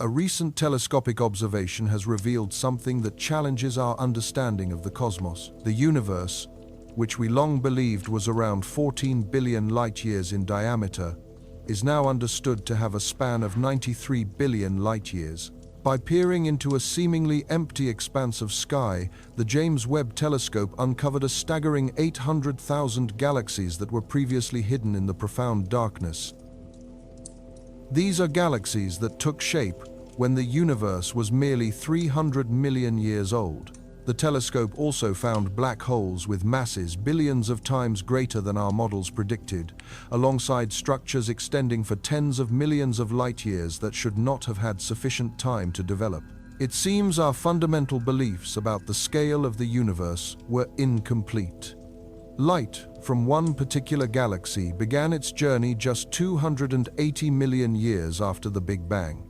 A recent telescopic observation has revealed something that challenges our understanding of the cosmos. The universe, which we long believed was around 14 billion light-years in diameter, is now understood to have a span of 93 billion light-years. By peering into a seemingly empty expanse of sky, the James Webb Telescope uncovered a staggering 800,000 galaxies that were previously hidden in the profound darkness. These are galaxies that took shape when the universe was merely 300 million years old. The telescope also found black holes with masses billions of times greater than our models predicted, alongside structures extending for tens of millions of light-years that should not have had sufficient time to develop. It seems our fundamental beliefs about the scale of the universe were incomplete. Light from one particular galaxy began its journey just 280 million years after the Big Bang.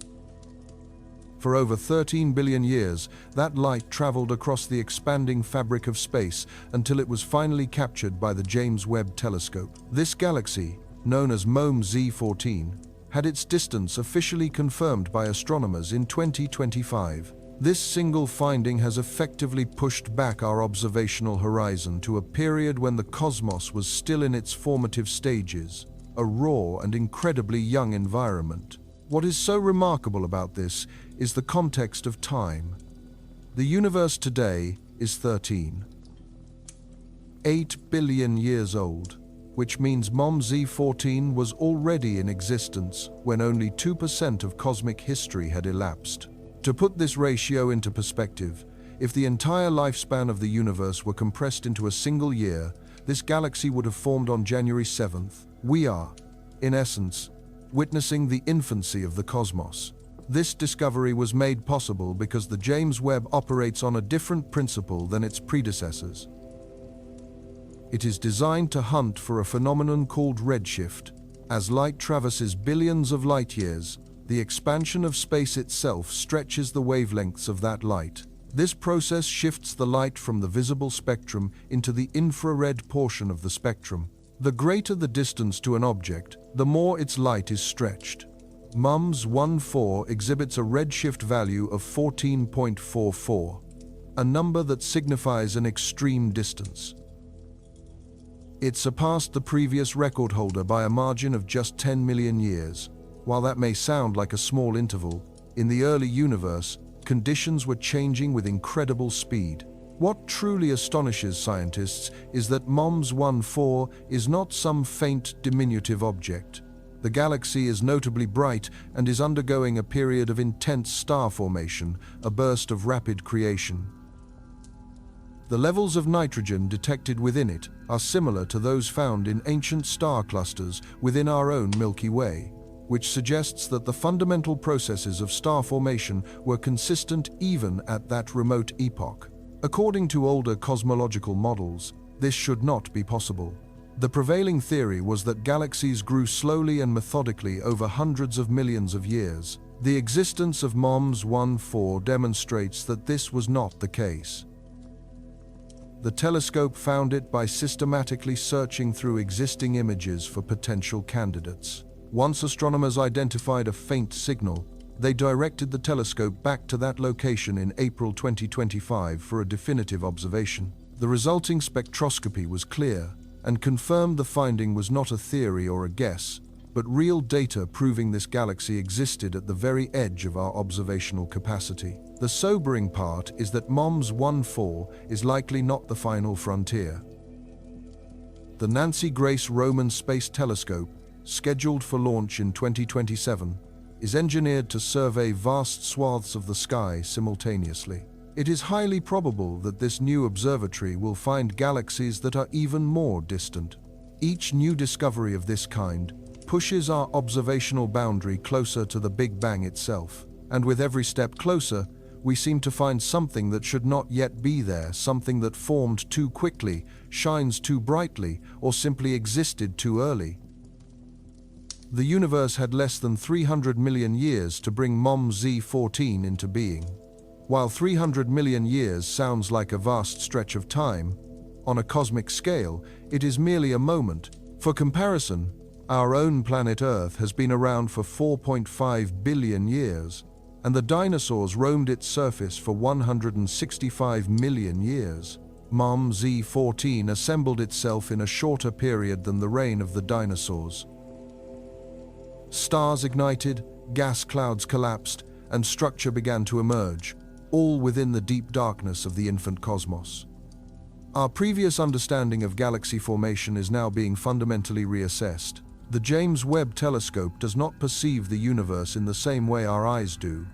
For over 13 billion years, that light traveled across the expanding fabric of space until it was finally captured by the James Webb Telescope. This galaxy, known as MOM Z14, had its distance officially confirmed by astronomers in 2025. This single finding has effectively pushed back our observational horizon to a period when the cosmos was still in its formative stages, a raw and incredibly young environment. What is so remarkable about this is the context of time. The universe today is 13.8 billion years old, which means MOM Z14 was already in existence when only 2% of cosmic history had elapsed. To put this ratio into perspective, if the entire lifespan of the universe were compressed into a single year, this galaxy would have formed on January 7th. We are, in essence, witnessing the infancy of the cosmos. This discovery was made possible because the James Webb operates on a different principle than its predecessors. It is designed to hunt for a phenomenon called redshift. As light traverses billions of light-years, the expansion of space itself stretches the wavelengths of that light. This process shifts the light from the visible spectrum into the infrared portion of the spectrum. The greater the distance to an object, the more its light is stretched. MOM Z14 exhibits a redshift value of 14.44, a number that signifies an extreme distance. It surpassed the previous record holder by a margin of just 10 million years. While that may sound like a small interval, in the early universe, conditions were changing with incredible speed. What truly astonishes scientists is that MOM Z14 is not some faint, diminutive object. The galaxy is notably bright and is undergoing a period of intense star formation, a burst of rapid creation. The levels of nitrogen detected within it are similar to those found in ancient star clusters within our own Milky Way, which suggests that the fundamental processes of star formation were consistent even at that remote epoch. According to older cosmological models, this should not be possible. The prevailing theory was that galaxies grew slowly and methodically over hundreds of millions of years. The existence of MOM Z14 demonstrates that this was not the case. The telescope found it by systematically searching through existing images for potential candidates. Once astronomers identified a faint signal, they directed the telescope back to that location in April 2025 for a definitive observation. The resulting spectroscopy was clear and confirmed the finding was not a theory or a guess, but real data proving this galaxy existed at the very edge of our observational capacity. The sobering part is that MOM Z14 is likely not the final frontier. The Nancy Grace Roman Space Telescope, scheduled for launch in 2027, is engineered to survey vast swaths of the sky simultaneously. It is highly probable that this new observatory will find galaxies that are even more distant. Each new discovery of this kind pushes our observational boundary closer to the Big Bang itself. And with every step closer, we seem to find something that should not yet be there, something that formed too quickly, shines too brightly, or simply existed too early. The universe had less than 300 million years to bring MOM Z14 into being. While 300 million years sounds like a vast stretch of time, on a cosmic scale, it is merely a moment. For comparison, our own planet Earth has been around for 4.5 billion years. and the dinosaurs roamed its surface for 165 million years. MOM Z14 assembled itself in a shorter period than the reign of the dinosaurs. Stars ignited, gas clouds collapsed, and structure began to emerge, all within the deep darkness of the infant cosmos. Our previous understanding of galaxy formation is now being fundamentally reassessed. The James Webb Telescope does not perceive the universe in the same way our eyes do.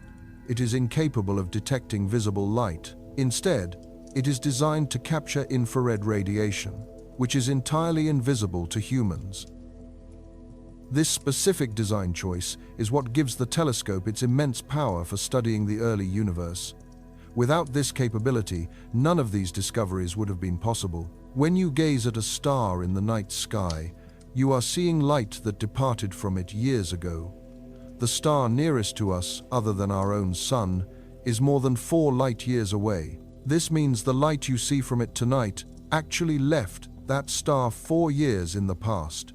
It is incapable of detecting visible light. Instead, it is designed to capture infrared radiation, which is entirely invisible to humans. This specific design choice is what gives the telescope its immense power for studying the early universe. Without this capability, none of these discoveries would have been possible. When you gaze at a star in the night sky, you are seeing light that departed from it years ago. The star nearest to us, other than our own sun, is more than 4 light-years away. This means the light you see from it tonight actually left that star 4 years in the past.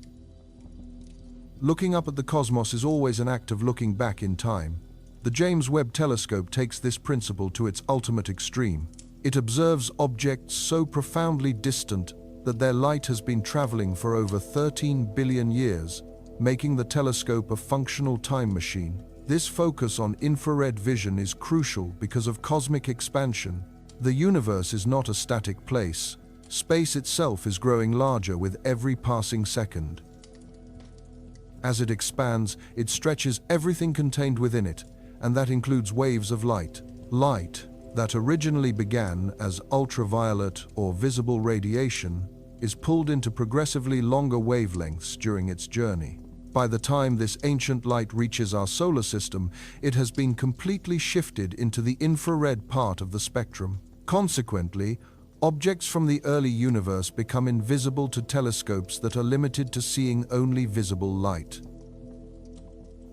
Looking up at the cosmos is always an act of looking back in time. The James Webb Telescope takes this principle to its ultimate extreme. It observes objects so profoundly distant that their light has been traveling for over 13 billion years, making the telescope a functional time machine. This focus on infrared vision is crucial because of cosmic expansion. The universe is not a static place. Space itself is growing larger with every passing second. As it expands, it stretches everything contained within it, and that includes waves of light. Light, that originally began as ultraviolet or visible radiation, is pulled into progressively longer wavelengths during its journey. By the time this ancient light reaches our solar system, it has been completely shifted into the infrared part of the spectrum. Consequently, objects from the early universe become invisible to telescopes that are limited to seeing only visible light.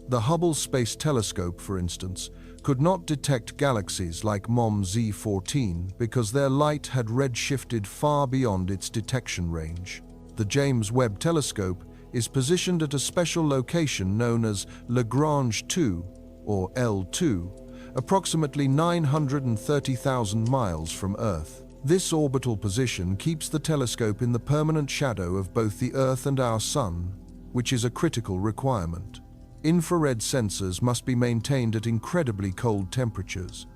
The Hubble Space Telescope, for instance, could not detect galaxies like MOM Z14 because their light had redshifted far beyond its detection range. The James Webb Telescope is positioned at a special location known as Lagrange 2, or L2, approximately 930,000 miles from Earth. This orbital position keeps the telescope in the permanent shadow of both the Earth and our Sun, which is a critical requirement. Infrared sensors must be maintained at incredibly cold temperatures.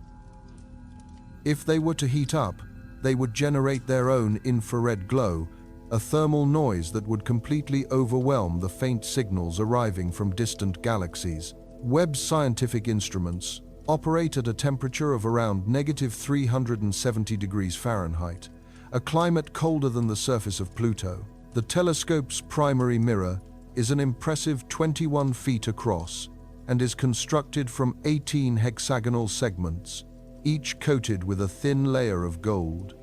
If they were to heat up, they would generate their own infrared glow, a thermal noise that would completely overwhelm the faint signals arriving from distant galaxies. Webb's scientific instruments operate at a temperature of around -370 degrees Fahrenheit, a climate colder than the surface of Pluto. The telescope's primary mirror is an impressive 21 feet across and is constructed from 18 hexagonal segments, each coated with a thin layer of gold.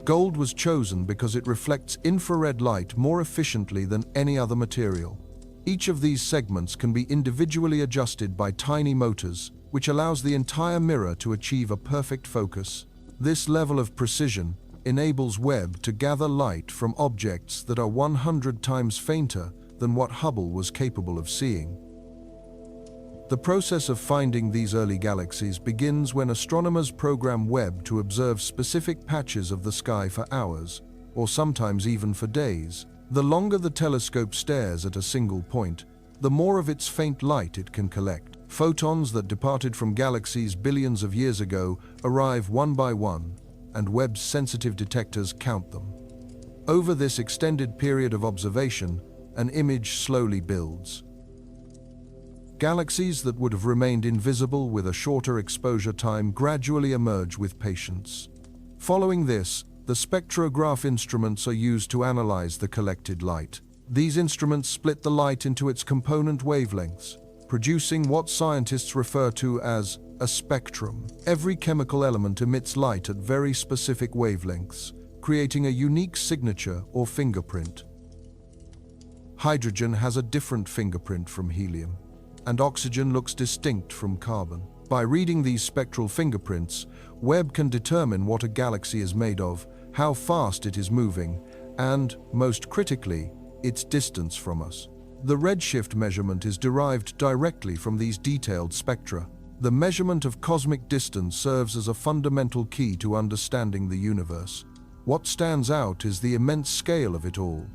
Gold was chosen because it reflects infrared light more efficiently than any other material. Each of these segments can be individually adjusted by tiny motors, which allows the entire mirror to achieve a perfect focus. This level of precision enables Webb to gather light from objects that are 100 times fainter than what Hubble was capable of seeing. The process of finding these early galaxies begins when astronomers program Webb to observe specific patches of the sky for hours, or sometimes even for days. The longer the telescope stares at a single point, the more of its faint light it can collect. Photons that departed from galaxies billions of years ago arrive one by one, and Webb's sensitive detectors count them. Over this extended period of observation, an image slowly builds. Galaxies that would have remained invisible with a shorter exposure time gradually emerge with patience. Following this, the spectrograph instruments are used to analyze the collected light. These instruments split the light into its component wavelengths, producing what scientists refer to as a spectrum. Every chemical element emits light at very specific wavelengths, creating a unique signature or fingerprint. Hydrogen has a different fingerprint from helium, and oxygen looks distinct from carbon. By reading these spectral fingerprints, Webb can determine what a galaxy is made of, how fast it is moving, and, most critically, its distance from us. The redshift measurement is derived directly from these detailed spectra. The measurement of cosmic distance serves as a fundamental key to understanding the universe. What stands out is the immense scale of it all.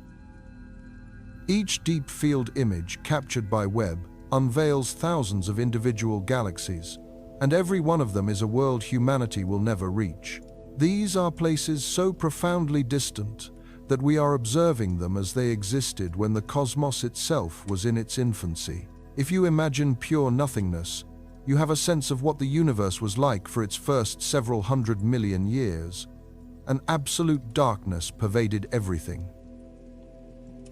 Each deep field image captured by Webb unveils thousands of individual galaxies, and every one of them is a world humanity will never reach. These are places so profoundly distant that we are observing them as they existed when the cosmos itself was in its infancy. If you imagine pure nothingness, you have a sense of what the universe was like for its first several 100 million years. An absolute darkness pervaded everything.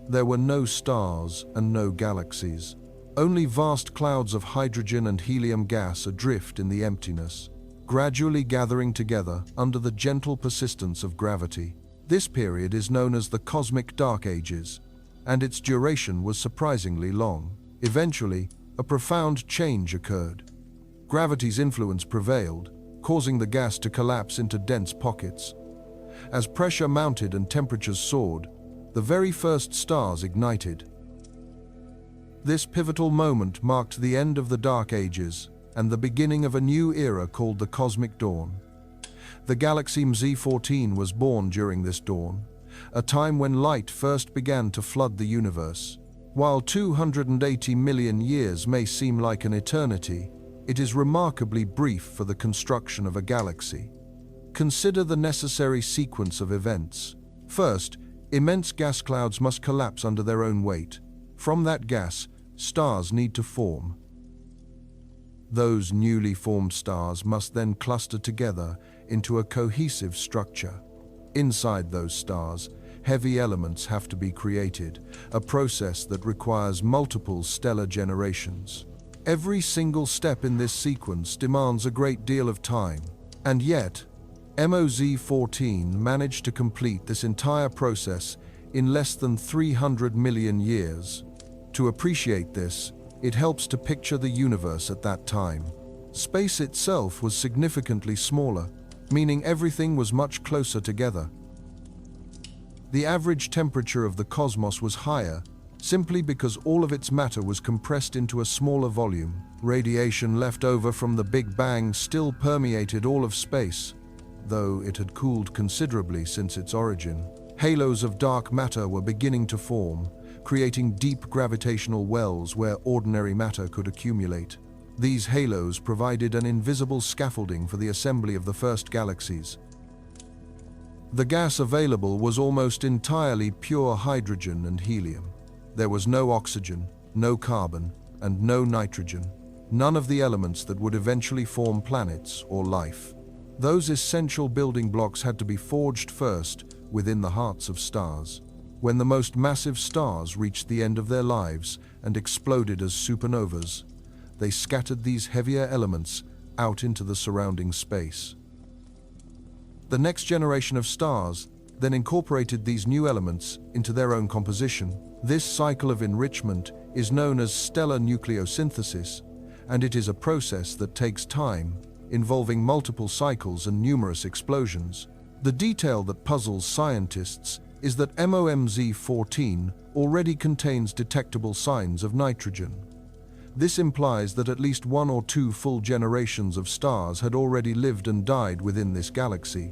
There were no stars and no galaxies, only vast clouds of hydrogen and helium gas adrift in the emptiness, gradually gathering together under the gentle persistence of gravity. This period is known as the Cosmic Dark Ages, and its duration was surprisingly long. Eventually, a profound change occurred. Gravity's influence prevailed, causing the gas to collapse into dense pockets. As pressure mounted and temperatures soared, the very first stars ignited. This pivotal moment marked the end of the Dark Ages and the beginning of a new era called the Cosmic Dawn. The galaxy MZ14 was born during this dawn, a time when light first began to flood the universe. While 280 million years may seem like an eternity, it is remarkably brief for the construction of a galaxy. Consider the necessary sequence of events. First, immense gas clouds must collapse under their own weight. From that gas, stars need to form. Those newly formed stars must then cluster together into a cohesive structure. Inside those stars, heavy elements have to be created, a process that requires multiple stellar generations. Every single step in this sequence demands a great deal of time, and yet, MOZ14 managed to complete this entire process in less than 300 million years. To appreciate this, it helps to picture the universe at that time. Space itself was significantly smaller, meaning everything was much closer together. The average temperature of the cosmos was higher, simply because all of its matter was compressed into a smaller volume. Radiation left over from the Big Bang still permeated all of space, though it had cooled considerably since its origin. Halos of dark matter were beginning to form, creating deep gravitational wells where ordinary matter could accumulate. These halos provided an invisible scaffolding for the assembly of the first galaxies. The gas available was almost entirely pure hydrogen and helium. There was no oxygen, no carbon, and no nitrogen, none of the elements that would eventually form planets or life. Those essential building blocks had to be forged first within the hearts of stars. When the most massive stars reached the end of their lives and exploded as supernovas, they scattered these heavier elements out into the surrounding space. The next generation of stars then incorporated these new elements into their own composition. This cycle of enrichment is known as stellar nucleosynthesis, and it is a process that takes time, involving multiple cycles and numerous explosions. The detail that puzzles scientists is that MOMZ14 already contains detectable signs of nitrogen. This implies that at least one or two full generations of stars had already lived and died within this galaxy.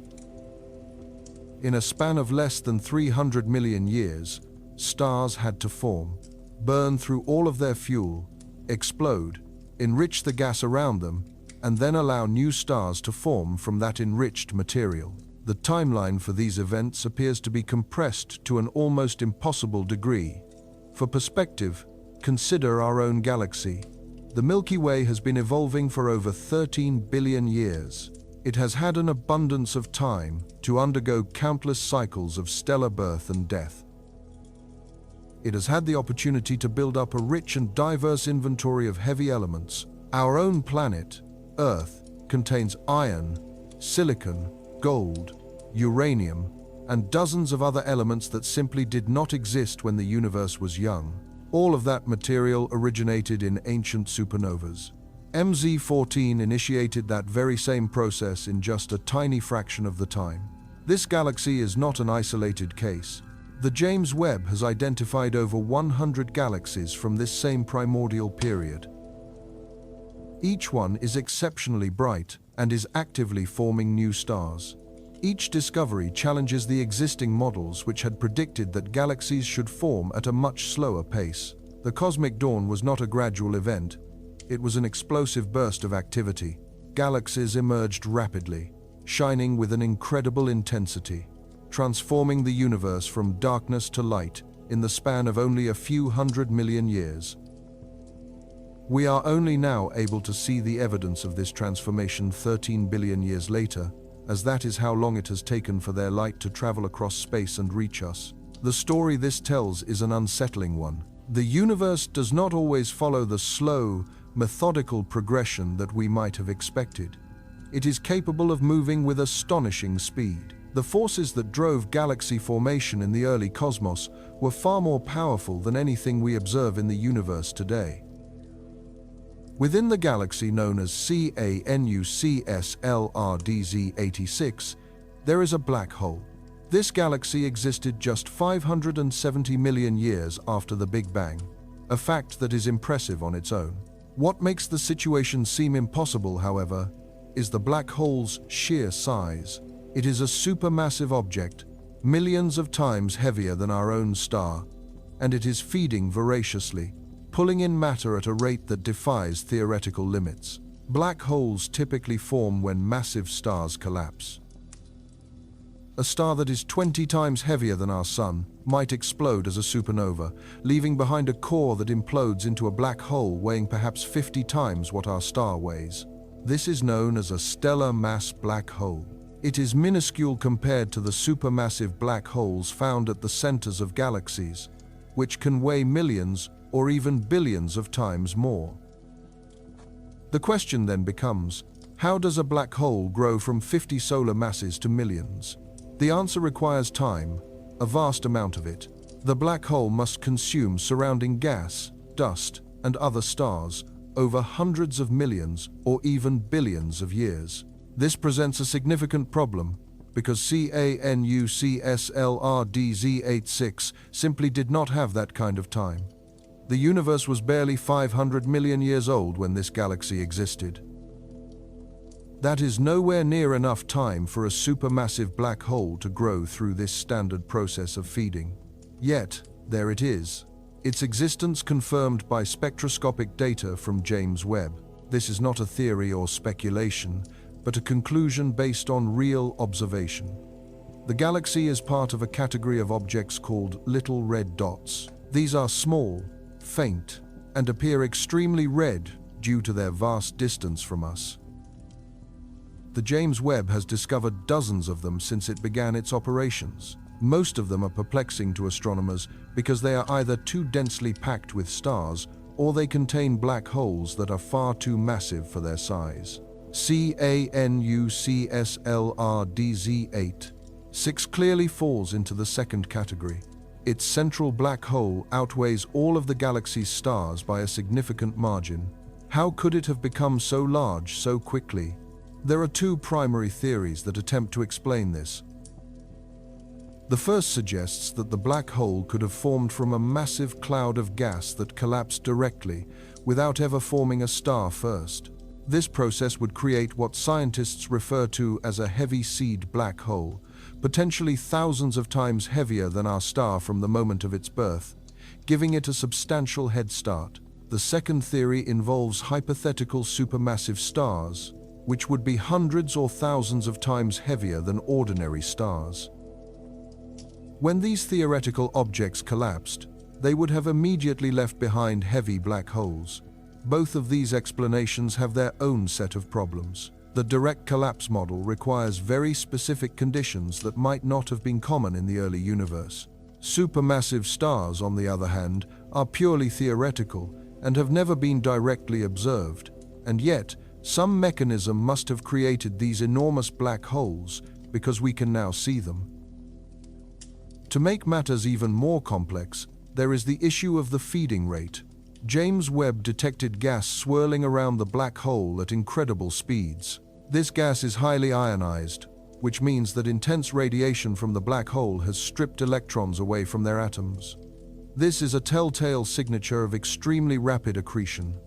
In a span of less than 300 million years, stars had to form, burn through all of their fuel, explode, enrich the gas around them, and then allow new stars to form from that enriched material. The timeline for these events appears to be compressed to an almost impossible degree. For perspective, consider our own galaxy. The Milky Way has been evolving for over 13 billion years. It has had an abundance of time to undergo countless cycles of stellar birth and death. It has had the opportunity to build up a rich and diverse inventory of heavy elements. Our own planet, Earth, contains iron, silicon, gold, uranium, and dozens of other elements that simply did not exist when the universe was young. All of that material originated in ancient supernovas. MZ14 initiated that very same process in just a tiny fraction of the time. This galaxy is not an isolated case. The James Webb has identified over 100 galaxies from this same primordial period. Each one is exceptionally bright and is actively forming new stars. Each discovery challenges the existing models which had predicted that galaxies should form at a much slower pace. The cosmic dawn was not a gradual event. It was an explosive burst of activity. Galaxies emerged rapidly, shining with an incredible intensity, transforming the universe from darkness to light in the span of only a few 100 million years. We are only now able to see the evidence of this transformation 13 billion years later, as that is how long it has taken for their light to travel across space and reach us. The story this tells is an unsettling one. The universe does not always follow the slow, methodical progression that we might have expected. It is capable of moving with astonishing speed. The forces that drove galaxy formation in the early cosmos were far more powerful than anything we observe in the universe today. Within the galaxy known as CANUCSLRDZ86, there is a black hole. This galaxy existed just 570 million years after the Big Bang, a fact that is impressive on its own. What makes the situation seem impossible, however, is the black hole's sheer size. It is a supermassive object, millions of times heavier than our own star, and it is feeding voraciously, pulling in matter at a rate that defies theoretical limits. Black holes typically form when massive stars collapse. A star that is 20 times heavier than our Sun might explode as a supernova, leaving behind a core that implodes into a black hole weighing perhaps 50 times what our star weighs. This is known as a stellar mass black hole. It is minuscule compared to the supermassive black holes found at the centers of galaxies, which can weigh millions or even billions of times more. The question then becomes, how does a black hole grow from 50 solar masses to millions? The answer requires time, a vast amount of it. The black hole must consume surrounding gas, dust, and other stars over hundreds of millions or even billions of years. This presents a significant problem because CANUCSLRDZ86 simply did not have that kind of time. The universe was barely 500 million years old when this galaxy existed. That is nowhere near enough time for a supermassive black hole to grow through this standard process of feeding. Yet, there it is. Its existence confirmed by spectroscopic data from James Webb. This is not a theory or speculation, but a conclusion based on real observation. The galaxy is part of a category of objects called little red dots. These are small, faint, and appear extremely red due to their vast distance from us. The James Webb has discovered dozens of them since it began its operations. Most of them are perplexing to astronomers because they are either too densely packed with stars or they contain black holes that are far too massive for their size. CANUCSLRDZ86 clearly falls into the second category. Its central black hole outweighs all of the galaxy's stars by a significant margin. How could it have become so large so quickly? There are two primary theories that attempt to explain this. The first suggests that the black hole could have formed from a massive cloud of gas that collapsed directly, without ever forming a star first. This process would create what scientists refer to as a heavy seed black hole, potentially thousands of times heavier than our star from the moment of its birth, giving it a substantial head start. The second theory involves hypothetical supermassive stars, which would be hundreds or thousands of times heavier than ordinary stars. When these theoretical objects collapsed, they would have immediately left behind heavy black holes. Both of these explanations have their own set of problems. The direct collapse model requires very specific conditions that might not have been common in the early universe. Supermassive stars, on the other hand, are purely theoretical and have never been directly observed, and yet some mechanism must have created these enormous black holes because we can now see them. To make matters even more complex, there is the issue of the feeding rate. James Webb detected gas swirling around the black hole at incredible speeds. This gas is highly ionized, which means that intense radiation from the black hole has stripped electrons away from their atoms. This is a telltale signature of extremely rapid accretion.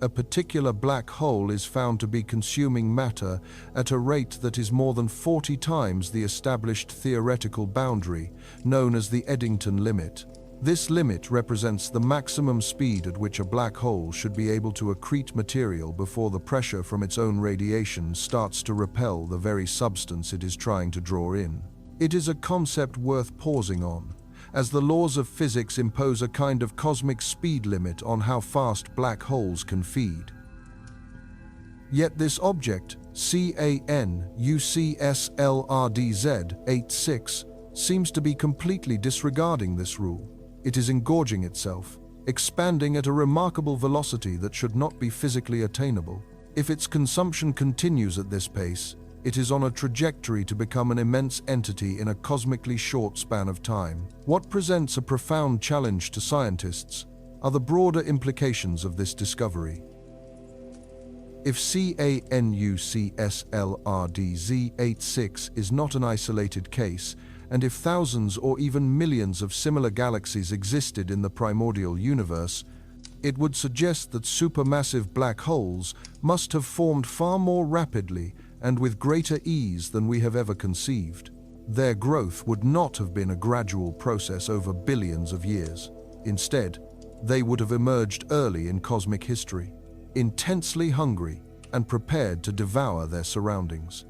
A particular black hole is found to be consuming matter at a rate that is more than 40 times the established theoretical boundary, known as the Eddington limit. This limit represents the maximum speed at which a black hole should be able to accrete material before the pressure from its own radiation starts to repel the very substance it is trying to draw in. It is a concept worth pausing on, as the laws of physics impose a kind of cosmic speed limit on how fast black holes can feed. Yet this object, CANUCSLRDZ86, seems to be completely disregarding this rule. It is engorging itself, expanding at a remarkable velocity that should not be physically attainable. If its consumption continues at this pace, it is on a trajectory to become an immense entity in a cosmically short span of time. What presents a profound challenge to scientists are the broader implications of this discovery. If CANUCSLRDZ86 is not an isolated case, and if thousands or even millions of similar galaxies existed in the primordial universe, it would suggest that supermassive black holes must have formed far more rapidly and with greater ease than we have ever conceived. Their growth would not have been a gradual process over billions of years. Instead, they would have emerged early in cosmic history, intensely hungry and prepared to devour their surroundings.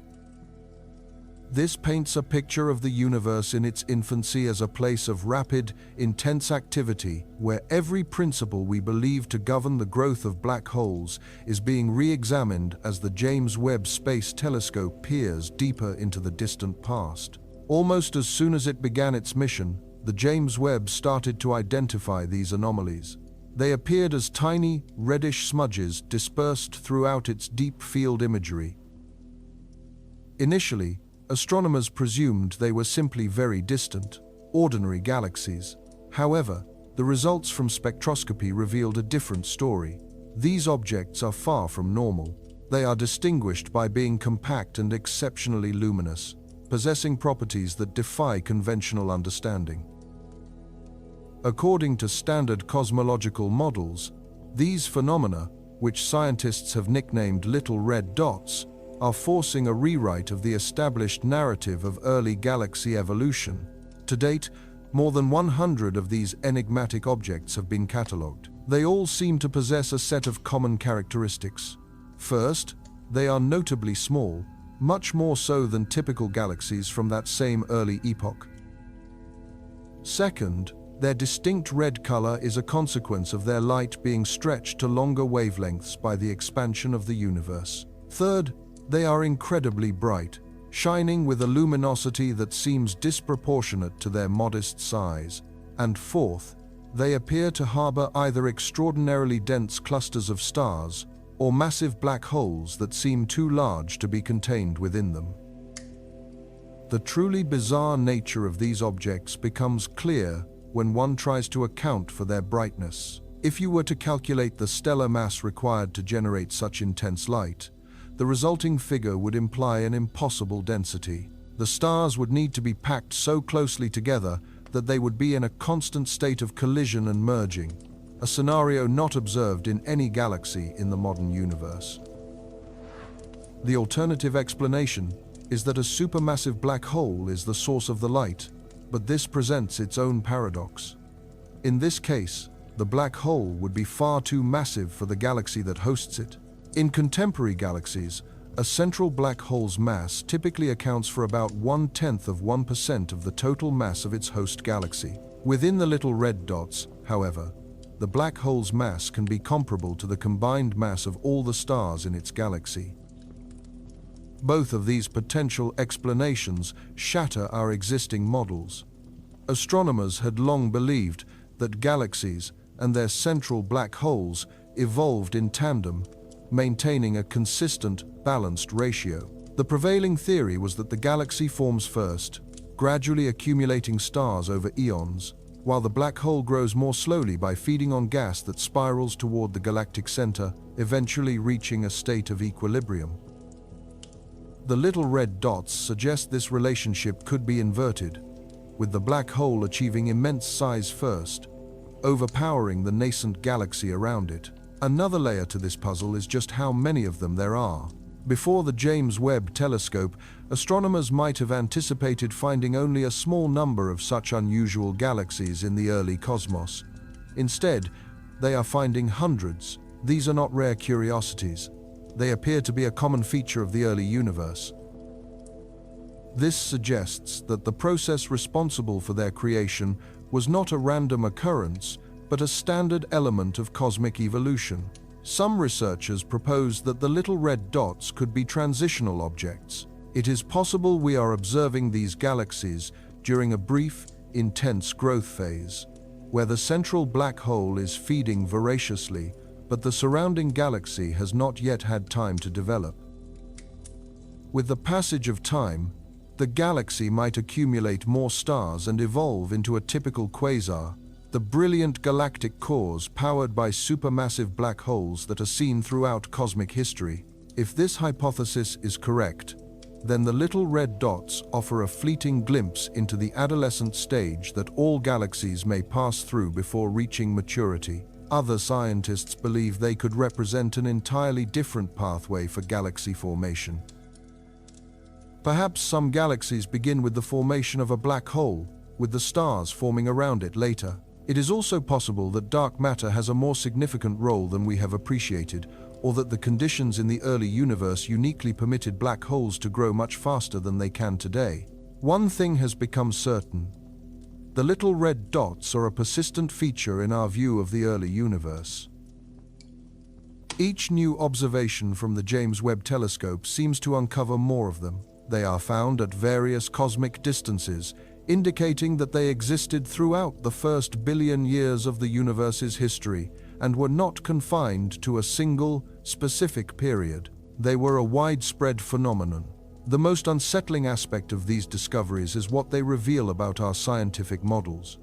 This paints a picture of the universe in its infancy as a place of rapid, intense activity where every principle we believe to govern the growth of black holes is being re-examined as the James Webb Space Telescope peers deeper into the distant past. Almost as soon as it began its mission, the James Webb started to identify these anomalies. They appeared as tiny, reddish smudges dispersed throughout its deep field imagery. Initially, astronomers presumed they were simply very distant, ordinary galaxies. However, the results from spectroscopy revealed a different story. These objects are far from normal. They are distinguished by being compact and exceptionally luminous, possessing properties that defy conventional understanding. According to standard cosmological models, these phenomena, which scientists have nicknamed little red dots, are forcing a rewrite of the established narrative of early galaxy evolution. To date, more than 100 of these enigmatic objects have been catalogued. They all seem to possess a set of common characteristics. First, they are notably small, much more so than typical galaxies from that same early epoch. Second, their distinct red color is a consequence of their light being stretched to longer wavelengths by the expansion of the universe. Third, they are incredibly bright, shining with a luminosity that seems disproportionate to their modest size. And fourth, they appear to harbor either extraordinarily dense clusters of stars or massive black holes that seem too large to be contained within them. The truly bizarre nature of these objects becomes clear when one tries to account for their brightness. If you were to calculate the stellar mass required to generate such intense light, the resulting figure would imply an impossible density. The stars would need to be packed so closely together that they would be in a constant state of collision and merging, a scenario not observed in any galaxy in the modern universe. The alternative explanation is that a supermassive black hole is the source of the light, but this presents its own paradox. In this case, the black hole would be far too massive for the galaxy that hosts it. In contemporary galaxies, a central black hole's mass typically accounts for about 0.1% of the total mass of its host galaxy. Within the little red dots, however, the black hole's mass can be comparable to the combined mass of all the stars in its galaxy. Both of these potential explanations shatter our existing models. Astronomers had long believed that galaxies and their central black holes evolved in tandem, maintaining a consistent, balanced ratio. The prevailing theory was that the galaxy forms first, gradually accumulating stars over eons, while the black hole grows more slowly by feeding on gas that spirals toward the galactic center, eventually reaching a state of equilibrium. The little red dots suggest this relationship could be inverted, with the black hole achieving immense size first, overpowering the nascent galaxy around it. Another layer to this puzzle is just how many of them there are. Before the James Webb Telescope, astronomers might have anticipated finding only a small number of such unusual galaxies in the early cosmos. Instead, they are finding hundreds. These are not rare curiosities. They appear to be a common feature of the early universe. This suggests that the process responsible for their creation was not a random occurrence, but a standard element of cosmic evolution. Some researchers propose that the little red dots could be transitional objects. It is possible we are observing these galaxies during a brief, intense growth phase, where the central black hole is feeding voraciously, but the surrounding galaxy has not yet had time to develop. With the passage of time, the galaxy might accumulate more stars and evolve into a typical quasar, the brilliant galactic cores powered by supermassive black holes that are seen throughout cosmic history. If this hypothesis is correct, then the little red dots offer a fleeting glimpse into the adolescent stage that all galaxies may pass through before reaching maturity. Other scientists believe they could represent an entirely different pathway for galaxy formation. Perhaps some galaxies begin with the formation of a black hole, with the stars forming around it later. It is also possible that dark matter has a more significant role than we have appreciated, or that the conditions in the early universe uniquely permitted black holes to grow much faster than they can today. One thing has become certain. The little red dots are a persistent feature in our view of the early universe. Each new observation from the James Webb Telescope seems to uncover more of them. They are found at various cosmic distances, indicating that they existed throughout the first billion years of the universe's history and were not confined to a single, specific period. They were a widespread phenomenon. The most unsettling aspect of these discoveries is what they reveal about our scientific models.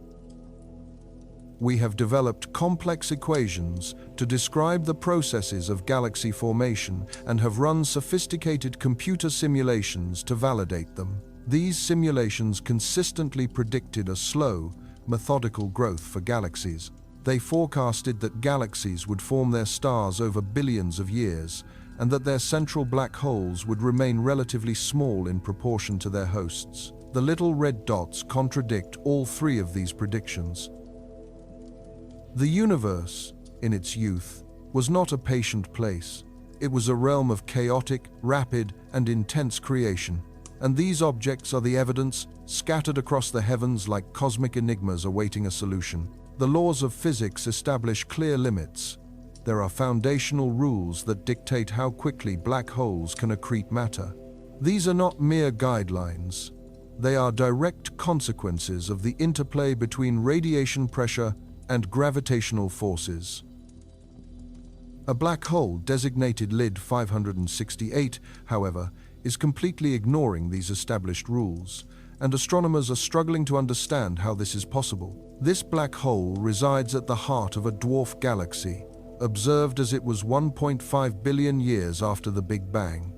We have developed complex equations to describe the processes of galaxy formation and have run sophisticated computer simulations to validate them. These simulations consistently predicted a slow, methodical growth for galaxies. They forecasted that galaxies would form their stars over billions of years, and that their central black holes would remain relatively small in proportion to their hosts. The little red dots contradict all three of these predictions. The universe, in its youth, was not a patient place. It was a realm of chaotic, rapid, and intense creation. And these objects are the evidence, scattered across the heavens like cosmic enigmas awaiting a solution. The laws of physics establish clear limits. There are foundational rules that dictate how quickly black holes can accrete matter. These are not mere guidelines. They are direct consequences of the interplay between radiation pressure and gravitational forces. A black hole designated LID 568, however, is completely ignoring these established rules, and astronomers are struggling to understand how this is possible. This black hole resides at the heart of a dwarf galaxy, observed as it was 1.5 billion years after the Big Bang.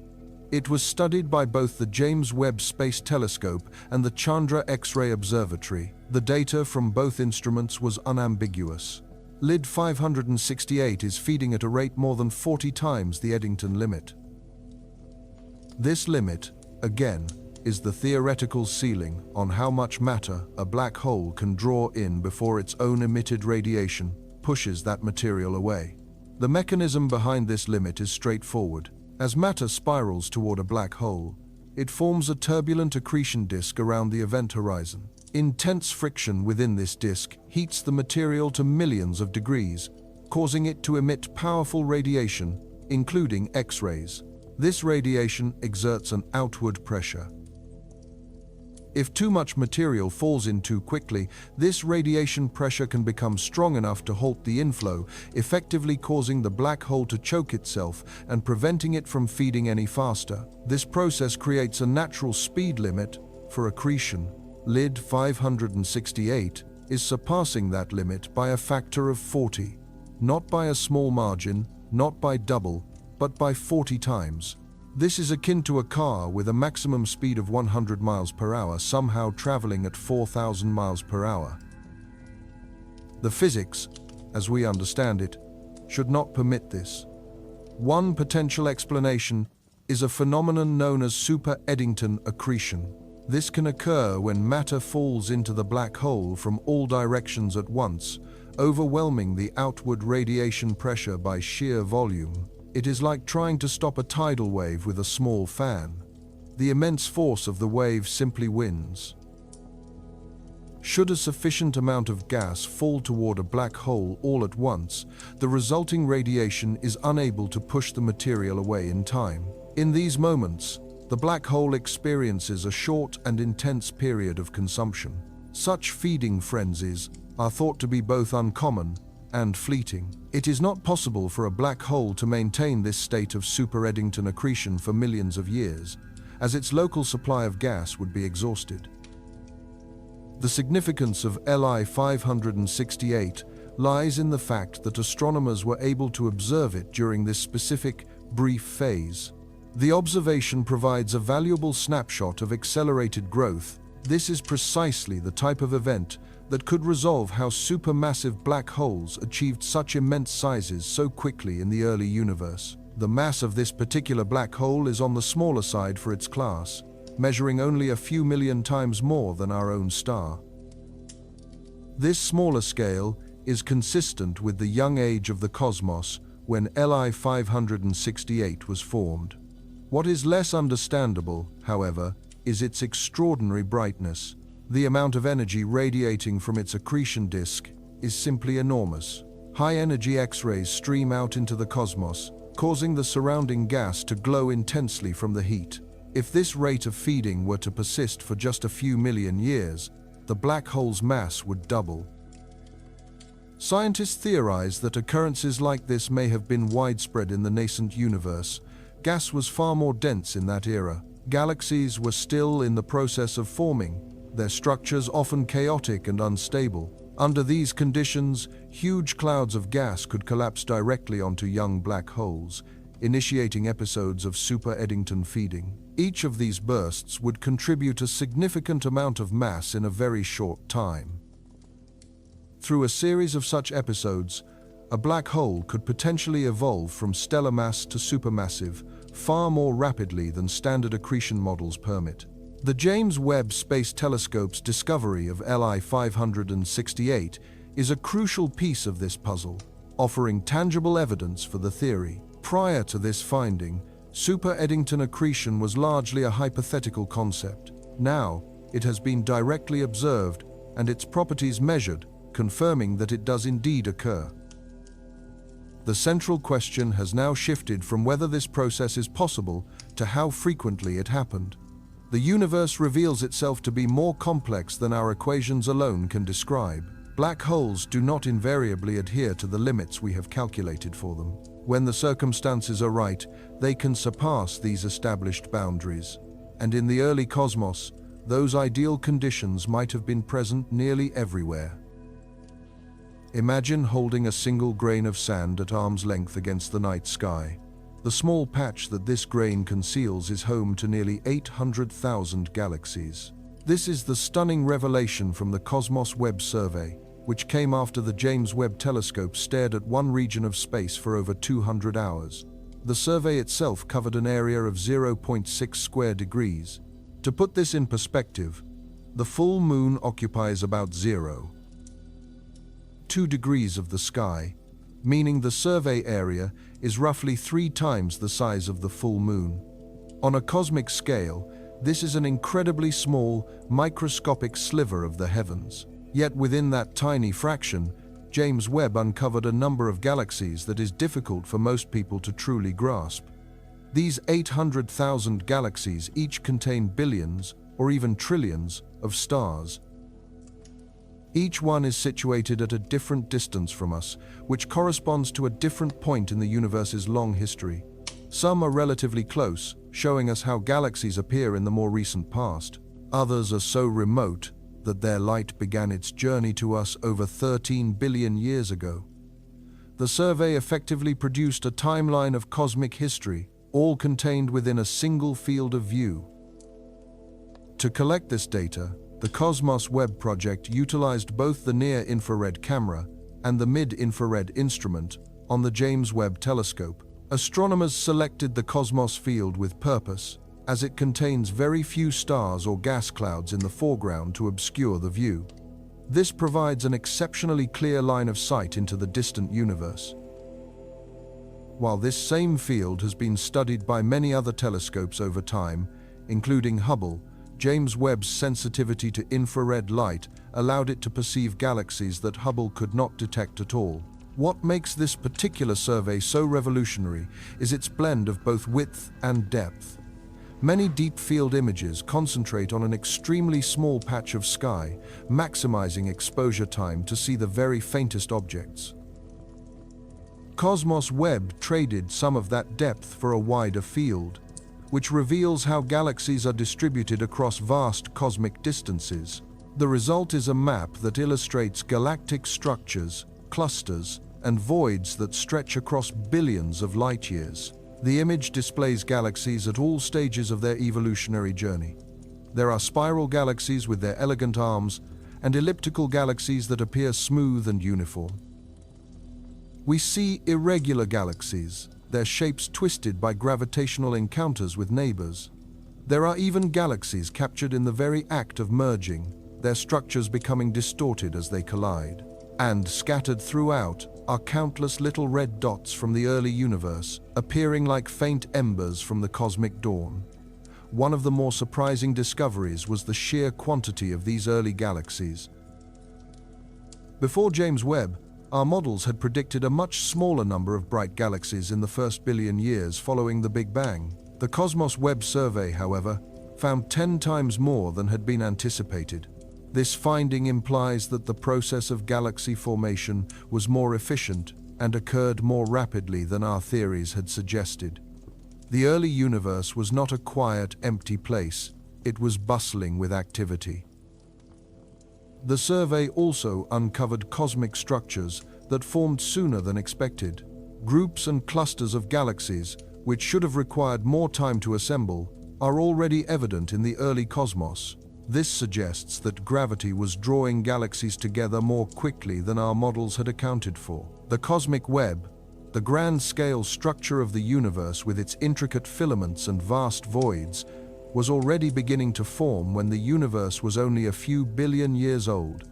It was studied by both the James Webb Space Telescope and the Chandra X-ray Observatory. The data from both instruments was unambiguous. LID 568 is feeding at a rate more than 40 times the Eddington limit. This limit, again, is the theoretical ceiling on how much matter a black hole can draw in before its own emitted radiation pushes that material away. The mechanism behind this limit is straightforward. As matter spirals toward a black hole, it forms a turbulent accretion disk around the event horizon. Intense friction within this disk heats the material to millions of degrees, causing it to emit powerful radiation, including X-rays. This radiation exerts an outward pressure. If too much material falls in too quickly, this radiation pressure can become strong enough to halt the inflow, effectively causing the black hole to choke itself and preventing it from feeding any faster. This process creates a natural speed limit for accretion. LID 568 is surpassing that limit by a factor of 40. Not by a small margin, not by double, but by 40 times. This is akin to a car with a maximum speed of 100 miles per hour somehow traveling at 4,000 miles per hour. The physics, as we understand it, should not permit this. One potential explanation is a phenomenon known as super-Eddington accretion. This can occur when matter falls into the black hole from all directions at once, overwhelming the outward radiation pressure by sheer volume. It is like trying to stop a tidal wave with a small fan. The immense force of the wave simply wins. Should a sufficient amount of gas fall toward a black hole all at once, the resulting radiation is unable to push the material away in time. In these moments, the black hole experiences a short and intense period of consumption. Such feeding frenzies are thought to be both uncommon and fleeting. It is not possible for a black hole to maintain this state of super-Eddington accretion for millions of years, as its local supply of gas would be exhausted. The significance of Li 568 lies in the fact that astronomers were able to observe it during this specific, brief phase. The observation provides a valuable snapshot of accelerated growth. This is precisely the type of event that could resolve how supermassive black holes achieved such immense sizes so quickly in the early universe. The mass of this particular black hole is on the smaller side for its class, measuring only a few million times more than our own star. This smaller scale is consistent with the young age of the cosmos when Li 568 was formed. What is less understandable, however, is its extraordinary brightness. The amount of energy radiating from its accretion disk is simply enormous. High-energy X-rays stream out into the cosmos, causing the surrounding gas to glow intensely from the heat. If this rate of feeding were to persist for just a few million years, the black hole's mass would double. Scientists theorize that occurrences like this may have been widespread in the nascent universe. Gas was far more dense in that era. Galaxies were still in the process of forming, their structures often chaotic and unstable. Under these conditions, huge clouds of gas could collapse directly onto young black holes, initiating episodes of super-Eddington feeding. Each of these bursts would contribute a significant amount of mass in a very short time. Through a series of such episodes, a black hole could potentially evolve from stellar mass to supermassive far more rapidly than standard accretion models permit. The James Webb Space Telescope's discovery of Li 568 is a crucial piece of this puzzle, offering tangible evidence for the theory. Prior to this finding, super-Eddington accretion was largely a hypothetical concept. Now, it has been directly observed and its properties measured, confirming that it does indeed occur. The central question has now shifted from whether this process is possible to how frequently it happened. The universe reveals itself to be more complex than our equations alone can describe. Black holes do not invariably adhere to the limits we have calculated for them. When the circumstances are right, they can surpass these established boundaries. And in the early cosmos, those ideal conditions might have been present nearly everywhere. Imagine holding a single grain of sand at arm's length against the night sky. The small patch that this grain conceals is home to nearly 800,000 galaxies. This is the stunning revelation from the Cosmos Webb survey, which came after the James Webb Telescope stared at one region of space for over 200 hours. The survey itself covered an area of 0.6 square degrees. To put this in perspective, the full moon occupies about 0.2 degrees of the sky, meaning the survey area is roughly 3 times the size of the full moon. On a cosmic scale, this is an incredibly small, microscopic sliver of the heavens. Yet within that tiny fraction, James Webb uncovered a number of galaxies that is difficult for most people to truly grasp. These 800,000 galaxies each contain billions, or even trillions, of stars. Each one is situated at a different distance from us, which corresponds to a different point in the universe's long history. Some are relatively close, showing us how galaxies appear in the more recent past. Others are so remote that their light began its journey to us over 13 billion years ago. The survey effectively produced a timeline of cosmic history, all contained within a single field of view. To collect this data, the Cosmos Webb project utilized both the near-infrared camera and the mid-infrared instrument on the James Webb Telescope. Astronomers selected the Cosmos field with purpose, as it contains very few stars or gas clouds in the foreground to obscure the view. This provides an exceptionally clear line of sight into the distant universe. While this same field has been studied by many other telescopes over time, including Hubble, James Webb's sensitivity to infrared light allowed it to perceive galaxies that Hubble could not detect at all. What makes this particular survey so revolutionary is its blend of both width and depth. Many deep-field images concentrate on an extremely small patch of sky, maximizing exposure time to see the very faintest objects. Cosmos Webb traded some of that depth for a wider field, which reveals how galaxies are distributed across vast cosmic distances. The result is a map that illustrates galactic structures, clusters, and voids that stretch across billions of light-years. The image displays galaxies at all stages of their evolutionary journey. There are spiral galaxies with their elegant arms, and elliptical galaxies that appear smooth and uniform. We see irregular galaxies, their shapes twisted by gravitational encounters with neighbors. There are even galaxies captured in the very act of merging, their structures becoming distorted as they collide. And scattered throughout are countless little red dots from the early universe, appearing like faint embers from the cosmic dawn. One of the more surprising discoveries was the sheer quantity of these early galaxies. Before James Webb, our models had predicted a much smaller number of bright galaxies in the first billion years following the Big Bang. The Cosmos Webb survey, however, found 10 times more than had been anticipated. This finding implies that the process of galaxy formation was more efficient and occurred more rapidly than our theories had suggested. The early universe was not a quiet, empty place. It was bustling with activity. The survey also uncovered cosmic structures that formed sooner than expected. Groups and clusters of galaxies, which should have required more time to assemble, are already evident in the early cosmos. This suggests that gravity was drawing galaxies together more quickly than our models had accounted for. The cosmic web, the grand-scale structure of the universe with its intricate filaments and vast voids, was already beginning to form when the universe was only a few billion years old.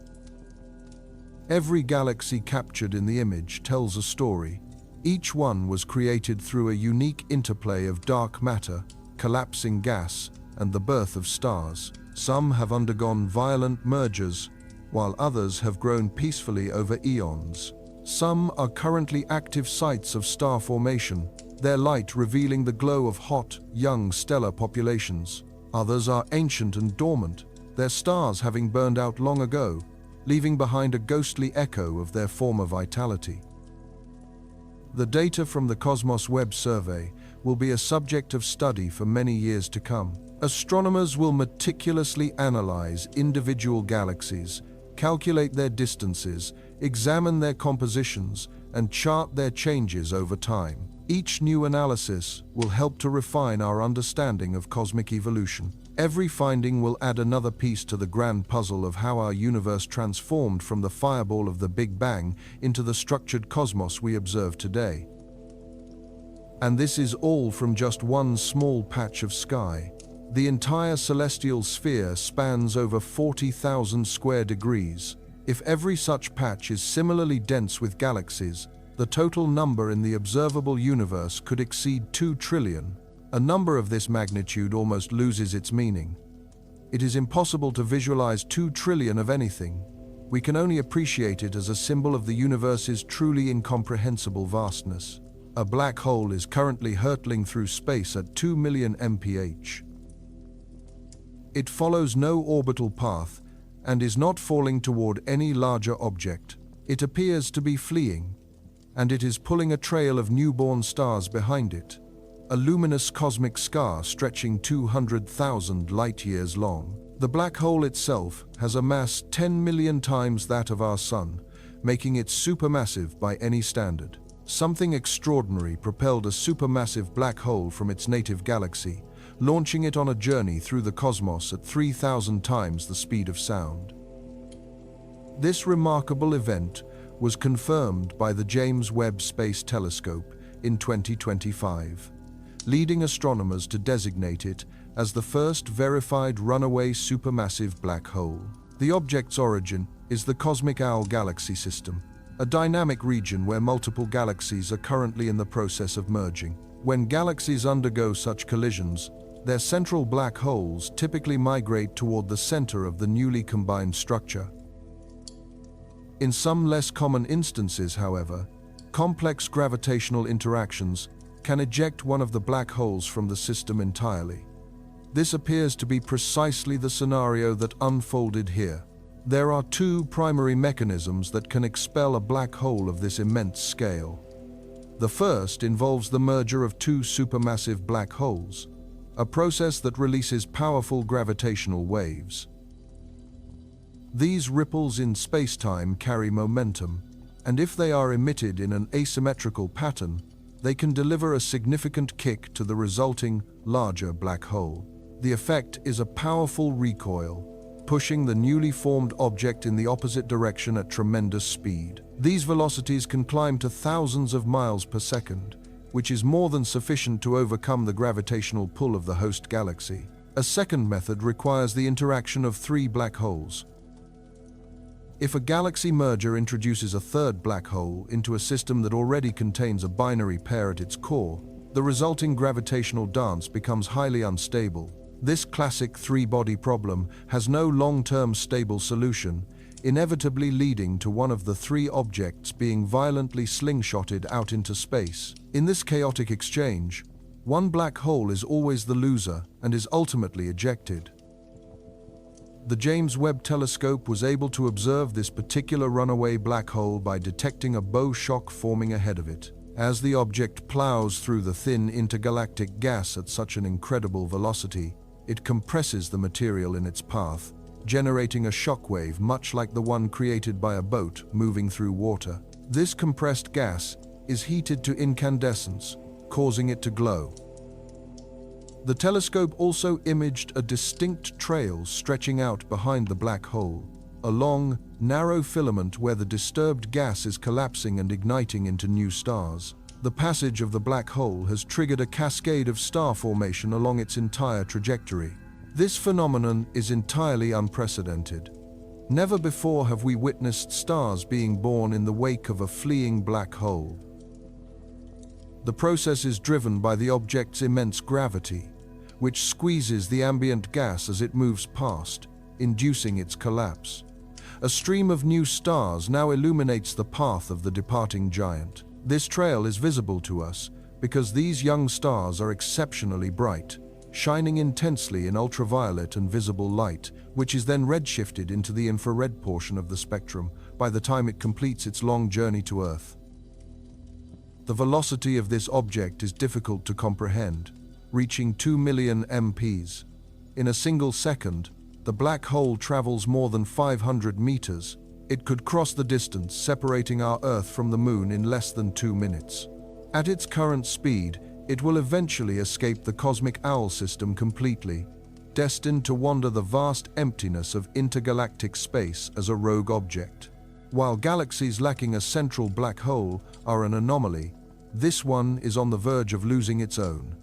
Every galaxy captured in the image tells a story. Each one was created through a unique interplay of dark matter, collapsing gas, and the birth of stars. Some have undergone violent mergers, while others have grown peacefully over eons. Some are currently active sites of star formation, their light revealing the glow of hot, young stellar populations. Others are ancient and dormant, their stars having burned out long ago, leaving behind a ghostly echo of their former vitality. The data from the Cosmos Webb survey will be a subject of study for many years to come. Astronomers will meticulously analyze individual galaxies, calculate their distances, examine their compositions, and chart their changes over time. Each new analysis will help to refine our understanding of cosmic evolution. Every finding will add another piece to the grand puzzle of how our universe transformed from the fireball of the Big Bang into the structured cosmos we observe today. And this is all from just one small patch of sky. The entire celestial sphere spans over 40,000 square degrees. If every such patch is similarly dense with galaxies, the total number in the observable universe could exceed 2 trillion. A number of this magnitude almost loses its meaning. It is impossible to visualize 2 trillion of anything. We can only appreciate it as a symbol of the universe's truly incomprehensible vastness. A black hole is currently hurtling through space at 2 million mph. It follows no orbital path and is not falling toward any larger object. It appears to be fleeing, and it is pulling a trail of newborn stars behind it, a luminous cosmic scar stretching 200,000 light-years long. The black hole itself has a mass 10 million times that of our Sun, making it supermassive by any standard. something extraordinary propelled a supermassive black hole from its native galaxy, launching it on a journey through the cosmos at 3,000 times the speed of sound. This remarkable event was confirmed by the James Webb Space Telescope in 2025, leading astronomers to designate it as the first verified runaway supermassive black hole. The object's origin is the cosmic owl galaxy system, a dynamic region where multiple galaxies are currently in the process of merging. When galaxies undergo such collisions, their central black holes typically migrate toward the center of the newly combined structure. In some less common instances, however, complex gravitational interactions can eject one of the black holes from the system entirely. This appears to be precisely the scenario that unfolded here. There are two primary mechanisms that can expel a black hole of this immense scale. The first involves the merger of two supermassive black holes, a process that releases powerful gravitational waves. These ripples in space-time carry momentum, and if they are emitted in an asymmetrical pattern, they can deliver a significant kick to the resulting, larger black hole. The effect is a powerful recoil, pushing the newly formed object in the opposite direction at tremendous speed. These velocities can climb to thousands of miles per second, which is more than sufficient to overcome the gravitational pull of the host galaxy. A second method requires the interaction of three black holes. If a galaxy merger introduces a third black hole into a system that already contains a binary pair at its core, the resulting gravitational dance becomes highly unstable. This classic three-body problem has no long-term stable solution, inevitably leading to one of the three objects being violently slingshotted out into space. In this chaotic exchange, one black hole is always the loser and is ultimately ejected. The James Webb Telescope was able to observe this particular runaway black hole by detecting a bow shock forming ahead of it. As the object plows through the thin intergalactic gas at such an incredible velocity, it compresses the material in its path, generating a shockwave much like the one created by a boat moving through water. This compressed gas is heated to incandescence, causing it to glow. The telescope also imaged a distinct trail stretching out behind the black hole, a long, narrow filament where the disturbed gas is collapsing and igniting into new stars. The passage of the black hole has triggered a cascade of star formation along its entire trajectory. This phenomenon is entirely unprecedented. Never before have we witnessed stars being born in the wake of a fleeing black hole. The process is driven by the object's immense gravity, which squeezes the ambient gas as it moves past, inducing its collapse. A stream of new stars now illuminates the path of the departing giant. This trail is visible to us because these young stars are exceptionally bright, shining intensely in ultraviolet and visible light, which is then redshifted into the infrared portion of the spectrum by the time it completes its long journey to Earth. The velocity of this object is difficult to comprehend, reaching 2 million mph. In a single second, the black hole travels more than 500 meters. It could cross the distance separating our Earth from the Moon in less than 2 minutes. At its current speed, it will eventually escape the cosmic owl system completely, destined to wander the vast emptiness of intergalactic space as a rogue object. While galaxies lacking a central black hole are an anomaly, this one is on the verge of losing its own.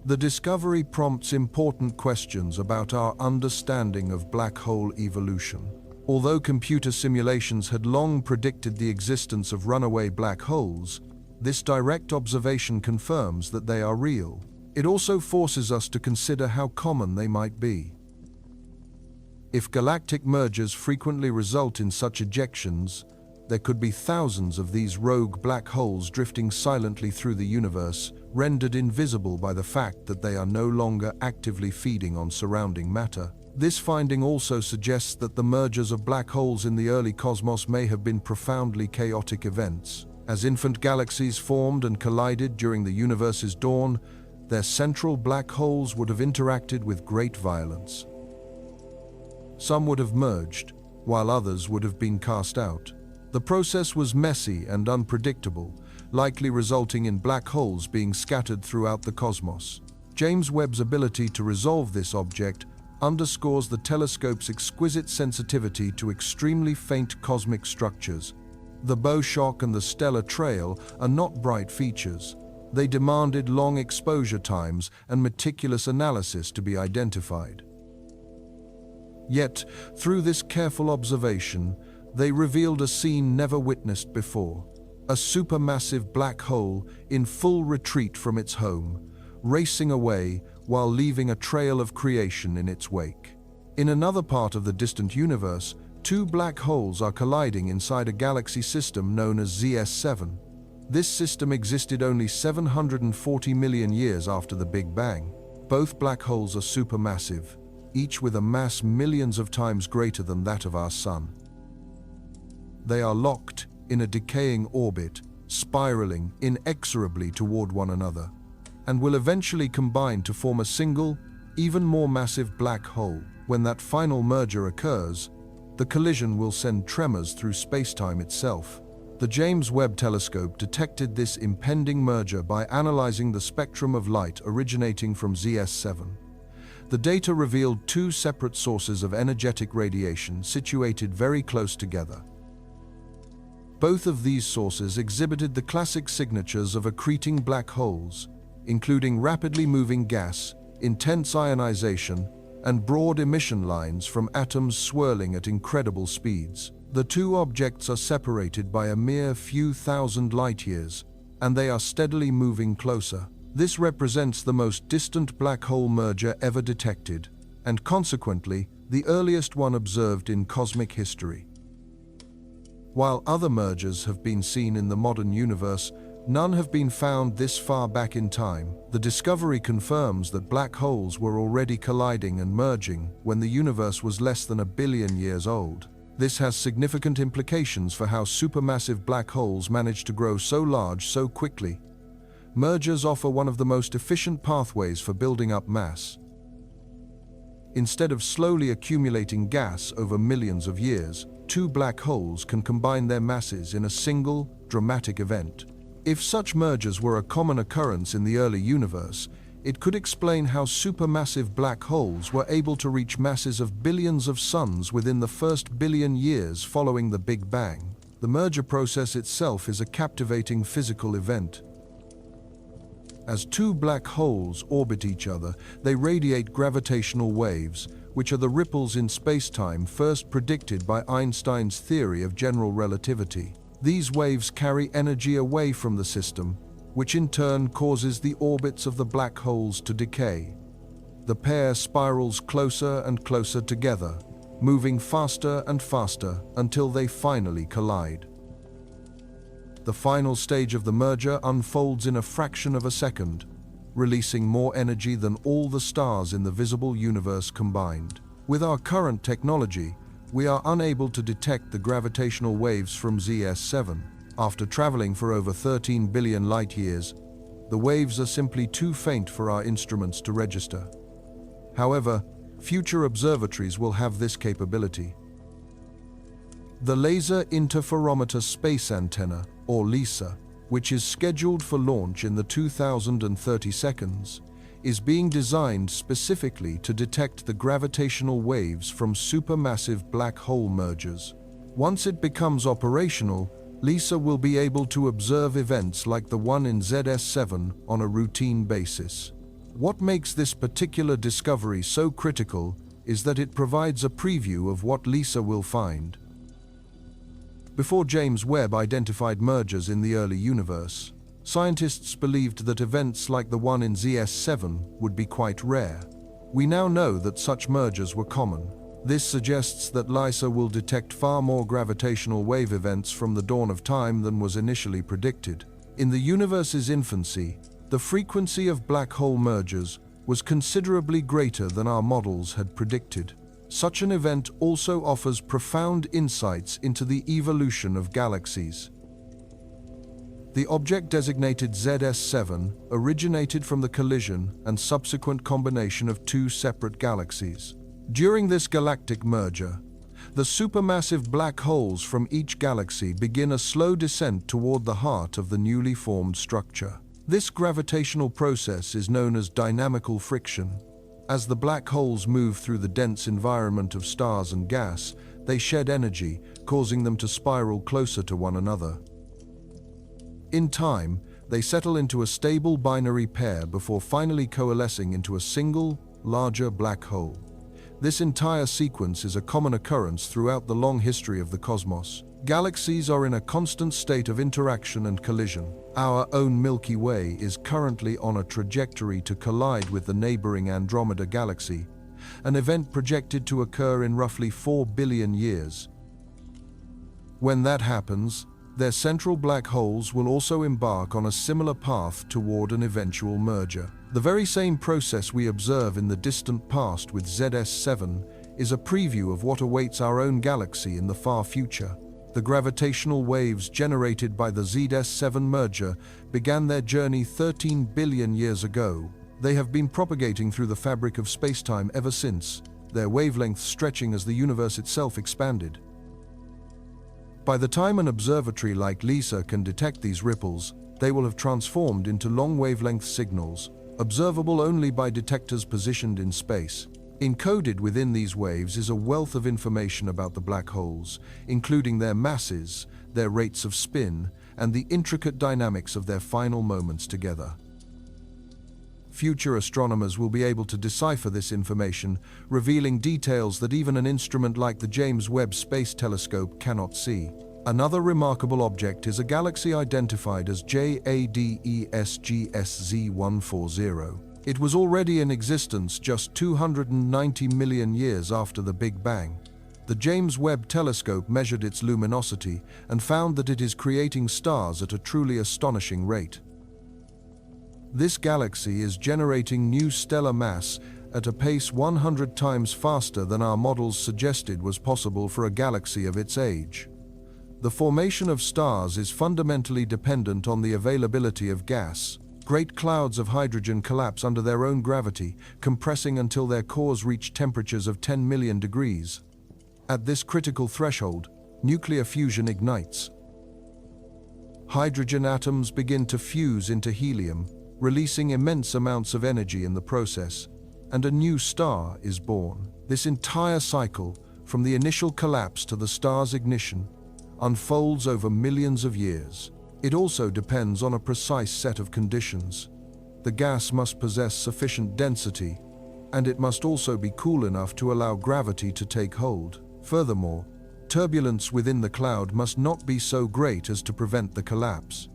The discovery prompts important questions about our understanding of black hole evolution. Although computer simulations had long predicted the existence of runaway black holes, this direct observation confirms that they are real. It also forces us to consider how common they might be. If galactic mergers frequently result in such ejections, there could be thousands of these rogue black holes drifting silently through the universe, rendered invisible by the fact that they are no longer actively feeding on surrounding matter. This finding also suggests that the mergers of black holes in the early cosmos may have been profoundly chaotic events. As infant galaxies formed and collided during the universe's dawn, their central black holes would have interacted with great violence. Some would have merged, while others would have been cast out. The process was messy and unpredictable, likely resulting in black holes being scattered throughout the cosmos. James Webb's ability to resolve this object underscores the telescope's exquisite sensitivity to extremely faint cosmic structures. The bow shock and the stellar trail are not bright features. They demanded long exposure times and meticulous analysis to be identified. Yet, through this careful observation, they revealed a scene never witnessed before: a supermassive black hole in full retreat from its home, racing away while leaving a trail of creation in its wake. In another part of the distant universe, two black holes are colliding inside a galaxy system known as ZS7. This system existed only 740 million years after the Big Bang. Both black holes are supermassive, each with a mass millions of times greater than that of our Sun. They are locked in a decaying orbit, spiraling inexorably toward one another, and will eventually combine to form a single, even more massive black hole. When that final merger occurs, the collision will send tremors through space-time itself. The James Webb Telescope detected this impending merger by analyzing the spectrum of light originating from ZS7. The data revealed two separate sources of energetic radiation situated very close together. Both of these sources exhibited the classic signatures of accreting black holes, including rapidly moving gas, intense ionization, and broad emission lines from atoms swirling at incredible speeds. The two objects are separated by a mere few thousand light-years, and they are steadily moving closer. This represents the most distant black hole merger ever detected, and consequently, the earliest one observed in cosmic history. While other mergers have been seen in the modern universe, none have been found this far back in time. The discovery confirms that black holes were already colliding and merging when the universe was less than 1 billion years old. This has significant implications for how supermassive black holes manage to grow so large so quickly. Mergers offer one of the most efficient pathways for building up mass. Instead of slowly accumulating gas over millions of years, two black holes can combine their masses in a single, dramatic event. If such mergers were a common occurrence in the early universe, it could explain how supermassive black holes were able to reach masses of billions of suns within the first billion years following the Big Bang. The merger process itself is a captivating physical event. As two black holes orbit each other, they radiate gravitational waves, which are the ripples in space-time first predicted by Einstein's theory of general relativity. These waves carry energy away from the system, which in turn causes the orbits of the black holes to decay. The pair spirals closer and closer together, moving faster and faster until they finally collide. The final stage of the merger unfolds in a fraction of a second, releasing more energy than all the stars in the visible universe combined. With our current technology, we are unable to detect the gravitational waves from ZS7. After traveling for over 13 billion light-years, the waves are simply too faint for our instruments to register. However, future observatories will have this capability. The Laser Interferometer Space Antenna, or LISA, which is scheduled for launch in the 2030 seconds, is being designed specifically to detect the gravitational waves from supermassive black hole mergers. Once it becomes operational, LISA will be able to observe events like the one in ZS7 on a routine basis. What makes this particular discovery so critical is that it provides a preview of what LISA will find. Before James Webb identified mergers in the early universe, scientists believed that events like the one in ZS7 would be quite rare. We now know that such mergers were common. This suggests that LISA will detect far more gravitational wave events from the dawn of time than was initially predicted. In the universe's infancy, the frequency of black hole mergers was considerably greater than our models had predicted. Such an event also offers profound insights into the evolution of galaxies. The object designated ZS7 originated from the collision and subsequent combination of two separate galaxies. During this galactic merger, The supermassive black holes from each galaxy begin a slow descent toward the heart of the newly formed structure. This gravitational process is known as dynamical friction. As the black holes move through the dense environment of stars and gas, they shed energy, causing them to spiral closer to one another. In time, they settle into a stable binary pair before finally coalescing into a single, larger black hole. This entire sequence is a common occurrence throughout the long history of the cosmos. Galaxies are in a constant state of interaction and collision. Our own Milky Way is currently on a trajectory to collide with the neighboring Andromeda galaxy, an event projected to occur in roughly 4 billion years. When that happens, their central black holes will also embark on a similar path toward an eventual merger. The very same process we observe in the distant past with ZS7 is a preview of what awaits our own galaxy in the far future. The gravitational waves generated by the ZS7 merger began their journey 13 billion years ago. They have been propagating through the fabric of spacetime ever since, their wavelengths stretching as the universe itself expanded. By the time an observatory like LISA can detect these ripples, they will have transformed into long-wavelength signals, observable only by detectors positioned in space. Encoded within these waves is a wealth of information about the black holes, including their masses, their rates of spin, and the intricate dynamics of their final moments together. Future astronomers will be able to decipher this information, revealing details that even an instrument like the James Webb Space Telescope cannot see. Another remarkable object is a galaxy identified as JADESGSZ140. It was already in existence just 290 million years after the Big Bang. The James Webb Telescope measured its luminosity and found that it is creating stars at a truly astonishing rate. This galaxy is generating new stellar mass at a pace 100 times faster than our models suggested was possible for a galaxy of its age. The formation of stars is fundamentally dependent on the availability of gas. Great clouds of hydrogen collapse under their own gravity, compressing until their cores reach temperatures of 10 million degrees. At this critical threshold, nuclear fusion ignites. Hydrogen atoms begin to fuse into helium, releasing immense amounts of energy in the process, and a new star is born. This entire cycle, from the initial collapse to the star's ignition, unfolds over millions of years. It also depends on a precise set of conditions. The gas must possess sufficient density, and it must also be cool enough to allow gravity to take hold. Furthermore, turbulence within the cloud must not be so great as to prevent the collapse.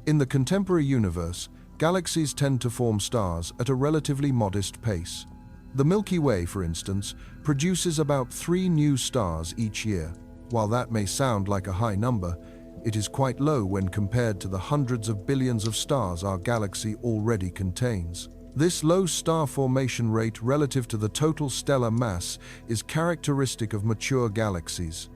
In the contemporary universe, galaxies tend to form stars at a relatively modest pace. The Milky Way, for instance, produces about 3 new stars each year. While that may sound like a high number, it is quite low when compared to the hundreds of billions of stars our galaxy already contains. This low star formation rate relative to the total stellar mass is characteristic of mature galaxies.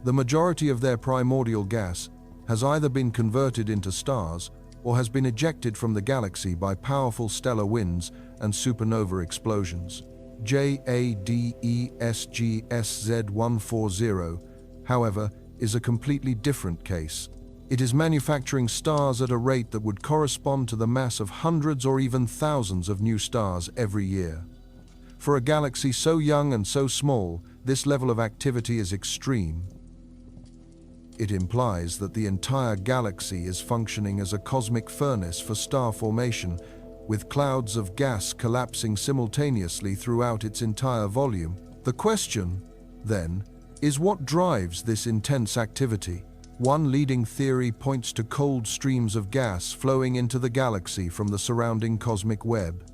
The majority of their primordial gas has either been converted into stars or has been ejected from the galaxy by powerful stellar winds and supernova explosions. JADESGSZ140, however, is a completely different case. It is manufacturing stars at a rate that would correspond to the mass of hundreds or even thousands of new stars every year. For a galaxy so young and so small, this level of activity is extreme. It implies that the entire galaxy is functioning as a cosmic furnace for star formation, with clouds of gas collapsing simultaneously throughout its entire volume. The question, then, is what drives this intense activity? One leading theory points to cold streams of gas flowing into the galaxy from the surrounding cosmic web.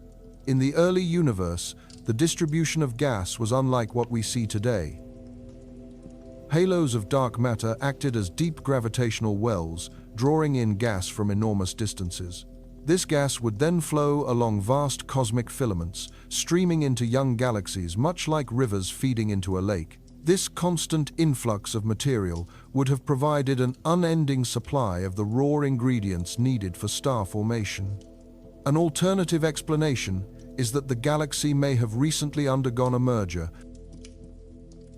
In the early universe, the distribution of gas was unlike what we see today. Halos of dark matter acted as deep gravitational wells, drawing in gas from enormous distances. This gas would then flow along vast cosmic filaments, streaming into young galaxies much like rivers feeding into a lake. This constant influx of material would have provided an unending supply of the raw ingredients needed for star formation. An alternative explanation is that the galaxy may have recently undergone a merger,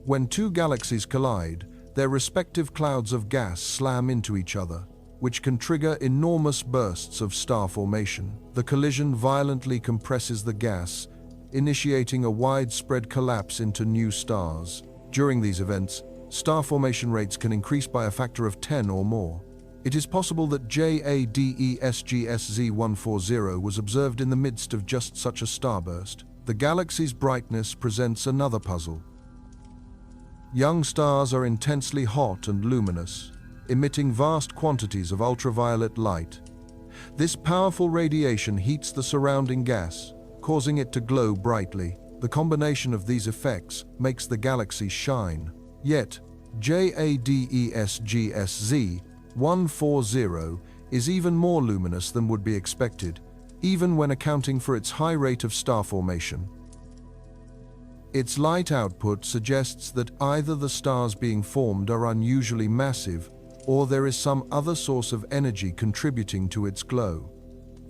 When two galaxies collide, their respective clouds of gas slam into each other, which can trigger enormous bursts of star formation. The collision violently compresses the gas, initiating a widespread collapse into new stars. During these events, star formation rates can increase by a factor of 10 or more. It is possible that JADESGSZ140 was observed in the midst of just such a starburst. The galaxy's brightness presents another puzzle. Young stars are intensely hot and luminous, emitting vast quantities of ultraviolet light. This powerful radiation heats the surrounding gas, causing it to glow brightly. The combination of these effects makes the galaxy shine. Yet, JADESGSZ140 is even more luminous than would be expected, even when accounting for its high rate of star formation. Its light output suggests that either the stars being formed are unusually massive, or there is some other source of energy contributing to its glow.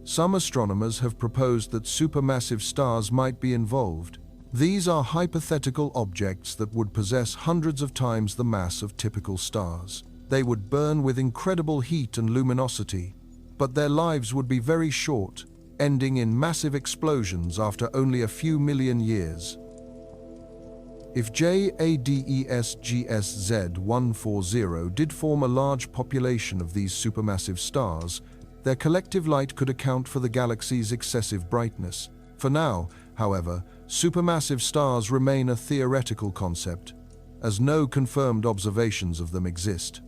Some astronomers have proposed that supermassive stars might be involved. These are hypothetical objects that would possess hundreds of times the mass of typical stars. They would burn with incredible heat and luminosity, but their lives would be very short, ending in massive explosions after only a few million years. If JADESGSZ140 did form a large population of these supermassive stars, their collective light could account for the galaxy's excessive brightness. For now, however, supermassive stars remain a theoretical concept, as no confirmed observations of them exist.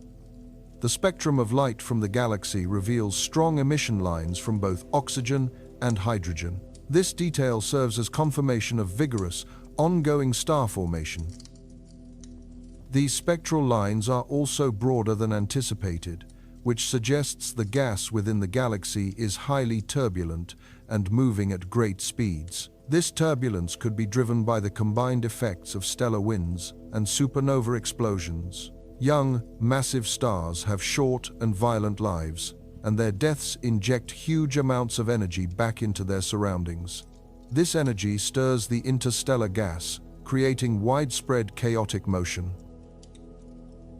The spectrum of light from the galaxy reveals strong emission lines from both oxygen and hydrogen. This detail serves as confirmation of vigorous, ongoing star formation. These spectral lines are also broader than anticipated, which suggests the gas within the galaxy is highly turbulent and moving at great speeds. This turbulence could be driven by the combined effects of stellar winds and supernova explosions. Young, massive stars have short and violent lives, and their deaths inject huge amounts of energy back into their surroundings. This energy stirs the interstellar gas, creating widespread chaotic motion.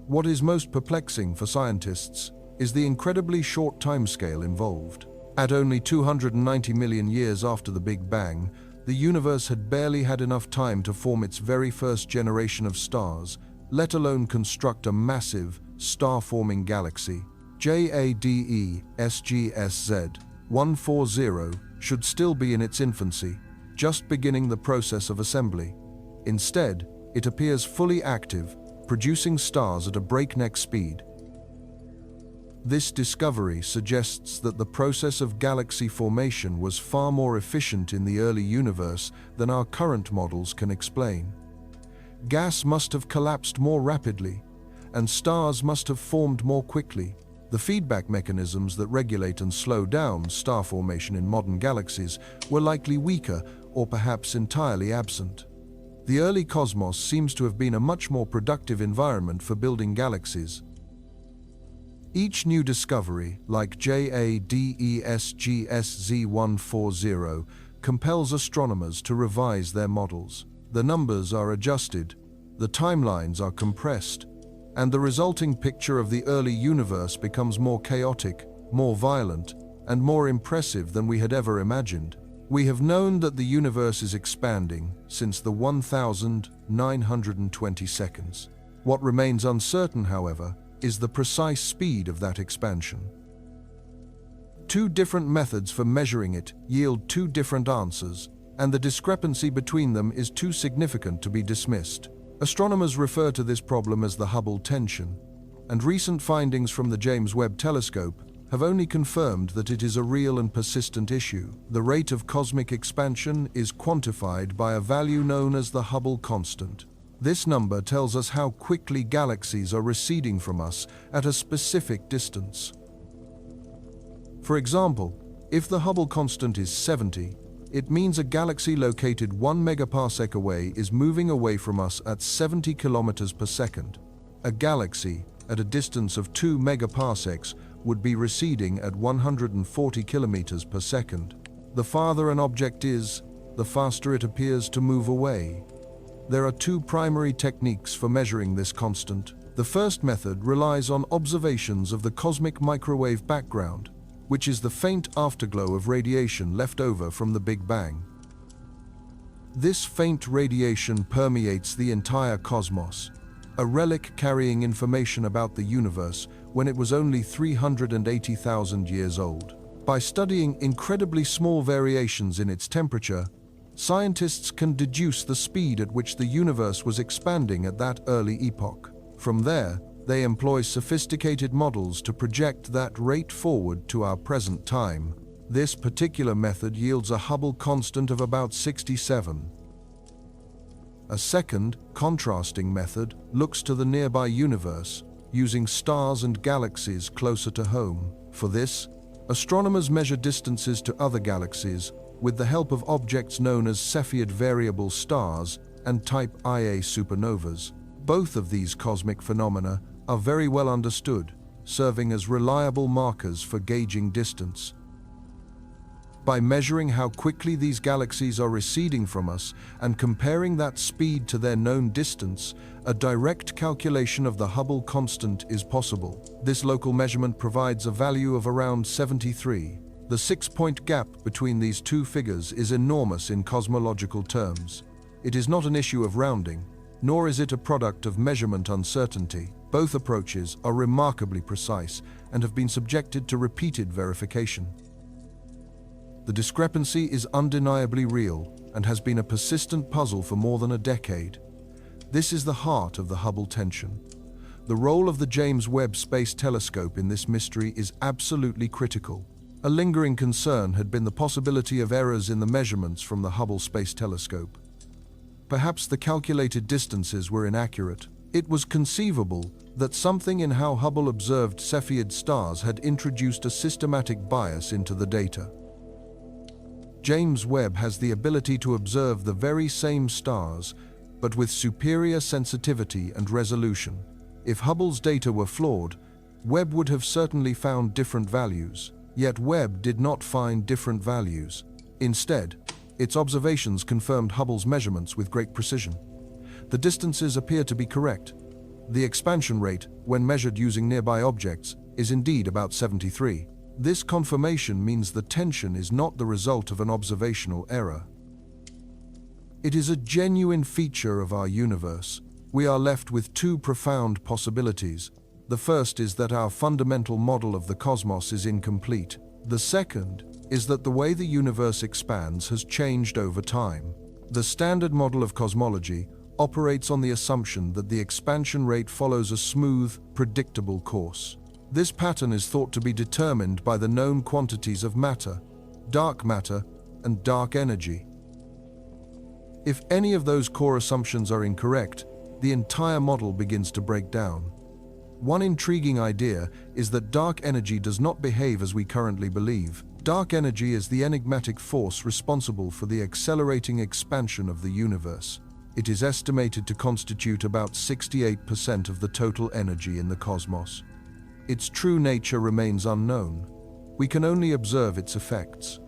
What is most perplexing for scientists is the incredibly short timescale involved. At only 290 million years after the Big Bang, the universe had barely had enough time to form its very first generation of stars, let alone construct a massive, star-forming galaxy. JADESGSZ140 should still be in its infancy, just beginning the process of assembly. Instead, it appears fully active, producing stars at a breakneck speed. This discovery suggests that the process of galaxy formation was far more efficient in the early universe than our current models can explain. Gas must have collapsed more rapidly, and stars must have formed more quickly. The feedback mechanisms that regulate and slow down star formation in modern galaxies were likely weaker or perhaps entirely absent. The early cosmos seems to have been a much more productive environment for building galaxies. Each new discovery, like JADESGSZ140, compels astronomers to revise their models. The numbers are adjusted, the timelines are compressed, and the resulting picture of the early universe becomes more chaotic, more violent, and more impressive than we had ever imagined. We have known that the universe is expanding since the 1920 seconds. What remains uncertain, however, is the precise speed of that expansion. Two different methods for measuring it yield two different answers, and the discrepancy between them is too significant to be dismissed. Astronomers refer to this problem as the Hubble tension, and recent findings from the James Webb Telescope have only confirmed that it is a real and persistent issue. The rate of cosmic expansion is quantified by a value known as the Hubble constant. This number tells us how quickly galaxies are receding from us at a specific distance. For example, if the Hubble constant is 70, it means a galaxy located 1 megaparsec away is moving away from us at 70 kilometers per second. A galaxy at a distance of 2 megaparsecs would be receding at 140 kilometers per second. The farther an object is, the faster it appears to move away. There are two primary techniques for measuring this constant. The first method relies on observations of the cosmic microwave background, which is the faint afterglow of radiation left over from the Big Bang. This faint radiation permeates the entire cosmos, a relic carrying information about the universe when it was only 380,000 years old. By studying incredibly small variations in its temperature, scientists can deduce the speed at which the universe was expanding at that early epoch. From there, they employ sophisticated models to project that rate forward to our present time. This particular method yields a Hubble constant of about 67. A second, contrasting method looks to the nearby universe, using stars and galaxies closer to home. For this, astronomers measure distances to other galaxies with the help of objects known as Cepheid variable stars and type Ia supernovas. Both of these cosmic phenomena are very well understood, serving as reliable markers for gauging distance. By measuring how quickly these galaxies are receding from us and comparing that speed to their known distance, a direct calculation of the Hubble constant is possible. This local measurement provides a value of around 73. The 6-point gap between these two figures is enormous in cosmological terms. It is not an issue of rounding, nor is it a product of measurement uncertainty. Both approaches are remarkably precise and have been subjected to repeated verification. The discrepancy is undeniably real and has been a persistent puzzle for more than a decade. This is the heart of the Hubble tension. The role of the James Webb Space Telescope in this mystery is absolutely critical. A lingering concern had been the possibility of errors in the measurements from the Hubble Space Telescope. Perhaps the calculated distances were inaccurate. It was conceivable that something in how Hubble observed Cepheid stars had introduced a systematic bias into the data. James Webb has the ability to observe the very same stars, but with superior sensitivity and resolution. If Hubble's data were flawed, Webb would have certainly found different values. Yet Webb did not find different values. Instead, its observations confirmed Hubble's measurements with great precision. The distances appear to be correct. The expansion rate, when measured using nearby objects, is indeed about 73. This confirmation means the tension is not the result of an observational error. It is a genuine feature of our universe. We are left with two profound possibilities. The first is that our fundamental model of the cosmos is incomplete. The second is that the way the universe expands has changed over time. The standard model of cosmology operates on the assumption that the expansion rate follows a smooth, predictable course. This pattern is thought to be determined by the known quantities of matter, dark matter, and dark energy. If any of those core assumptions are incorrect, the entire model begins to break down. One intriguing idea is that dark energy does not behave as we currently believe. Dark energy is the enigmatic force responsible for the accelerating expansion of the universe. It is estimated to constitute about 68% of the total energy in the cosmos. Its true nature remains unknown. We can only observe its effects.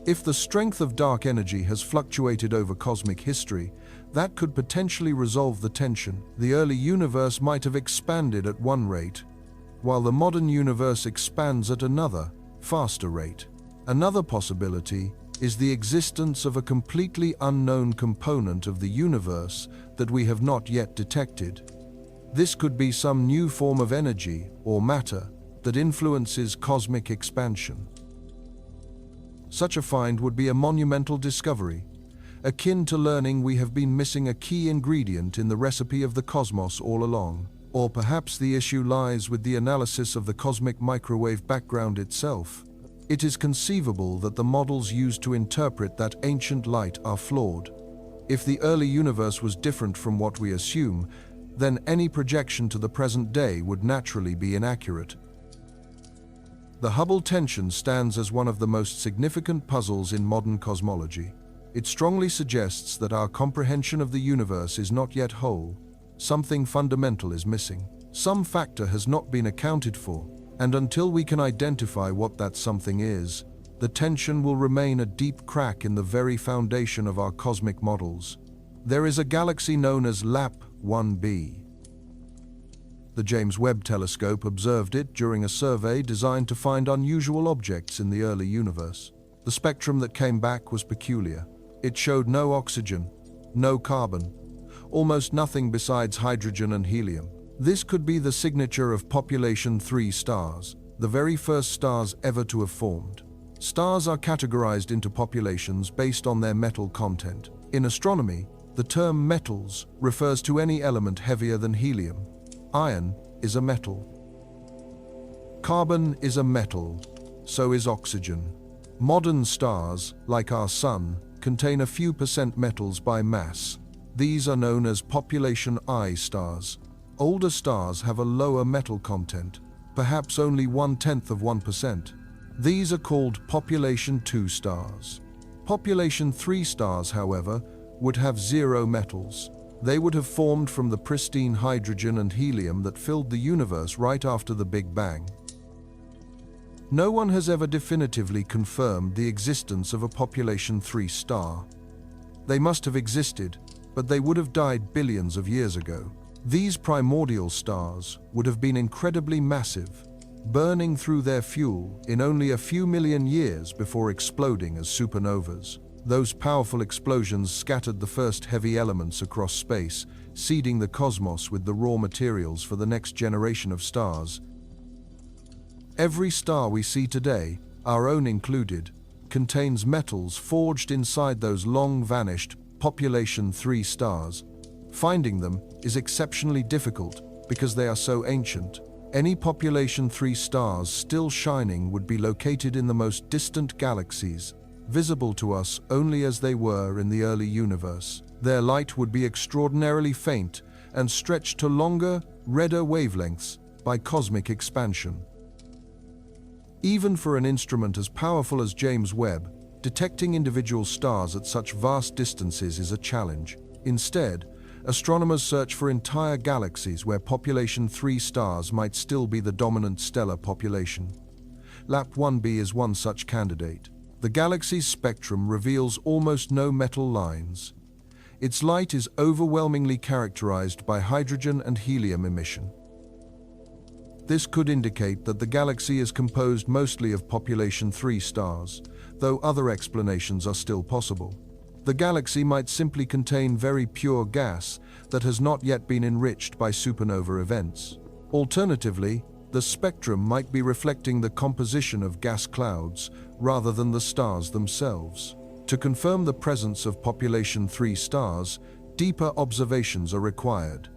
If the strength of dark energy has fluctuated over cosmic history, that could potentially resolve the tension. The early universe might have expanded at one rate, while the modern universe expands at another, faster rate. Another possibility is the existence of a completely unknown component of the universe that we have not yet detected. This could be some new form of energy or matter that influences cosmic expansion. Such a find would be a monumental discovery, akin to learning we have been missing a key ingredient in the recipe of the cosmos all along. Or perhaps the issue lies with the analysis of the cosmic microwave background itself. It is conceivable that the models used to interpret that ancient light are flawed. If the early universe was different from what we assume, then any projection to the present day would naturally be inaccurate. The Hubble tension stands as one of the most significant puzzles in modern cosmology. It strongly suggests that our comprehension of the universe is not yet whole. Something fundamental is missing. Some factor has not been accounted for, and until we can identify what that something is, the tension will remain a deep crack in the very foundation of our cosmic models. There is a galaxy known as LAP 1b. The James Webb Telescope observed it during a survey designed to find unusual objects in the early universe. The spectrum that came back was peculiar. It showed no oxygen, no carbon, almost nothing besides hydrogen and helium. This could be the signature of population 3 stars, the very first stars ever to have formed. Stars are categorized into populations based on their metal content. In astronomy, the term metals refers to any element heavier than helium. Iron is a metal. Carbon is a metal, so is oxygen. Modern stars, like our Sun, contain a few percent metals by mass. These are known as population I stars. Older stars have a lower metal content, perhaps only 1/10%. These are called population 2 stars. Population 3 stars, however, would have 0 metals. They would have formed from the pristine hydrogen and helium that filled the universe right after the Big Bang. No one has ever definitively confirmed the existence of a population 3 star. They must have existed, but they would have died billions of years ago. These primordial stars would have been incredibly massive, burning through their fuel in only a few million years before exploding as supernovas. Those powerful explosions scattered the first heavy elements across space, seeding the cosmos with the raw materials for the next generation of stars. Every star we see today, our own included, contains metals forged inside those long-vanished population 3 stars. Finding them is exceptionally difficult because they are so ancient. Any population 3 stars still shining would be located in the most distant galaxies, visible to us only as they were in the early universe. Their light would be extraordinarily faint and stretched to longer, redder wavelengths by cosmic expansion. Even for an instrument as powerful as James Webb, detecting individual stars at such vast distances is a challenge. Instead, astronomers search for entire galaxies where population 3 stars might still be the dominant stellar population. LAP 1b is one such candidate. The galaxy's spectrum reveals almost no metal lines. Its light is overwhelmingly characterized by hydrogen and helium emission. This could indicate that the galaxy is composed mostly of population 3 stars, though other explanations are still possible. The galaxy might simply contain very pure gas that has not yet been enriched by supernova events. Alternatively, the spectrum might be reflecting the composition of gas clouds rather than the stars themselves. To confirm the presence of population 3 stars, deeper observations are required.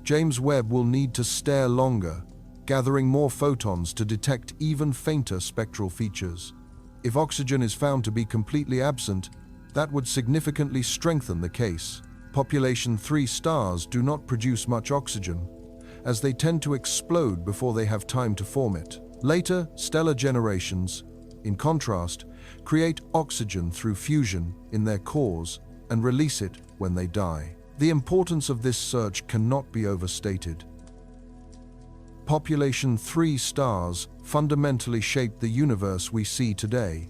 James Webb will need to stare longer, gathering more photons to detect even fainter spectral features. If oxygen is found to be completely absent, that would significantly strengthen the case. Population 3 stars do not produce much oxygen, as they tend to explode before they have time to form it. Later, stellar generations, in contrast, create oxygen through fusion in their cores and release it when they die. The importance of this search cannot be overstated. Population 3 stars fundamentally shaped the universe we see today.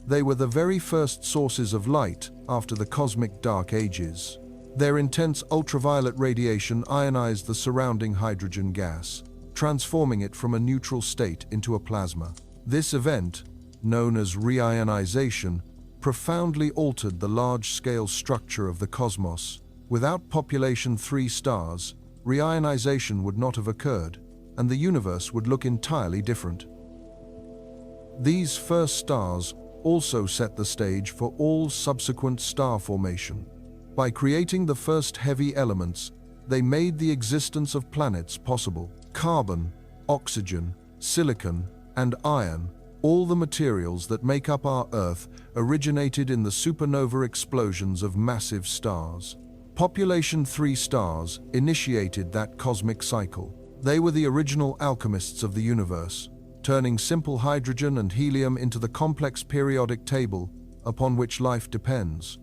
They were the very first sources of light after the cosmic dark ages. Their intense ultraviolet radiation ionized the surrounding hydrogen gas, transforming it from a neutral state into a plasma. This event, known as reionization, profoundly altered the large-scale structure of the cosmos. Without population 3 stars, reionization would not have occurred, and the universe would look entirely different. These first stars also set the stage for all subsequent star formation. By creating the first heavy elements, they made the existence of planets possible. Carbon, oxygen, silicon, and iron, all the materials that make up our Earth, originated in the supernova explosions of massive stars. Population 3 stars initiated that cosmic cycle. They were the original alchemists of the universe, turning simple hydrogen and helium into the complex periodic table upon which life depends.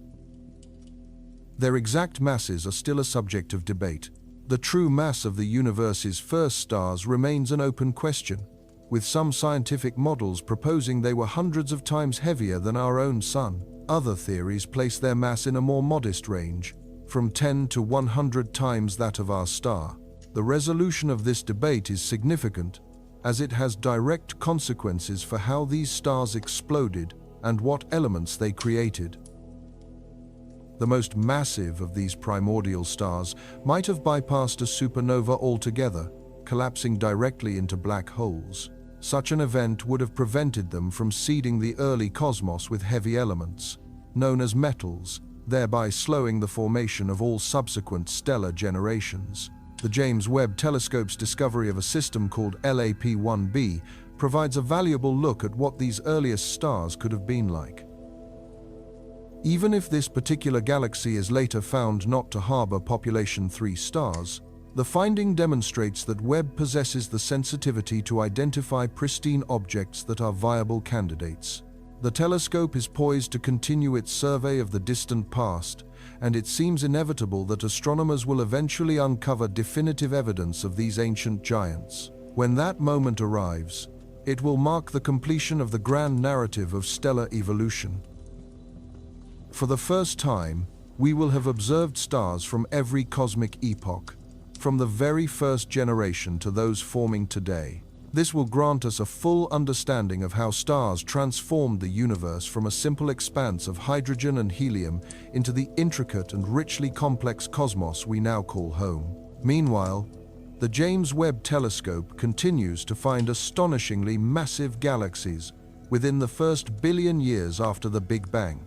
Their exact masses are still a subject of debate. The true mass of the universe's first stars remains an open question, with some scientific models proposing they were hundreds of times heavier than our own Sun. Other theories place their mass in a more modest range, from 10 to 100 times that of our star. The resolution of this debate is significant, as it has direct consequences for how these stars exploded and what elements they created. The most massive of these primordial stars might have bypassed a supernova altogether, collapsing directly into black holes. Such an event would have prevented them from seeding the early cosmos with heavy elements, known as metals, thereby slowing the formation of all subsequent stellar generations. The James Webb Telescope's discovery of a system called LAP-1b provides a valuable look at what these earliest stars could have been like. Even if this particular galaxy is later found not to harbor population 3 stars, the finding demonstrates that Webb possesses the sensitivity to identify pristine objects that are viable candidates. The telescope is poised to continue its survey of the distant past, and it seems inevitable that astronomers will eventually uncover definitive evidence of these ancient giants. When that moment arrives, it will mark the completion of the grand narrative of stellar evolution. For the first time, we will have observed stars from every cosmic epoch, from the very first generation to those forming today. This will grant us a full understanding of how stars transformed the universe from a simple expanse of hydrogen and helium into the intricate and richly complex cosmos we now call home. Meanwhile, the James Webb Telescope continues to find astonishingly massive galaxies within the first billion years after the Big Bang.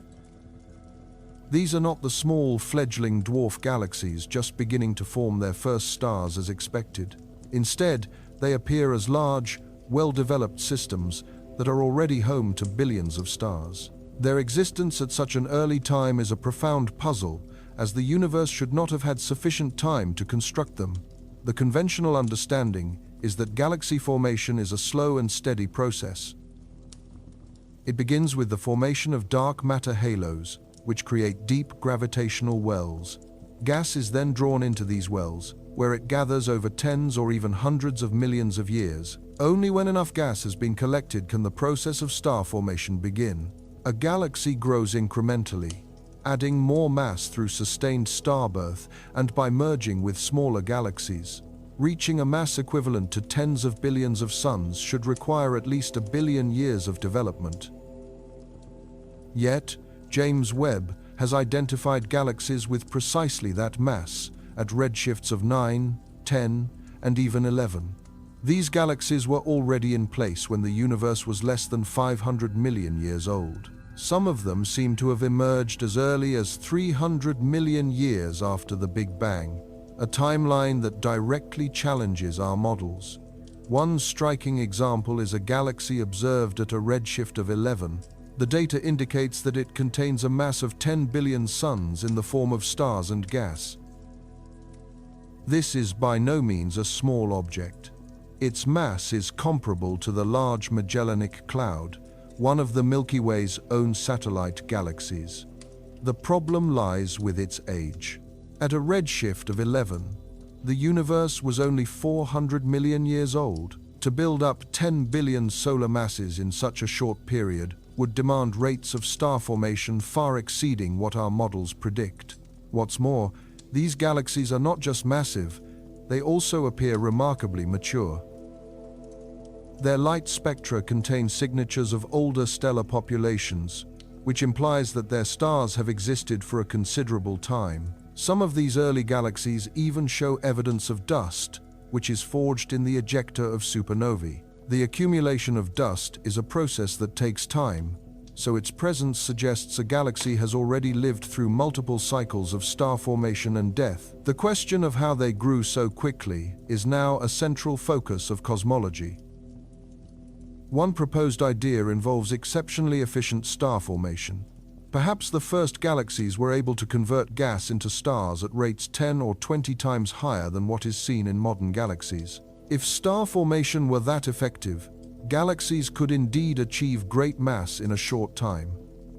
These are not the small, fledgling dwarf galaxies just beginning to form their first stars as expected. Instead, they appear as large, well-developed systems that are already home to billions of stars. Their existence at such an early time is a profound puzzle, as the universe should not have had sufficient time to construct them. The conventional understanding is that galaxy formation is a slow and steady process. It begins with the formation of dark matter halos, which create deep gravitational wells. Gas is then drawn into these wells, where it gathers over tens or even hundreds of millions of years. Only when enough gas has been collected can the process of star formation begin. A galaxy grows incrementally, adding more mass through sustained starbirth and by merging with smaller galaxies. Reaching a mass equivalent to tens of billions of suns should require at least 1 billion years of development. Yet, James Webb has identified galaxies with precisely that mass, at redshifts of 9, 10, and even 11. These galaxies were already in place when the universe was less than 500 million years old. Some of them seem to have emerged as early as 300 million years after the Big Bang, a timeline that directly challenges our models. One striking example is a galaxy observed at a redshift of 11. The data indicates that it contains a mass of 10 billion suns in the form of stars and gas. This is by no means a small object. Its mass is comparable to the Large Magellanic Cloud, one of the Milky Way's own satellite galaxies. The problem lies with its age. At a redshift of 11, the universe was only 400 million years old. To build up 10 billion solar masses in such a short period would demand rates of star formation far exceeding what our models predict. What's more, these galaxies are not just massive, they also appear remarkably mature. Their light spectra contain signatures of older stellar populations, which implies that their stars have existed for a considerable time. Some of these early galaxies even show evidence of dust, which is forged in the ejecta of supernovae. The accumulation of dust is a process that takes time, so its presence suggests a galaxy has already lived through multiple cycles of star formation and death. The question of how they grew so quickly is now a central focus of cosmology. One proposed idea involves exceptionally efficient star formation. Perhaps the first galaxies were able to convert gas into stars at rates 10 or 20 times higher than what is seen in modern galaxies. If star formation were that effective, galaxies could indeed achieve great mass in a short time.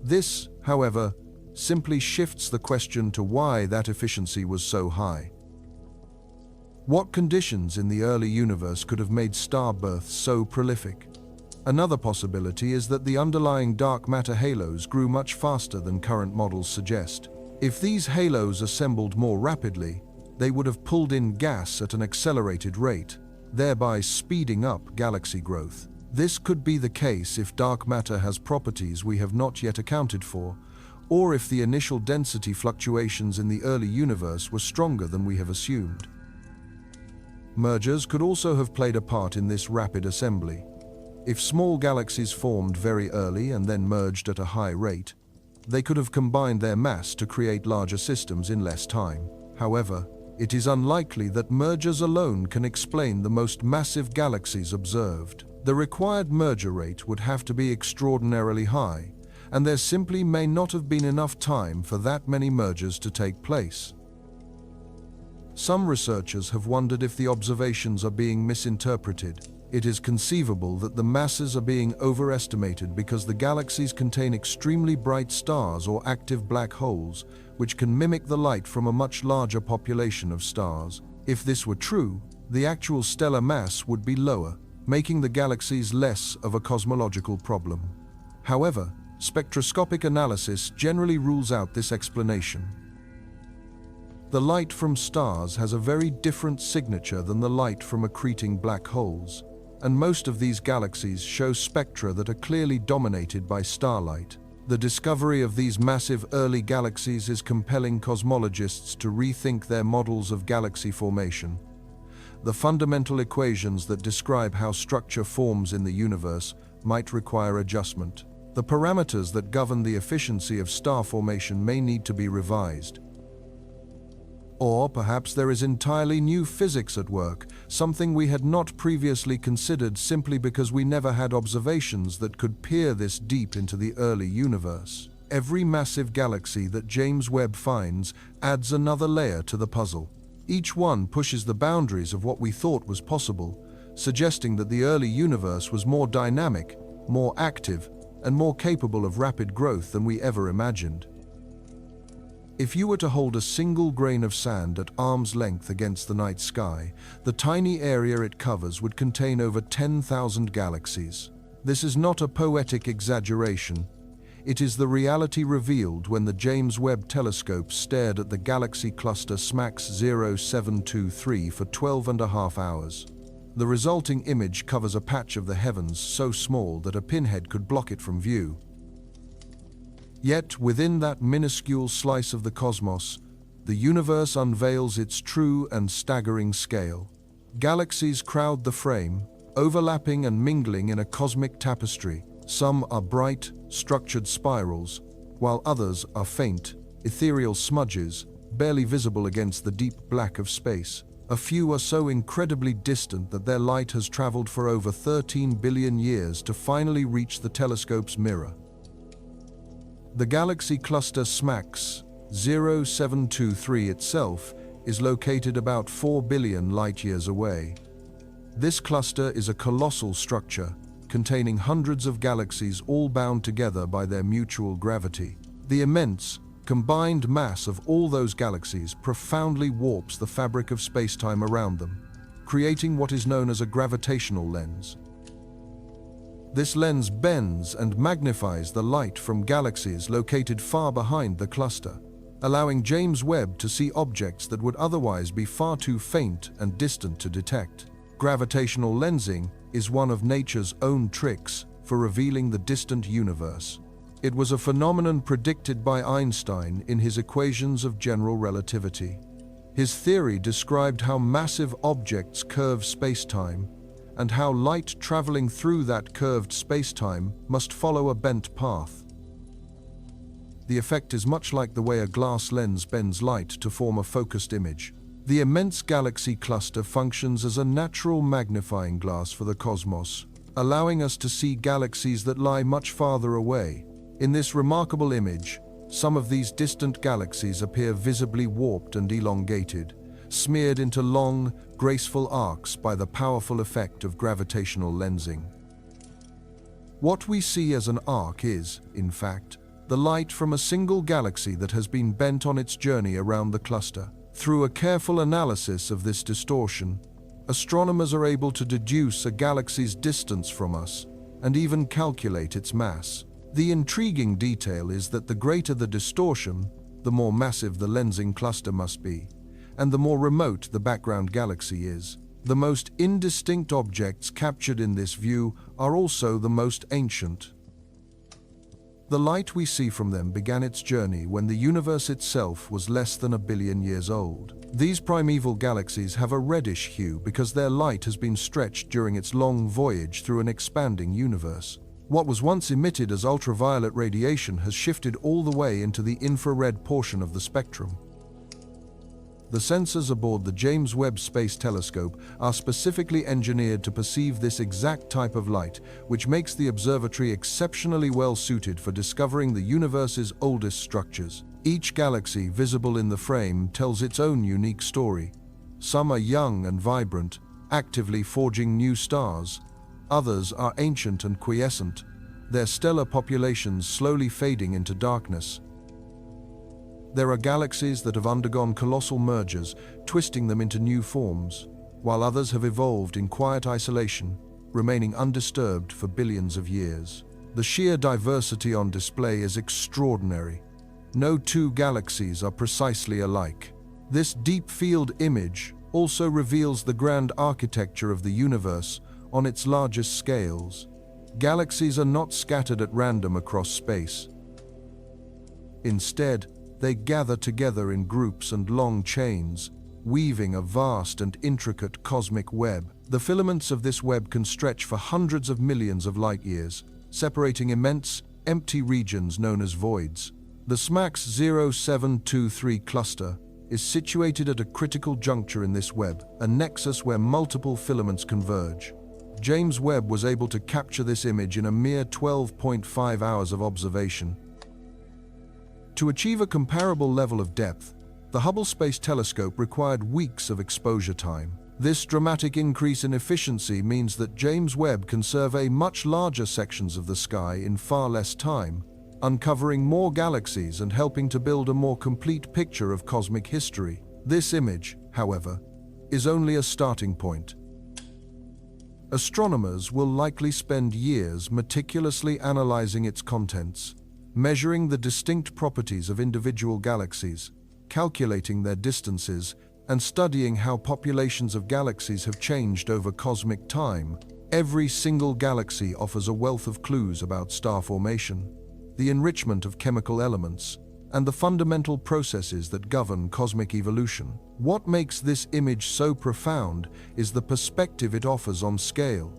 This, however, simply shifts the question to why that efficiency was so high. What conditions in the early universe could have made star birth so prolific? Another possibility is that the underlying dark matter halos grew much faster than current models suggest. If these halos assembled more rapidly, they would have pulled in gas at an accelerated rate, thereby speeding up galaxy growth. This could be the case if dark matter has properties we have not yet accounted for, or if the initial density fluctuations in the early universe were stronger than we have assumed. Mergers could also have played a part in this rapid assembly. If small galaxies formed very early and then merged at a high rate, they could have combined their mass to create larger systems in less time. However, it is unlikely that mergers alone can explain the most massive galaxies observed. The required merger rate would have to be extraordinarily high, and there simply may not have been enough time for that many mergers to take place. Some researchers have wondered if the observations are being misinterpreted. It is conceivable that the masses are being overestimated because the galaxies contain extremely bright stars or active black holes, which can mimic the light from a much larger population of stars. If this were true, the actual stellar mass would be lower, making the galaxies less of a cosmological problem. However, spectroscopic analysis generally rules out this explanation. The light from stars has a very different signature than the light from accreting black holes, and most of these galaxies show spectra that are clearly dominated by starlight. The discovery of these massive early galaxies is compelling cosmologists to rethink their models of galaxy formation. The fundamental equations that describe how structure forms in the universe might require adjustment. The parameters that govern the efficiency of star formation may need to be revised. Or perhaps there is entirely new physics at work, something we had not previously considered simply because we never had observations that could peer this deep into the early universe. Every massive galaxy that James Webb finds adds another layer to the puzzle. Each one pushes the boundaries of what we thought was possible, suggesting that the early universe was more dynamic, more active, and more capable of rapid growth than we ever imagined. If you were to hold a single grain of sand at arm's length against the night sky, the tiny area it covers would contain over 10,000 galaxies. This is not a poetic exaggeration. It is the reality revealed when the James Webb Telescope stared at the galaxy cluster SMACS 0723 for 12.5 hours. The resulting image covers a patch of the heavens so small that a pinhead could block it from view. Yet, within that minuscule slice of the cosmos, the universe unveils its true and staggering scale. Galaxies crowd the frame, overlapping and mingling in a cosmic tapestry. Some are bright, structured spirals, while others are faint, ethereal smudges, barely visible against the deep black of space. A few are so incredibly distant that their light has traveled for over 13 billion years to finally reach the telescope's mirror. The galaxy cluster SMACS 0723 itself is located about 4 billion light-years away. This cluster is a colossal structure, containing hundreds of galaxies all bound together by their mutual gravity. The immense, combined mass of all those galaxies profoundly warps the fabric of space-time around them, creating what is known as a gravitational lens. This lens bends and magnifies the light from galaxies located far behind the cluster, allowing James Webb to see objects that would otherwise be far too faint and distant to detect. Gravitational lensing is one of nature's own tricks for revealing the distant universe. It was a phenomenon predicted by Einstein in his equations of general relativity. His theory described how massive objects curve space-time, and how light traveling through that curved space-time must follow a bent path. The effect is much like the way a glass lens bends light to form a focused image. The immense galaxy cluster functions as a natural magnifying glass for the cosmos, allowing us to see galaxies that lie much farther away. In this remarkable image, some of these distant galaxies appear visibly warped and elongated, smeared into long, graceful arcs by the powerful effect of gravitational lensing. What we see as an arc is, in fact, the light from a single galaxy that has been bent on its journey around the cluster. Through a careful analysis of this distortion, astronomers are able to deduce a galaxy's distance from us, and even calculate its mass. The intriguing detail is that the greater the distortion, the more massive the lensing cluster must be, and the more remote the background galaxy is. The most indistinct objects captured in this view are also the most ancient. The light we see from them began its journey when the universe itself was less than 1 billion years old. These primeval galaxies have a reddish hue because their light has been stretched during its long voyage through an expanding universe. What was once emitted as ultraviolet radiation has shifted all the way into the infrared portion of the spectrum. The sensors aboard the James Webb Space Telescope are specifically engineered to perceive this exact type of light, which makes the observatory exceptionally well suited for discovering the universe's oldest structures. Each galaxy visible in the frame tells its own unique story. Some are young and vibrant, actively forging new stars. Others are ancient and quiescent, their stellar populations slowly fading into darkness. There are galaxies that have undergone colossal mergers, twisting them into new forms, while others have evolved in quiet isolation, remaining undisturbed for billions of years. The sheer diversity on display is extraordinary. No two galaxies are precisely alike. This deep field image also reveals the grand architecture of the universe on its largest scales. Galaxies are not scattered at random across space. Instead, they gather together in groups and long chains, weaving a vast and intricate cosmic web. The filaments of this web can stretch for hundreds of millions of light-years, separating immense, empty regions known as voids. The SMACS 0723 cluster is situated at a critical juncture in this web, a nexus where multiple filaments converge. James Webb was able to capture this image in a mere 12.5 hours of observation. To achieve a comparable level of depth, the Hubble Space Telescope required weeks of exposure time. This dramatic increase in efficiency means that James Webb can survey much larger sections of the sky in far less time, uncovering more galaxies and helping to build a more complete picture of cosmic history. This image, however, is only a starting point. Astronomers will likely spend years meticulously analyzing its contents, measuring the distinct properties of individual galaxies, calculating their distances, and studying how populations of galaxies have changed over cosmic time. Every single galaxy offers a wealth of clues about star formation, the enrichment of chemical elements, and the fundamental processes that govern cosmic evolution. What makes this image so profound is the perspective it offers on scale.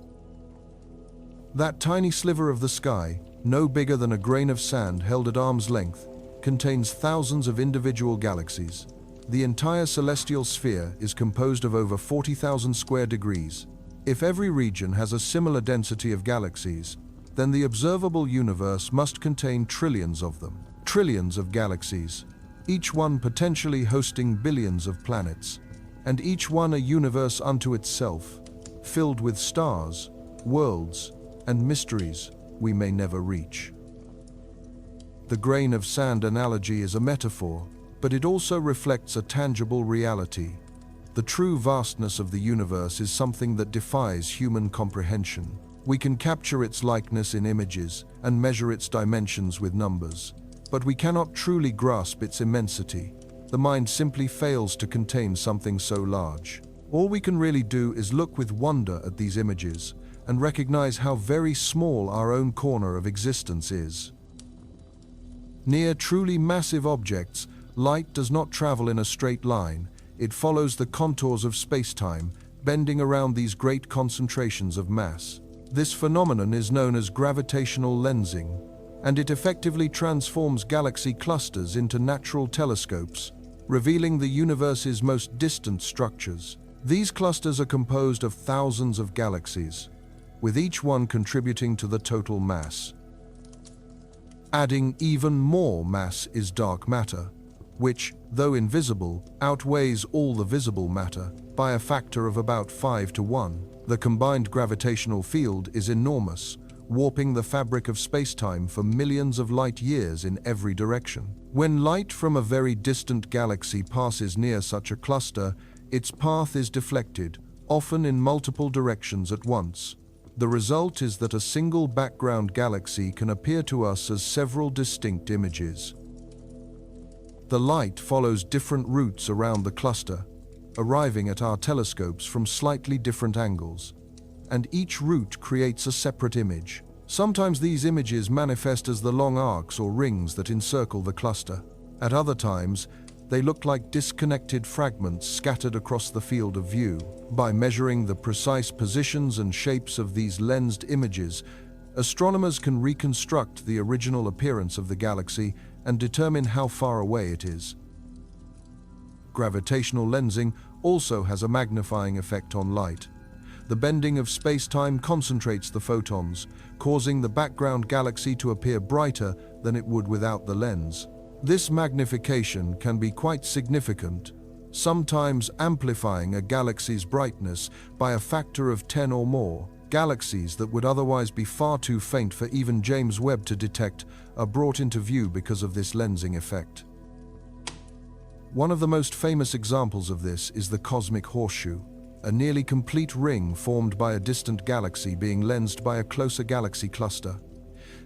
That tiny sliver of the sky, no bigger than a grain of sand held at arm's length, contains thousands of individual galaxies. The entire celestial sphere is composed of over 40,000 square degrees. If every region has a similar density of galaxies, then the observable universe must contain trillions of them. Trillions of galaxies, each one potentially hosting billions of planets, and each one a universe unto itself, filled with stars, worlds, and mysteries we may never reach. The grain of sand analogy is a metaphor, but it also reflects a tangible reality. The true vastness of the universe is something that defies human comprehension. We can capture its likeness in images and measure its dimensions with numbers, but we cannot truly grasp its immensity. The mind simply fails to contain something so large. All we can really do is look with wonder at these images and recognize how very small our own corner of existence is. Near truly massive objects, light does not travel in a straight line. It follows the contours of space-time, bending around these great concentrations of mass. This phenomenon is known as gravitational lensing, and it effectively transforms galaxy clusters into natural telescopes, revealing the universe's most distant structures. These clusters are composed of thousands of galaxies, with each one contributing to the total mass. Adding even more mass is dark matter, which, though invisible, outweighs all the visible matter by a factor of about 5 to 1. The combined gravitational field is enormous, warping the fabric of space-time for millions of light-years in every direction. When light from a very distant galaxy passes near such a cluster, its path is deflected, often in multiple directions at once. The result is that a single background galaxy can appear to us as several distinct images. The light follows different routes around the cluster, arriving at our telescopes from slightly different angles, and each route creates a separate image. Sometimes these images manifest as the long arcs or rings that encircle the cluster. At other times, they look like disconnected fragments scattered across the field of view. By measuring the precise positions and shapes of these lensed images, astronomers can reconstruct the original appearance of the galaxy and determine how far away it is. Gravitational lensing also has a magnifying effect on light. The bending of space-time concentrates the photons, causing the background galaxy to appear brighter than it would without the lens. This magnification can be quite significant, sometimes amplifying a galaxy's brightness by a factor of 10 or more. Galaxies that would otherwise be far too faint for even James Webb to detect are brought into view because of this lensing effect. One of the most famous examples of this is the cosmic horseshoe, a nearly complete ring formed by a distant galaxy being lensed by a closer galaxy cluster.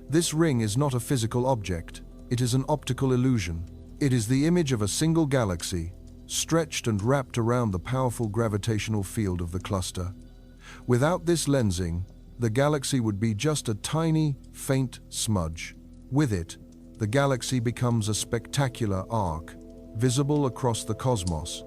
This ring is not a physical object, it is an optical illusion. It is the image of a single galaxy, stretched and wrapped around the powerful gravitational field of the cluster. Without this lensing, the galaxy would be just a tiny, faint smudge. With it, the galaxy becomes a spectacular arc, visible across the cosmos.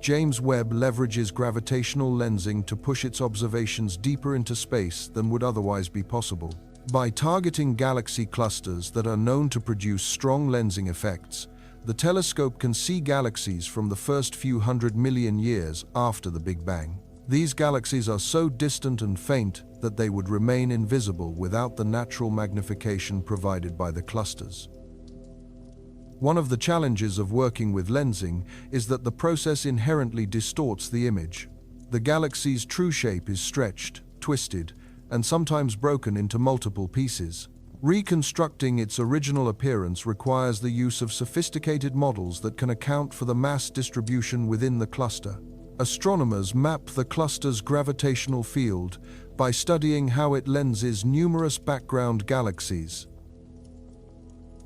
James Webb leverages gravitational lensing to push its observations deeper into space than would otherwise be possible. By targeting galaxy clusters that are known to produce strong lensing effects, the telescope can see galaxies from the first few 100 million years after the Big Bang. These galaxies are so distant and faint that they would remain invisible without the natural magnification provided by the clusters. One of the challenges of working with lensing is that the process inherently distorts the image. The galaxy's true shape is stretched, twisted, and sometimes broken into multiple pieces. Reconstructing its original appearance requires the use of sophisticated models that can account for the mass distribution within the cluster. Astronomers map the cluster's gravitational field by studying how it lenses numerous background galaxies.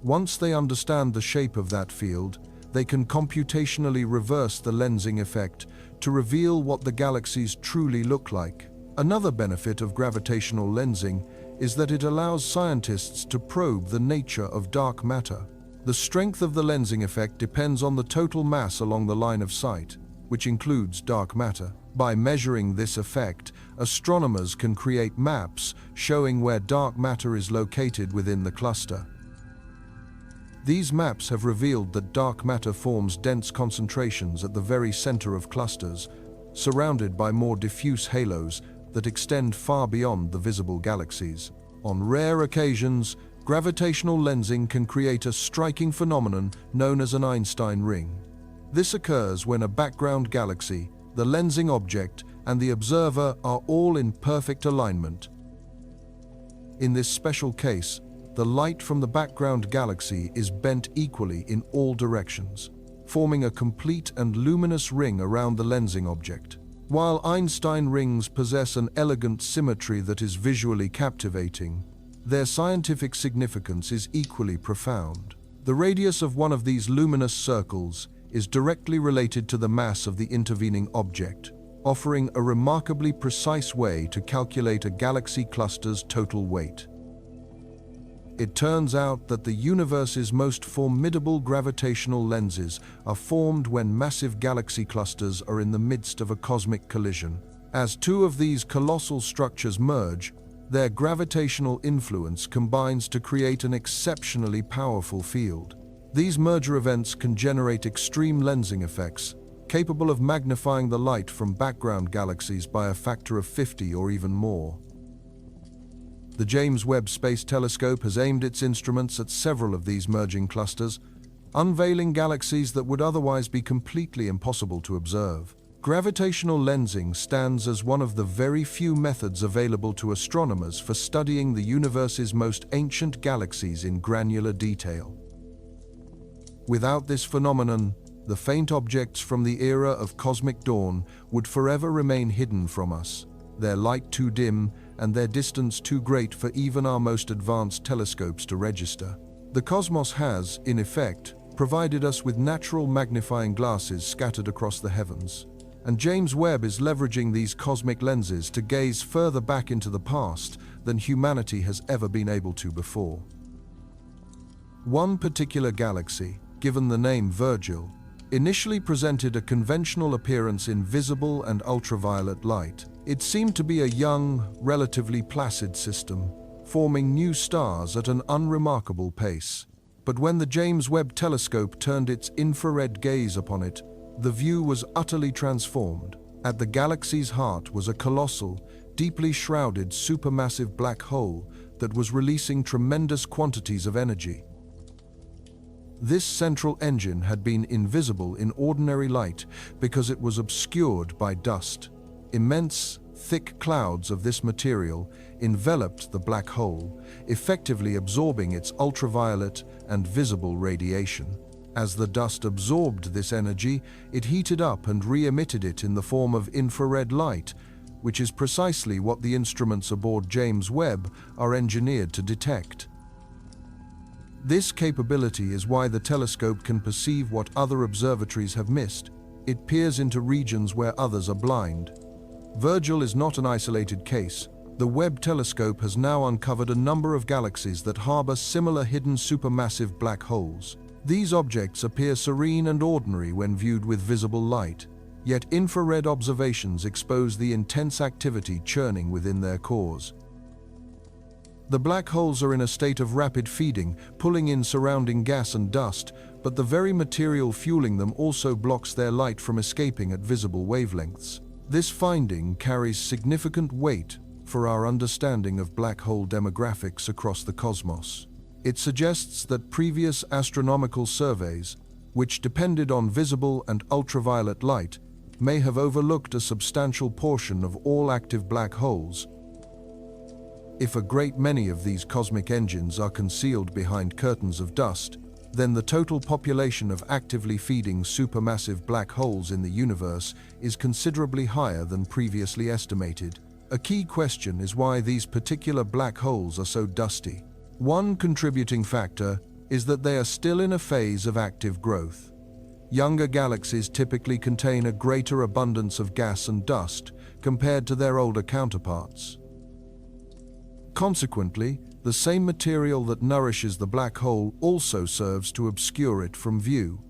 Once they understand the shape of that field, they can computationally reverse the lensing effect to reveal what the galaxies truly look like. Another benefit of gravitational lensing is that it allows scientists to probe the nature of dark matter. The strength of the lensing effect depends on the total mass along the line of sight, which includes dark matter. By measuring this effect, astronomers can create maps showing where dark matter is located within the cluster. These maps have revealed that dark matter forms dense concentrations at the very center of clusters, surrounded by more diffuse halos that extend far beyond the visible galaxies. On rare occasions, gravitational lensing can create a striking phenomenon known as an Einstein ring. This occurs when a background galaxy, the lensing object, and the observer are all in perfect alignment. In this special case, the light from the background galaxy is bent equally in all directions, forming a complete and luminous ring around the lensing object. While Einstein rings possess an elegant symmetry that is visually captivating, their scientific significance is equally profound. The radius of one of these luminous circles is directly related to the mass of the intervening object, offering a remarkably precise way to calculate a galaxy cluster's total weight. It turns out that the universe's most formidable gravitational lenses are formed when massive galaxy clusters are in the midst of a cosmic collision. As two of these colossal structures merge, their gravitational influence combines to create an exceptionally powerful field. These merger events can generate extreme lensing effects, capable of magnifying the light from background galaxies by a factor of 50 or even more. The James Webb Space Telescope has aimed its instruments at several of these merging clusters, unveiling galaxies that would otherwise be completely impossible to observe. Gravitational lensing stands as one of the very few methods available to astronomers for studying the universe's most ancient galaxies in granular detail. Without this phenomenon, the faint objects from the era of cosmic dawn would forever remain hidden from us. their light too dim, and their distance too great for even our most advanced telescopes to register. The cosmos has, in effect, provided us with natural magnifying glasses scattered across the heavens. And James Webb is leveraging these cosmic lenses to gaze further back into the past than humanity has ever been able to before. One particular galaxy, given the name Virgil, initially presented a conventional appearance in visible and ultraviolet light. It seemed to be a young, relatively placid system, forming new stars at an unremarkable pace. But when the James Webb Telescope turned its infrared gaze upon it, the view was utterly transformed. At the galaxy's heart was a colossal, deeply shrouded supermassive black hole that was releasing tremendous quantities of energy. This central engine had been invisible in ordinary light because it was obscured by dust. Immense, thick clouds of this material enveloped the black hole, effectively absorbing its ultraviolet and visible radiation. As the dust absorbed this energy, it heated up and re-emitted it in the form of infrared light, which is precisely what the instruments aboard James Webb are engineered to detect. This capability is why the telescope can perceive what other observatories have missed. It peers into regions where others are blind. Virgil is not an isolated case. The Webb telescope has now uncovered a number of galaxies that harbor similar hidden supermassive black holes. These objects appear serene and ordinary when viewed with visible light, yet infrared observations expose the intense activity churning within their cores. The black holes are in a state of rapid feeding, pulling in surrounding gas and dust, but the very material fueling them also blocks their light from escaping at visible wavelengths. This finding carries significant weight for our understanding of black hole demographics across the cosmos. It suggests that previous astronomical surveys, which depended on visible and ultraviolet light, may have overlooked a substantial portion of all active black holes. If a great many of these cosmic engines are concealed behind curtains of dust, then the total population of actively feeding supermassive black holes in the universe is considerably higher than previously estimated. A key question is why these particular black holes are so dusty. One contributing factor is that they are still in a phase of active growth. Younger galaxies typically contain a greater abundance of gas and dust compared to their older counterparts. Consequently, the same material that nourishes the black hole also serves to obscure it from view.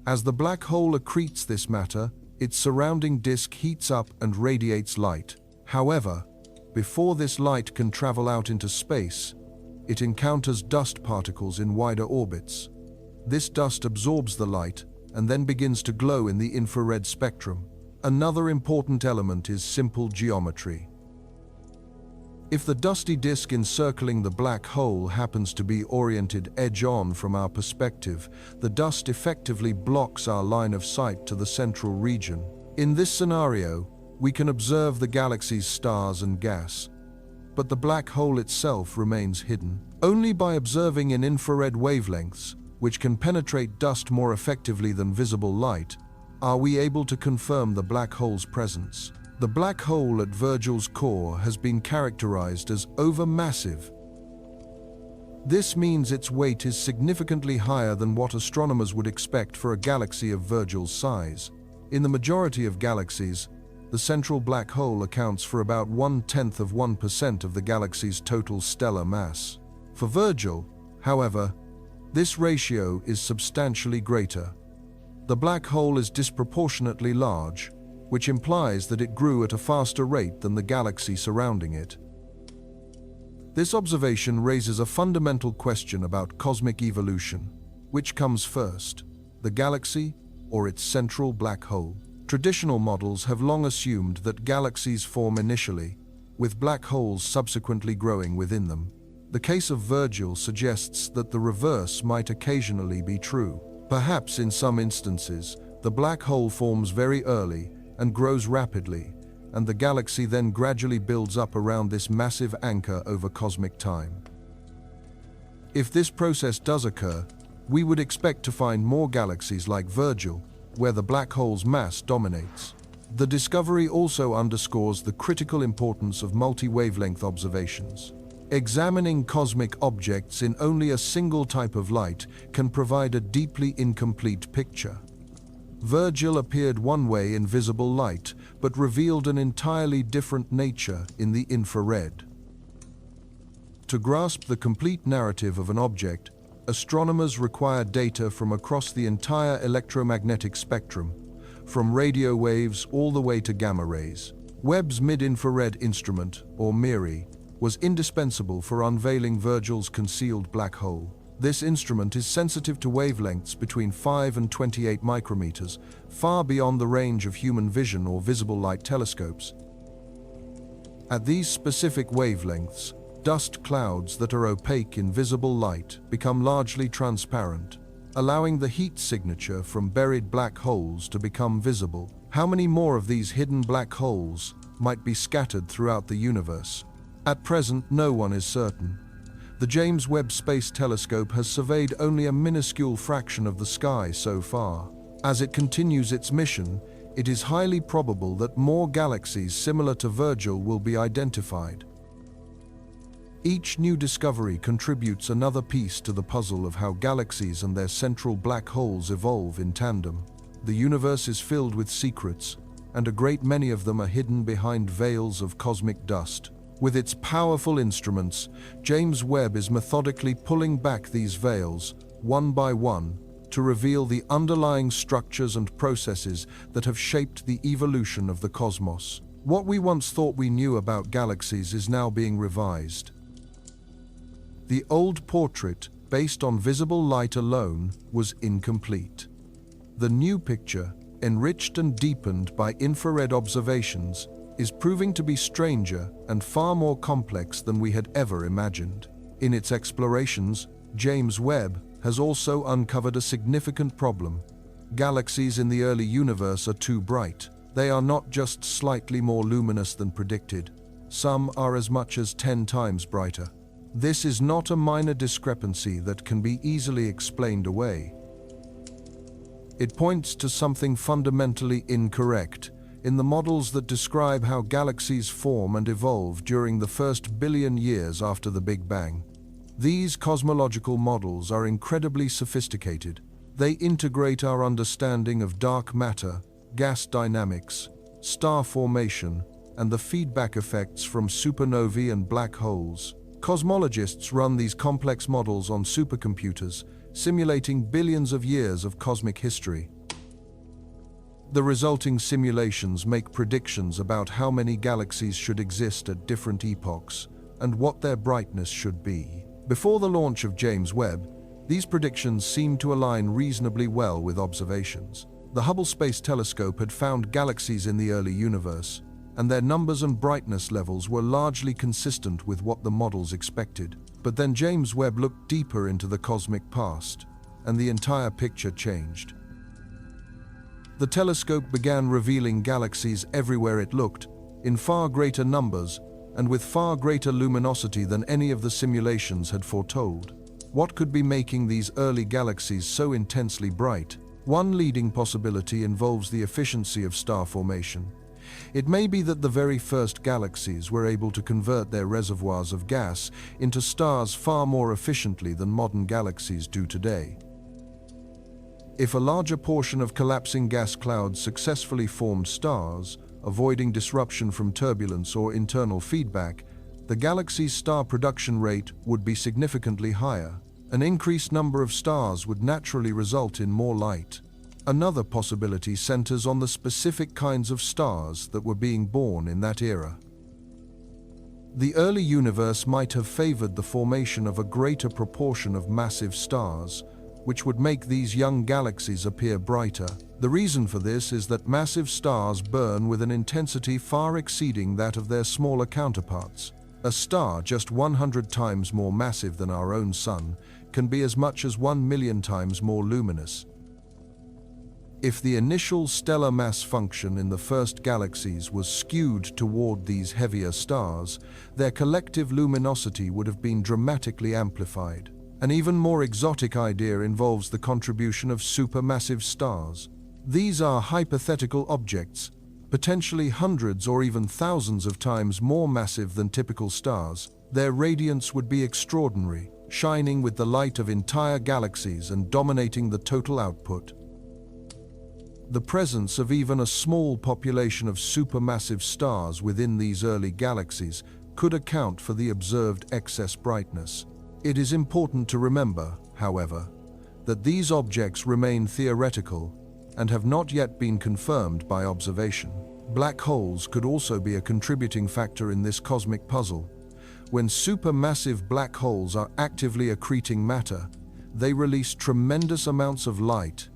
As the black hole accretes this matter, its surrounding disk heats up and radiates light. However, before this light can travel out into space, it encounters dust particles in wider orbits. This dust absorbs the light and then begins to glow in the infrared spectrum. Another important element is simple geometry. If the dusty disk encircling the black hole happens to be oriented edge-on from our perspective, the dust effectively blocks our line of sight to the central region. In this scenario, we can observe the galaxy's stars and gas, but the black hole itself remains hidden. Only by observing in infrared wavelengths, which can penetrate dust more effectively than visible light, are we able to confirm the black hole's presence. The black hole at Virgil's core has been characterized as overmassive. This means its weight is significantly higher than what astronomers would expect for a galaxy of Virgil's size. In the majority of galaxies, the central black hole accounts for about 0.1% of the galaxy's total stellar mass. For Virgil, however, this ratio is substantially greater. The black hole is disproportionately large, which implies that it grew at a faster rate than the galaxy surrounding it. This observation raises a fundamental question about cosmic evolution. Which comes first, the galaxy or its central black hole? Traditional models have long assumed that galaxies form initially, with black holes subsequently growing within them. The case of Virgil suggests that the reverse might occasionally be true. Perhaps in some instances, the black hole forms very early and grows rapidly, and the galaxy then gradually builds up around this massive anchor over cosmic time. If this process does occur, we would expect to find more galaxies like Virgil, where the black hole's mass dominates. The discovery also underscores the critical importance of multi-wavelength observations. Examining cosmic objects in only a single type of light can provide a deeply incomplete picture. Virgil appeared one way in visible light, but revealed an entirely different nature in the infrared. To grasp the complete narrative of an object, astronomers require data from across the entire electromagnetic spectrum, from radio waves all the way to gamma rays. Webb's mid-infrared instrument, or MIRI, was indispensable for unveiling Virgil's concealed black hole. This instrument is sensitive to wavelengths between 5 and 28 micrometers, far beyond the range of human vision or visible light telescopes. At these specific wavelengths, dust clouds that are opaque in visible light become largely transparent, allowing the heat signature from buried black holes to become visible. How many more of these hidden black holes might be scattered throughout the universe? At present, no one is certain. The James Webb Space Telescope has surveyed only a minuscule fraction of the sky so far. As it continues its mission, it is highly probable that more galaxies similar to Virgil will be identified. Each new discovery contributes another piece to the puzzle of how galaxies and their central black holes evolve in tandem. The universe is filled with secrets, and a great many of them are hidden behind veils of cosmic dust. With its powerful instruments, James Webb is methodically pulling back these veils, one by one, to reveal the underlying structures and processes that have shaped the evolution of the cosmos. What we once thought we knew about galaxies is now being revised. The old portrait, based on visible light alone, was incomplete. The new picture, enriched and deepened by infrared observations, is proving to be stranger and far more complex than we had ever imagined. In its explorations, James Webb has also uncovered a significant problem. Galaxies in the early universe are too bright. They are not just slightly more luminous than predicted. Some are as much as 10 times brighter. This is not a minor discrepancy that can be easily explained away. It points to something fundamentally incorrect in the models that describe how galaxies form and evolve during the first billion years after the Big Bang. These cosmological models are incredibly sophisticated. They integrate our understanding of dark matter, gas dynamics, star formation, and the feedback effects from supernovae and black holes. Cosmologists run these complex models on supercomputers, simulating billions of years of cosmic history. The resulting simulations make predictions about how many galaxies should exist at different epochs and what their brightness should be. Before the launch of James Webb, these predictions seemed to align reasonably well with observations. The Hubble Space Telescope had found galaxies in the early universe, and their numbers and brightness levels were largely consistent with what the models expected. But then James Webb looked deeper into the cosmic past, and the entire picture changed. The telescope began revealing galaxies everywhere it looked, in far greater numbers and with far greater luminosity than any of the simulations had foretold. What could be making these early galaxies so intensely bright? One leading possibility involves the efficiency of star formation. It may be that the very first galaxies were able to convert their reservoirs of gas into stars far more efficiently than modern galaxies do today. If a larger portion of collapsing gas clouds successfully formed stars, avoiding disruption from turbulence or internal feedback, the galaxy's star production rate would be significantly higher. An increased number of stars would naturally result in more light. Another possibility centers on the specific kinds of stars that were being born in that era. The early universe might have favored the formation of a greater proportion of massive stars, which would make these young galaxies appear brighter. The reason for this is that massive stars burn with an intensity far exceeding that of their smaller counterparts. A star just 100 times more massive than our own Sun can be as much as 1 million times more luminous. If the initial stellar mass function in the first galaxies was skewed toward these heavier stars, their collective luminosity would have been dramatically amplified. An even more exotic idea involves the contribution of supermassive stars. These are hypothetical objects, potentially hundreds or even thousands of times more massive than typical stars. Their radiance would be extraordinary, shining with the light of entire galaxies and dominating the total output. The presence of even a small population of supermassive stars within these early galaxies could account for the observed excess brightness. It is important to remember, however, that these objects remain theoretical and have not yet been confirmed by observation. Black holes could also be a contributing factor in this cosmic puzzle. When supermassive black holes are actively accreting matter, they release tremendous amounts of light.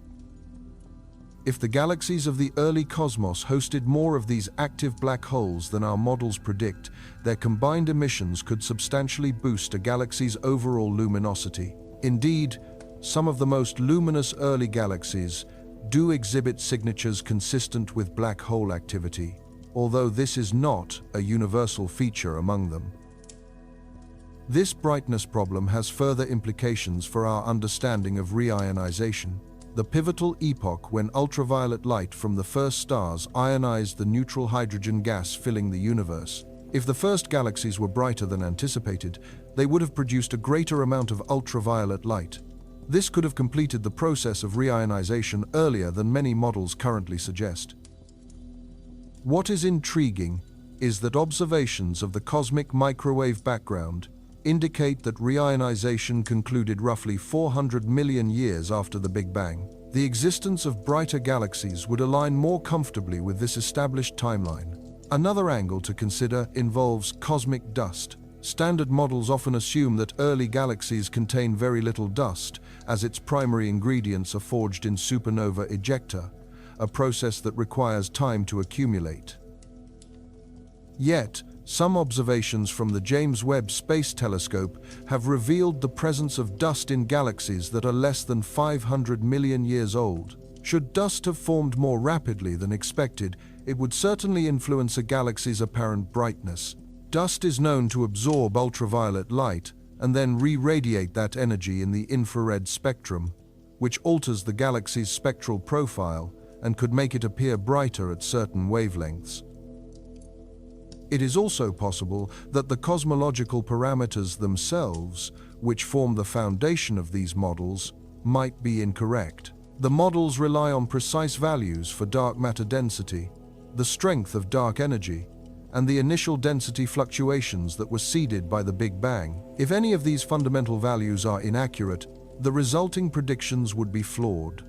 If the galaxies of the early cosmos hosted more of these active black holes than our models predict, their combined emissions could substantially boost a galaxy's overall luminosity. Indeed, some of the most luminous early galaxies do exhibit signatures consistent with black hole activity, although this is not a universal feature among them. This brightness problem has further implications for our understanding of reionization, the pivotal epoch when ultraviolet light from the first stars ionized the neutral hydrogen gas filling the universe. If the first galaxies were brighter than anticipated, they would have produced a greater amount of ultraviolet light. This could have completed the process of reionization earlier than many models currently suggest. What is intriguing is that observations of the cosmic microwave background indicate that reionization concluded roughly 400 million years after the Big Bang. The existence of brighter galaxies would align more comfortably with this established timeline. Another angle to consider involves cosmic dust. Standard models often assume that early galaxies contain very little dust, as its primary ingredients are forged in supernova ejecta, a process that requires time to accumulate. Yet, some observations from the James Webb Space Telescope have revealed the presence of dust in galaxies that are less than 500 million years old. Should dust have formed more rapidly than expected, it would certainly influence a galaxy's apparent brightness. Dust is known to absorb ultraviolet light and then re-radiate that energy in the infrared spectrum, which alters the galaxy's spectral profile and could make it appear brighter at certain wavelengths. It is also possible that the cosmological parameters themselves, which form the foundation of these models, might be incorrect. The models rely on precise values for dark matter density, the strength of dark energy, and the initial density fluctuations that were seeded by the Big Bang. If any of these fundamental values are inaccurate, the resulting predictions would be flawed.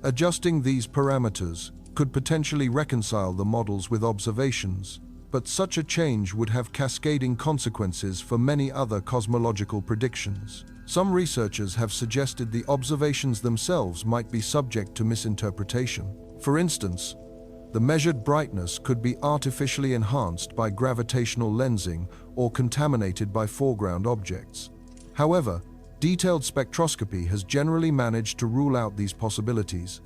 Adjusting these parameters could potentially reconcile the models with observations, but such a change would have cascading consequences for many other cosmological predictions. Some researchers have suggested the observations themselves might be subject to misinterpretation. For instance, the measured brightness could be artificially enhanced by gravitational lensing or contaminated by foreground objects. However, detailed spectroscopy has generally managed to rule out these possibilities.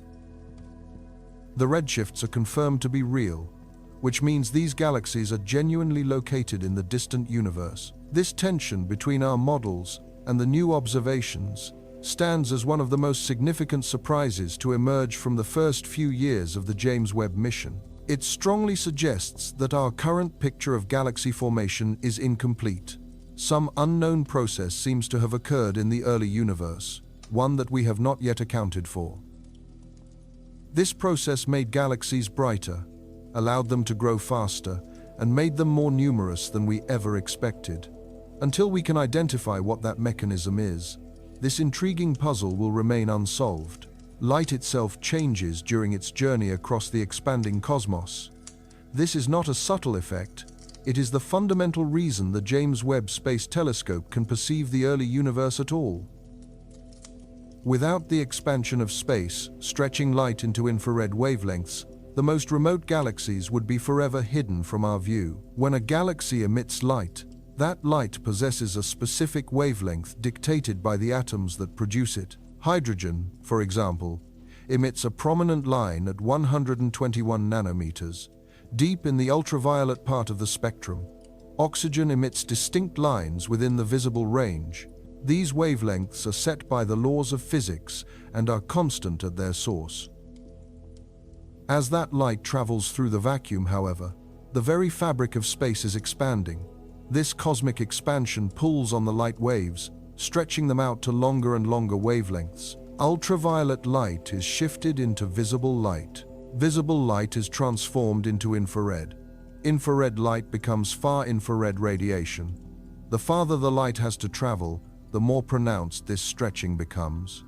The redshifts are confirmed to be real, which means these galaxies are genuinely located in the distant universe. This tension between our models and the new observations stands as one of the most significant surprises to emerge from the first few years of the James Webb mission. It strongly suggests that our current picture of galaxy formation is incomplete. Some unknown process seems to have occurred in the early universe, one that we have not yet accounted for. This process made galaxies brighter, allowed them to grow faster, and made them more numerous than we ever expected. Until we can identify what that mechanism is, this intriguing puzzle will remain unsolved. Light itself changes during its journey across the expanding cosmos. This is not a subtle effect. It is the fundamental reason the James Webb Space Telescope can perceive the early universe at all. Without the expansion of space, stretching light into infrared wavelengths, the most remote galaxies would be forever hidden from our view. When a galaxy emits light, that light possesses a specific wavelength dictated by the atoms that produce it. Hydrogen, for example, emits a prominent line at 121 nanometers, deep in the ultraviolet part of the spectrum. Oxygen emits distinct lines within the visible range. These wavelengths are set by the laws of physics and are constant at their source. As that light travels through the vacuum, however, the very fabric of space is expanding. This cosmic expansion pulls on the light waves, stretching them out to longer and longer wavelengths. Ultraviolet light is shifted into visible light. Visible light is transformed into infrared. Infrared light becomes far infrared radiation. The farther the light has to travel, the more pronounced this stretching becomes.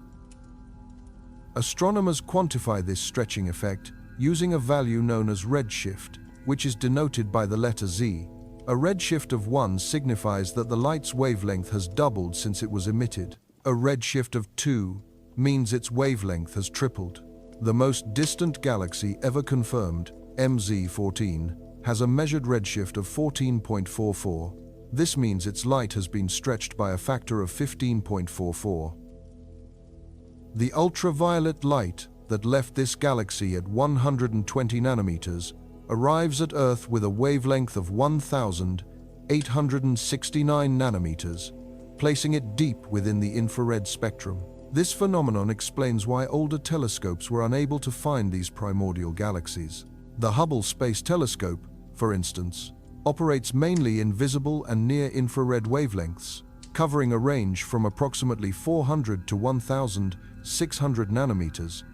Astronomers quantify this stretching effect using a value known as redshift, which is denoted by the letter Z. A redshift of 1 signifies that the light's wavelength has doubled since it was emitted. A redshift of 2 means its wavelength has tripled. The most distant galaxy ever confirmed, MZ14, has a measured redshift of 14.44. This means its light has been stretched by a factor of 15.44. The ultraviolet light that left this galaxy at 120 nanometers arrives at Earth with a wavelength of 1,869 nanometers, placing it deep within the infrared spectrum. This phenomenon explains why older telescopes were unable to find these primordial galaxies. The Hubble Space Telescope, for instance, operates mainly in visible and near-infrared wavelengths, covering a range from approximately 400 to 1,600 nanometers.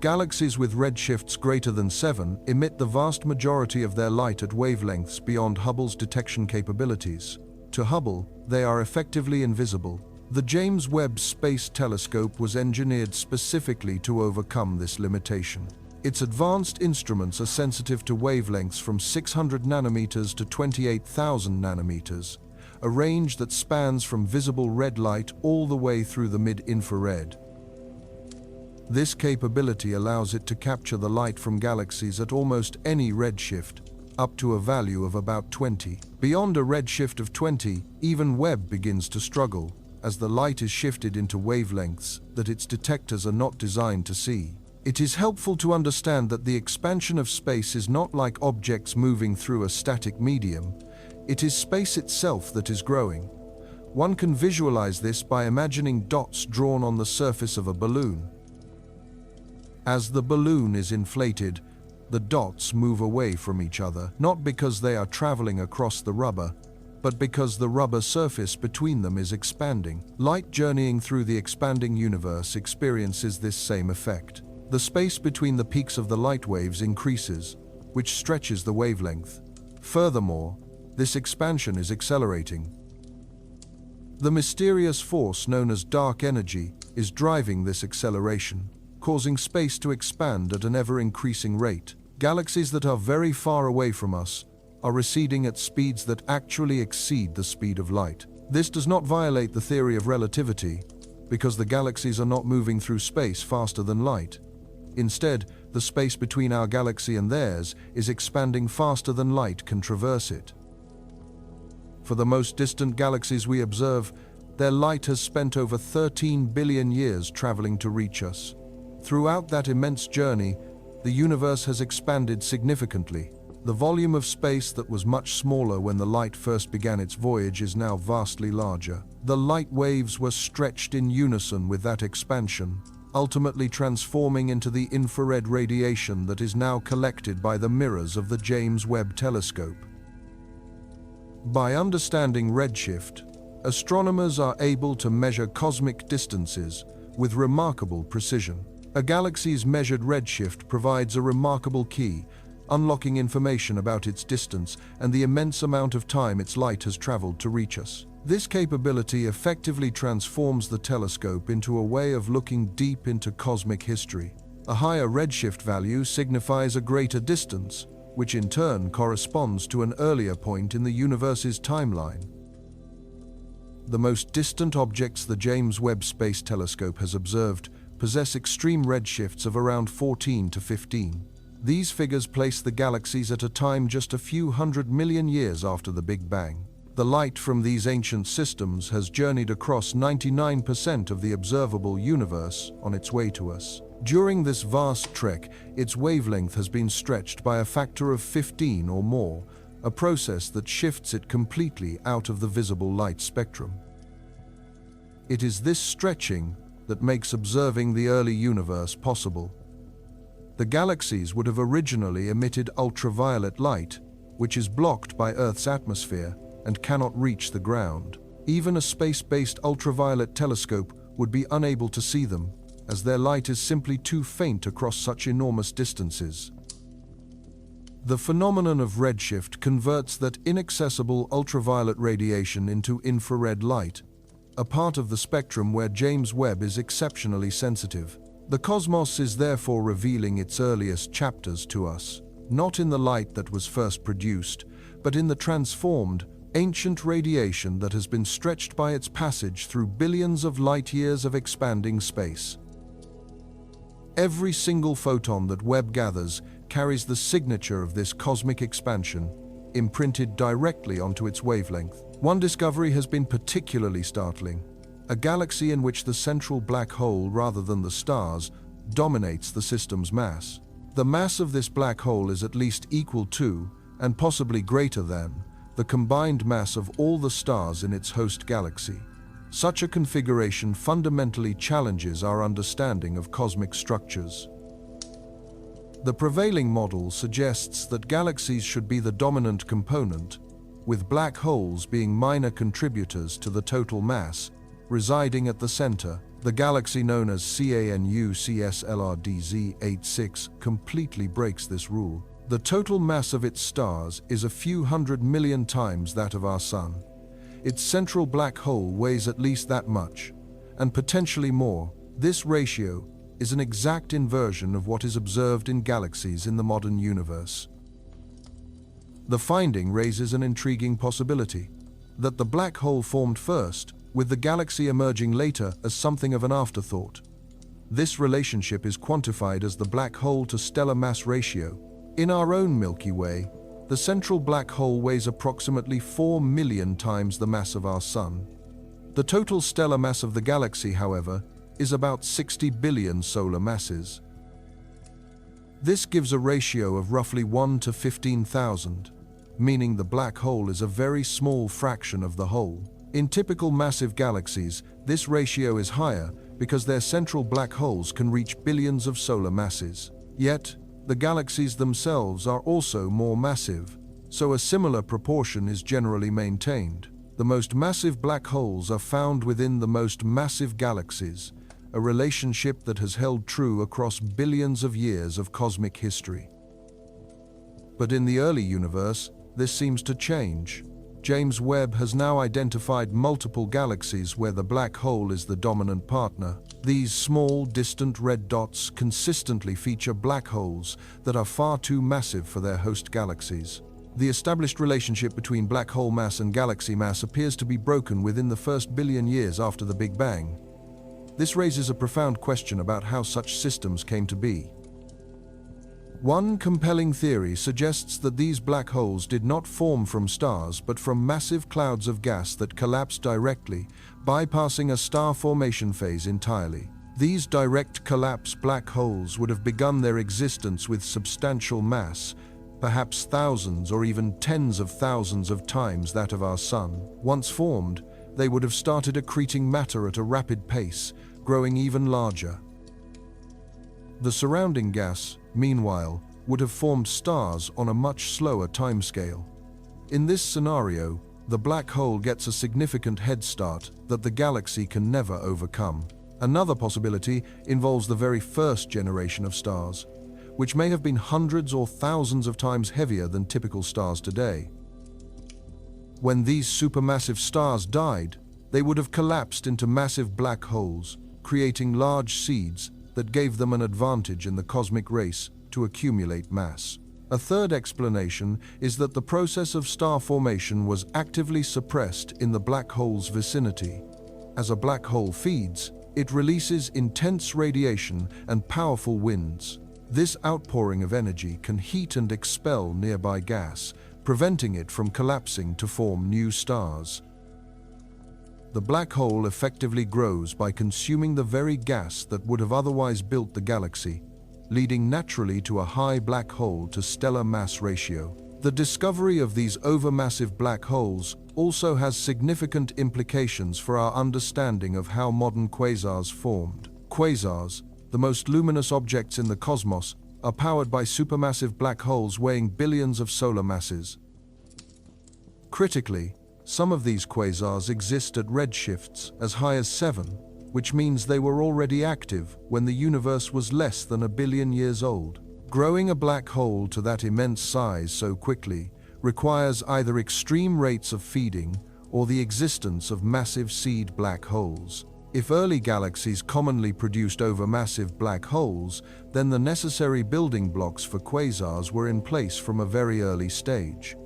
Galaxies with redshifts greater than 7 emit the vast majority of their light at wavelengths beyond Hubble's detection capabilities. To Hubble, they are effectively invisible. The James Webb Space Telescope was engineered specifically to overcome this limitation. Its advanced instruments are sensitive to wavelengths from 600 nanometers to 28,000 nanometers, a range that spans from visible red light all the way through the mid-infrared. This capability allows it to capture the light from galaxies at almost any redshift, up to a value of about 20. Beyond a redshift of 20, even Webb begins to struggle, as the light is shifted into wavelengths that its detectors are not designed to see. It is helpful to understand that the expansion of space is not like objects moving through a static medium. It is space itself that is growing. One can visualize this by imagining dots drawn on the surface of a balloon. As the balloon is inflated, the dots move away from each other, not because they are traveling across the rubber, but because the rubber surface between them is expanding. Light journeying through the expanding universe experiences this same effect. The space between the peaks of the light waves increases, which stretches the wavelength. Furthermore, this expansion is accelerating. The mysterious force known as dark energy is driving this acceleration, causing space to expand at an ever-increasing rate. Galaxies that are very far away from us are receding at speeds that actually exceed the speed of light. This does not violate the theory of relativity, because the galaxies are not moving through space faster than light. Instead, the space between our galaxy and theirs is expanding faster than light can traverse it. For the most distant galaxies we observe, their light has spent over 13 billion years traveling to reach us. Throughout that immense journey, the universe has expanded significantly. The volume of space that was much smaller when the light first began its voyage is now vastly larger. The light waves were stretched in unison with that expansion, ultimately transforming into the infrared radiation that is now collected by the mirrors of the James Webb Telescope. By understanding redshift, astronomers are able to measure cosmic distances with remarkable precision. A galaxy's measured redshift provides a remarkable key, unlocking information about its distance and the immense amount of time its light has traveled to reach us. This capability effectively transforms the telescope into a way of looking deep into cosmic history. A higher redshift value signifies a greater distance, which in turn corresponds to an earlier point in the universe's timeline. The most distant objects the James Webb Space Telescope has observed possess extreme redshifts of around 14 to 15. These figures place the galaxies at a time just a few 100 million years after the Big Bang. The light from these ancient systems has journeyed across 99% of the observable universe on its way to us. During this vast trek, its wavelength has been stretched by a factor of 15 or more, a process that shifts it completely out of the visible light spectrum. It is this stretching that makes observing the early universe possible. The galaxies would have originally emitted ultraviolet light, which is blocked by Earth's atmosphere and cannot reach the ground. Even a space-based ultraviolet telescope would be unable to see them, as their light is simply too faint across such enormous distances. The phenomenon of redshift converts that inaccessible ultraviolet radiation into infrared light, a part of the spectrum where James Webb is exceptionally sensitive. The cosmos is therefore revealing its earliest chapters to us, not in the light that was first produced, but in the transformed, ancient radiation that has been stretched by its passage through billions of light-years of expanding space. Every single photon that Webb gathers carries the signature of this cosmic expansion, imprinted directly onto its wavelength. One discovery has been particularly startling: a galaxy in which the central black hole, rather than the stars, dominates the system's mass. The mass of this black hole is at least equal to, and possibly greater than, the combined mass of all the stars in its host galaxy. Such a configuration fundamentally challenges our understanding of cosmic structures. The prevailing model suggests that galaxies should be the dominant component, with black holes being minor contributors to the total mass, residing at the center. The galaxy known as CANU-CSLRDZ86 completely breaks this rule. The total mass of its stars is a few 100 million times that of our Sun. Its central black hole weighs at least that much, and potentially more. This ratio is an exact inversion of what is observed in galaxies in the modern universe. The finding raises an intriguing possibility: that the black hole formed first, with the galaxy emerging later as something of an afterthought. This relationship is quantified as the black hole to stellar mass ratio. In our own Milky Way, the central black hole weighs approximately 4 million times the mass of our Sun. The total stellar mass of the galaxy, however, is about 60 billion solar masses. This gives a ratio of roughly 1 to 15,000, meaning the black hole is a very small fraction of the whole. In typical massive galaxies, this ratio is higher because their central black holes can reach billions of solar masses. Yet, the galaxies themselves are also more massive, so a similar proportion is generally maintained. The most massive black holes are found within the most massive galaxies, a relationship that has held true across billions of years of cosmic history. But in the early universe, this seems to change. James Webb has now identified multiple galaxies where the black hole is the dominant partner. These small, distant red dots consistently feature black holes that are far too massive for their host galaxies. The established relationship between black hole mass and galaxy mass appears to be broken within the first billion years after the Big Bang. This raises a profound question about how such systems came to be. One compelling theory suggests that these black holes did not form from stars but from massive clouds of gas that collapsed directly, bypassing a star formation phase entirely. These direct collapse black holes would have begun their existence with substantial mass, perhaps thousands or even tens of thousands of times that of our Sun. Once formed, they would have started accreting matter at a rapid pace, growing even larger. The surrounding gas, meanwhile, would have formed stars on a much slower timescale. In this scenario, the black hole gets a significant head start that the galaxy can never overcome. Another possibility involves the very first generation of stars, which may have been hundreds or thousands of times heavier than typical stars today. When these supermassive stars died, they would have collapsed into massive black holes, creating large seeds that gave them an advantage in the cosmic race to accumulate mass. A third explanation is that the process of star formation was actively suppressed in the black hole's vicinity. As a black hole feeds, it releases intense radiation and powerful winds. This outpouring of energy can heat and expel nearby gas, preventing it from collapsing to form new stars. The black hole effectively grows by consuming the very gas that would have otherwise built the galaxy, leading naturally to a high black hole to stellar mass ratio. The discovery of these overmassive black holes also has significant implications for our understanding of how modern quasars formed. Quasars, the most luminous objects in the cosmos, are powered by supermassive black holes weighing billions of solar masses. Critically, some of these quasars exist at redshifts as high as 7, which means they were already active when the universe was less than 1 billion years old. Growing a black hole to that immense size so quickly requires either extreme rates of feeding or the existence of massive seed black holes. If early galaxies commonly produced overmassive black holes, then the necessary building blocks for quasars were in place from a very early stage.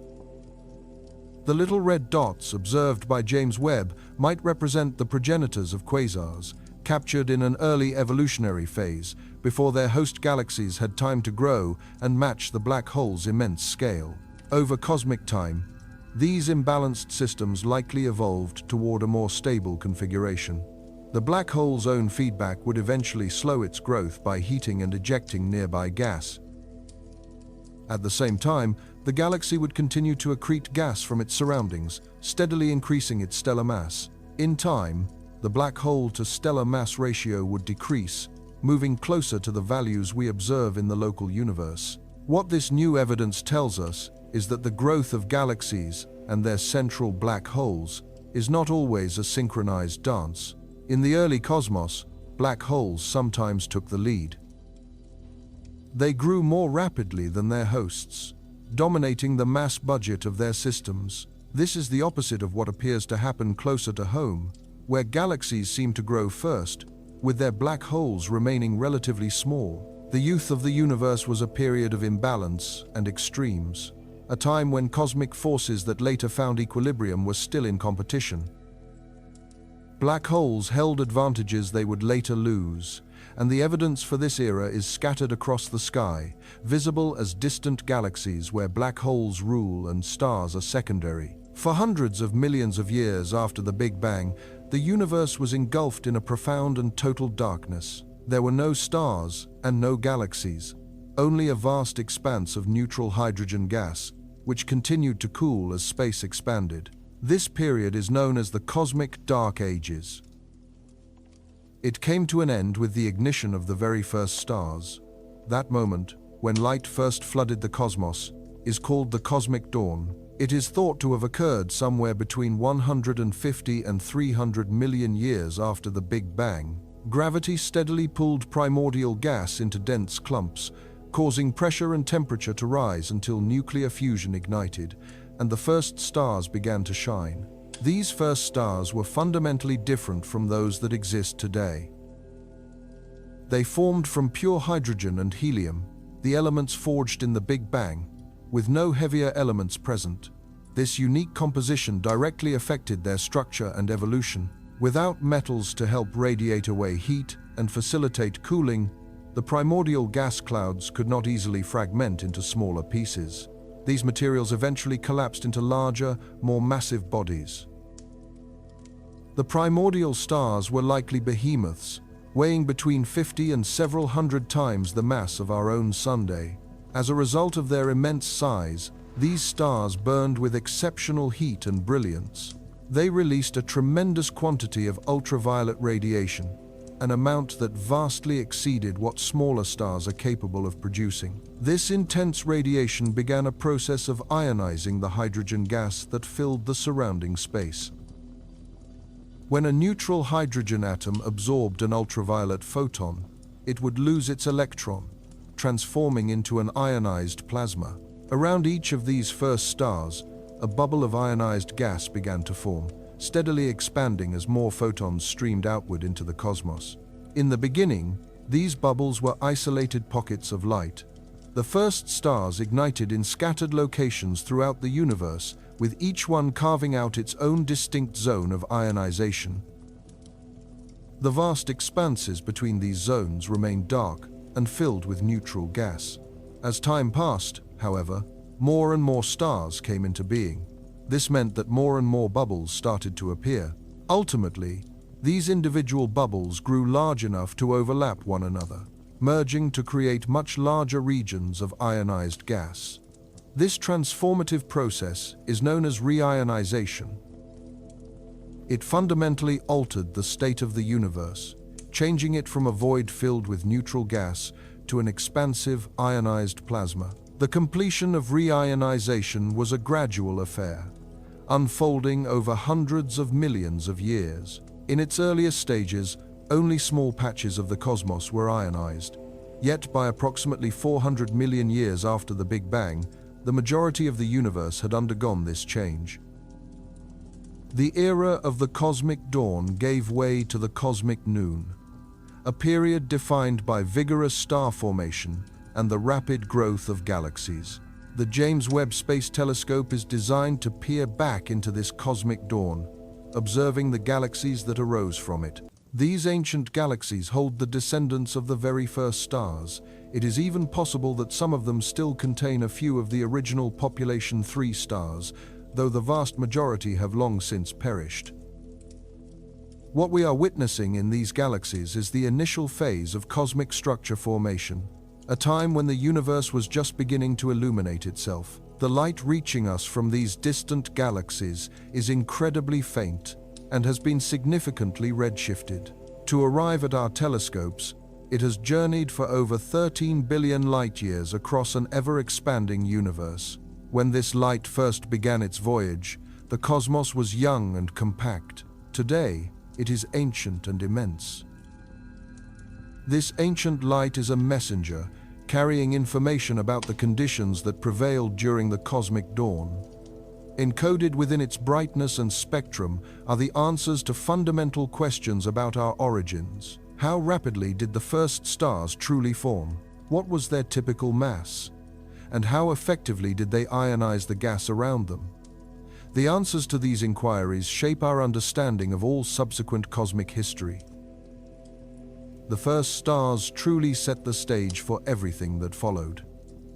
The little red dots observed by James Webb might represent the progenitors of quasars, captured in an early evolutionary phase, before their host galaxies had time to grow and match the black hole's immense scale. Over cosmic time, these imbalanced systems likely evolved toward a more stable configuration. The black hole's own feedback would eventually slow its growth by heating and ejecting nearby gas. At the same time, the galaxy would continue to accrete gas from its surroundings, steadily increasing its stellar mass. In time, the black hole to stellar mass ratio would decrease, moving closer to the values we observe in the local universe. What this new evidence tells us is that the growth of galaxies and their central black holes is not always a synchronized dance. In the early cosmos, black holes sometimes took the lead. They grew more rapidly than their hosts, dominating the mass budget of their systems. This is the opposite of what appears to happen closer to home, where galaxies seem to grow first, with their black holes remaining relatively small. The youth of the universe was a period of imbalance and extremes, a time when cosmic forces that later found equilibrium were still in competition. Black holes held advantages they would later lose, and the evidence for this era is scattered across the sky, visible as distant galaxies where black holes rule and stars are secondary. For hundreds of millions of years after the Big Bang, the universe was engulfed in a profound and total darkness. There were no stars and no galaxies, only a vast expanse of neutral hydrogen gas, which continued to cool as space expanded. This period is known as the Cosmic Dark Ages. It came to an end with the ignition of the very first stars. That moment, when light first flooded the cosmos, is called the Cosmic Dawn. It is thought to have occurred somewhere between 150 and 300 million years after the Big Bang. Gravity steadily pulled primordial gas into dense clumps, causing pressure and temperature to rise until nuclear fusion ignited, and the first stars began to shine. These first stars were fundamentally different from those that exist today. They formed from pure hydrogen and helium, the elements forged in the Big Bang, with no heavier elements present. This unique composition directly affected their structure and evolution. Without metals to help radiate away heat and facilitate cooling, the primordial gas clouds could not easily fragment into smaller pieces. These materials eventually collapsed into larger, more massive bodies. The primordial stars were likely behemoths, weighing between 50 and several hundred times the mass of our own Sun. As a result of their immense size, these stars burned with exceptional heat and brilliance. They released a tremendous quantity of ultraviolet radiation, an amount that vastly exceeded what smaller stars are capable of producing. This intense radiation began a process of ionizing the hydrogen gas that filled the surrounding space. When a neutral hydrogen atom absorbed an ultraviolet photon, it would lose its electron, transforming into an ionized plasma. Around each of these first stars, a bubble of ionized gas began to form, steadily expanding as more photons streamed outward into the cosmos. In the beginning, these bubbles were isolated pockets of light. The first stars ignited in scattered locations throughout the universe, with each one carving out its own distinct zone of ionization. The vast expanses between these zones remained dark and filled with neutral gas. As time passed, however, more and more stars came into being. This meant that more and more bubbles started to appear. Ultimately, these individual bubbles grew large enough to overlap one another, merging to create much larger regions of ionized gas. This transformative process is known as reionization. It fundamentally altered the state of the universe, changing it from a void filled with neutral gas to an expansive, ionized plasma. The completion of reionization was a gradual affair, unfolding over hundreds of millions of years. In its earliest stages, only small patches of the cosmos were ionized. Yet by approximately 400 million years after the Big Bang, the majority of the universe had undergone this change. The era of the cosmic dawn gave way to the cosmic noon, a period defined by vigorous star formation and the rapid growth of galaxies. The James Webb Space Telescope is designed to peer back into this cosmic dawn, observing the galaxies that arose from it. These ancient galaxies hold the descendants of the very first stars. It is even possible that some of them still contain a few of the original population 3 stars, though the vast majority have long since perished. What we are witnessing in these galaxies is the initial phase of cosmic structure formation, a time when the universe was just beginning to illuminate itself. The light reaching us from these distant galaxies is incredibly faint and has been significantly redshifted. To arrive at our telescopes, it has journeyed for over 13 billion light-years across an ever-expanding universe. When this light first began its voyage, the cosmos was young and compact. Today, it is ancient and immense. This ancient light is a messenger, carrying information about the conditions that prevailed during the cosmic dawn. Encoded within its brightness and spectrum are the answers to fundamental questions about our origins. How rapidly did the first stars truly form? What was their typical mass? And how effectively did they ionize the gas around them? The answers to these inquiries shape our understanding of all subsequent cosmic history. The first stars truly set the stage for everything that followed.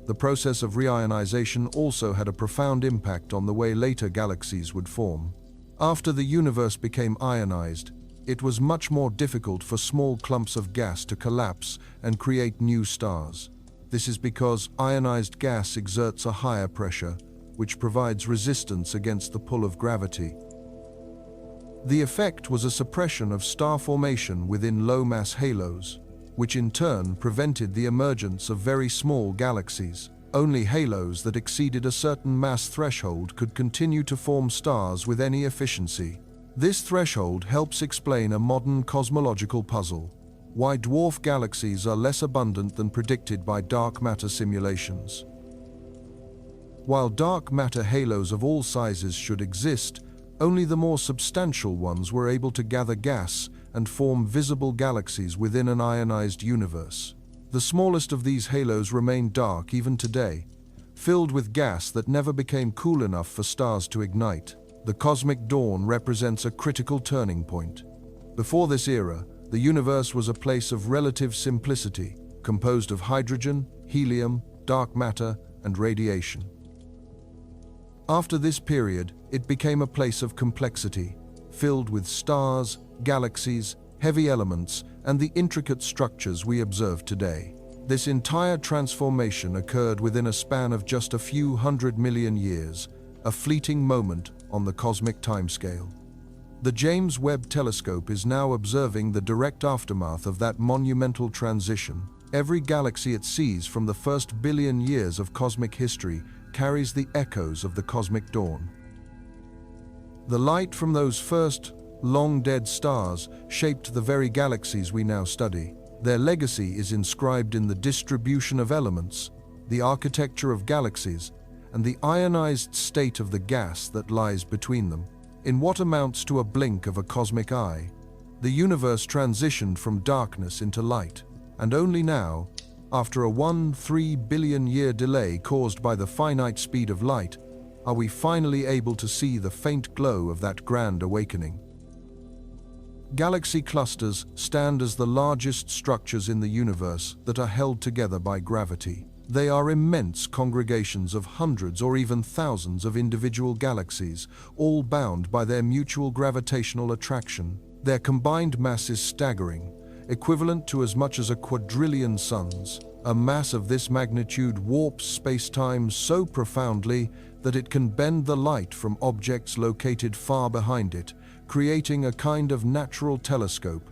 The process of reionization also had a profound impact on the way later galaxies would form. After the universe became ionized, it was much more difficult for small clumps of gas to collapse and create new stars. This is because ionized gas exerts a higher pressure, which provides resistance against the pull of gravity. The effect was a suppression of star formation within low-mass halos, which in turn prevented the emergence of very small galaxies. Only halos that exceeded a certain mass threshold could continue to form stars with any efficiency. This threshold helps explain a modern cosmological puzzle: why dwarf galaxies are less abundant than predicted by dark matter simulations. While dark matter halos of all sizes should exist, only the more substantial ones were able to gather gas and form visible galaxies within an ionized universe. The smallest of these halos remain dark even today, filled with gas that never became cool enough for stars to ignite. The cosmic dawn represents a critical turning point. Before this era, the universe was a place of relative simplicity, composed of hydrogen, helium, dark matter, and radiation. After this period, it became a place of complexity, filled with stars, galaxies, heavy elements, and the intricate structures we observe today. This entire transformation occurred within a span of just a few 100 million years, a fleeting moment on the cosmic timescale. The James Webb Telescope is now observing the direct aftermath of that monumental transition. Every galaxy it sees from the first billion years of cosmic history carries the echoes of the cosmic dawn. The light from those first, long-dead stars shaped the very galaxies we now study. Their legacy is inscribed in the distribution of elements, the architecture of galaxies, and the ionized state of the gas that lies between them. In what amounts to a blink of a cosmic eye, the universe transitioned from darkness into light, and only now, after a 1-3 billion year delay caused by the finite speed of light, are we finally able to see the faint glow of that grand awakening. Galaxy clusters stand as the largest structures in the universe that are held together by gravity. They are immense congregations of hundreds or even thousands of individual galaxies, all bound by their mutual gravitational attraction. Their combined mass is staggering, equivalent to as much as a quadrillion suns. A mass of this magnitude warps space-time so profoundly that it can bend the light from objects located far behind it, creating a kind of natural telescope.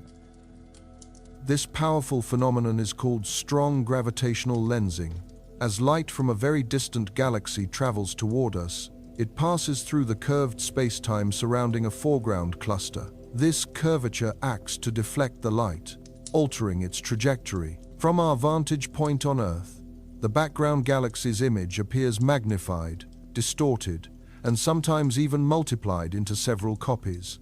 This powerful phenomenon is called strong gravitational lensing. As light from a very distant galaxy travels toward us, it passes through the curved space-time surrounding a foreground cluster. This curvature acts to deflect the light, altering its trajectory. From our vantage point on Earth, the background galaxy's image appears magnified, distorted, and sometimes even multiplied into several copies.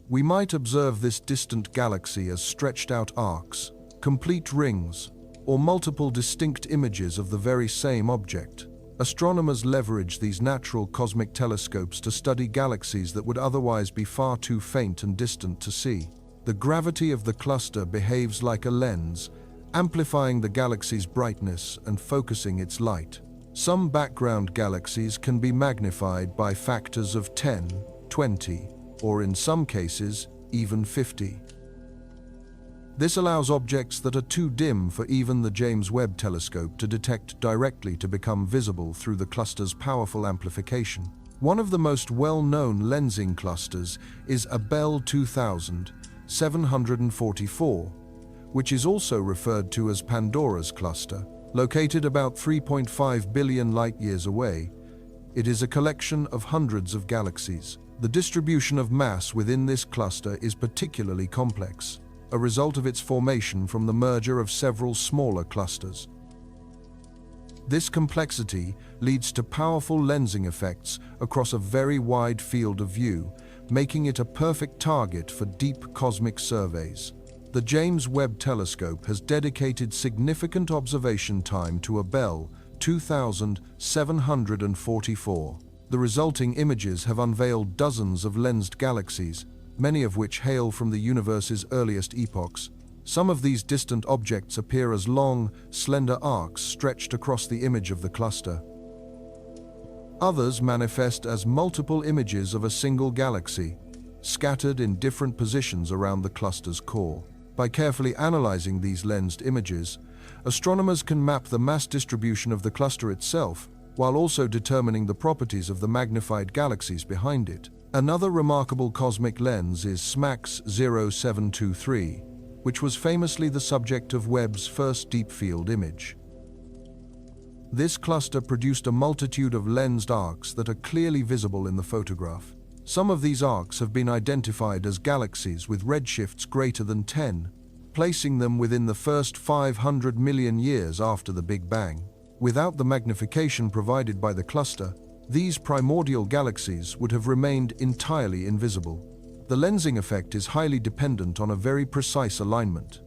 We might observe this distant galaxy as stretched-out arcs, complete rings, or multiple distinct images of the very same object. Astronomers leverage these natural cosmic telescopes to study galaxies that would otherwise be far too faint and distant to see. The gravity of the cluster behaves like a lens, amplifying the galaxy's brightness and focusing its light. Some background galaxies can be magnified by factors of 10, 20, or in some cases, even 50. This allows objects that are too dim for even the James Webb Telescope to detect directly to become visible through the cluster's powerful amplification. One of the most well-known lensing clusters is Abell 2744, which is also referred to as Pandora's cluster. Located about 3.5 billion light-years away, it is a collection of hundreds of galaxies. The distribution of mass within this cluster is particularly complex, a result of its formation from the merger of several smaller clusters. This complexity leads to powerful lensing effects across a very wide field of view, making it a perfect target for deep cosmic surveys. The James Webb Telescope has dedicated significant observation time to Abell 2744. The resulting images have unveiled dozens of lensed galaxies, many of which hail from the universe's earliest epochs. Some of these distant objects appear as long, slender arcs stretched across the image of the cluster. Others manifest as multiple images of a single galaxy, scattered in different positions around the cluster's core. By carefully analyzing these lensed images, astronomers can map the mass distribution of the cluster itself, while also determining the properties of the magnified galaxies behind it. Another remarkable cosmic lens is SMACS 0723, which was famously the subject of Webb's first deep-field image. This cluster produced a multitude of lensed arcs that are clearly visible in the photograph. Some of these arcs have been identified as galaxies with redshifts greater than 10, placing them within the first 500 million years after the Big Bang. Without the magnification provided by the cluster, these primordial galaxies would have remained entirely invisible. The lensing effect is highly dependent on a very precise alignment.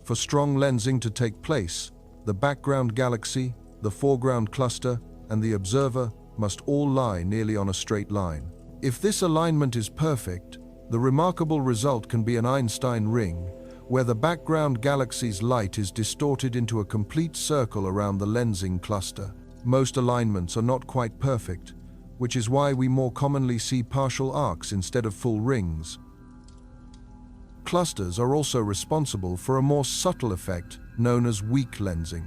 For strong lensing to take place, the background galaxy, the foreground cluster, and the observer must all lie nearly on a straight line. If this alignment is perfect, the remarkable result can be an Einstein ring, where the background galaxy's light is distorted into a complete circle around the lensing cluster. Most alignments are not quite perfect, which is why we more commonly see partial arcs instead of full rings. Clusters are also responsible for a more subtle effect known as weak lensing.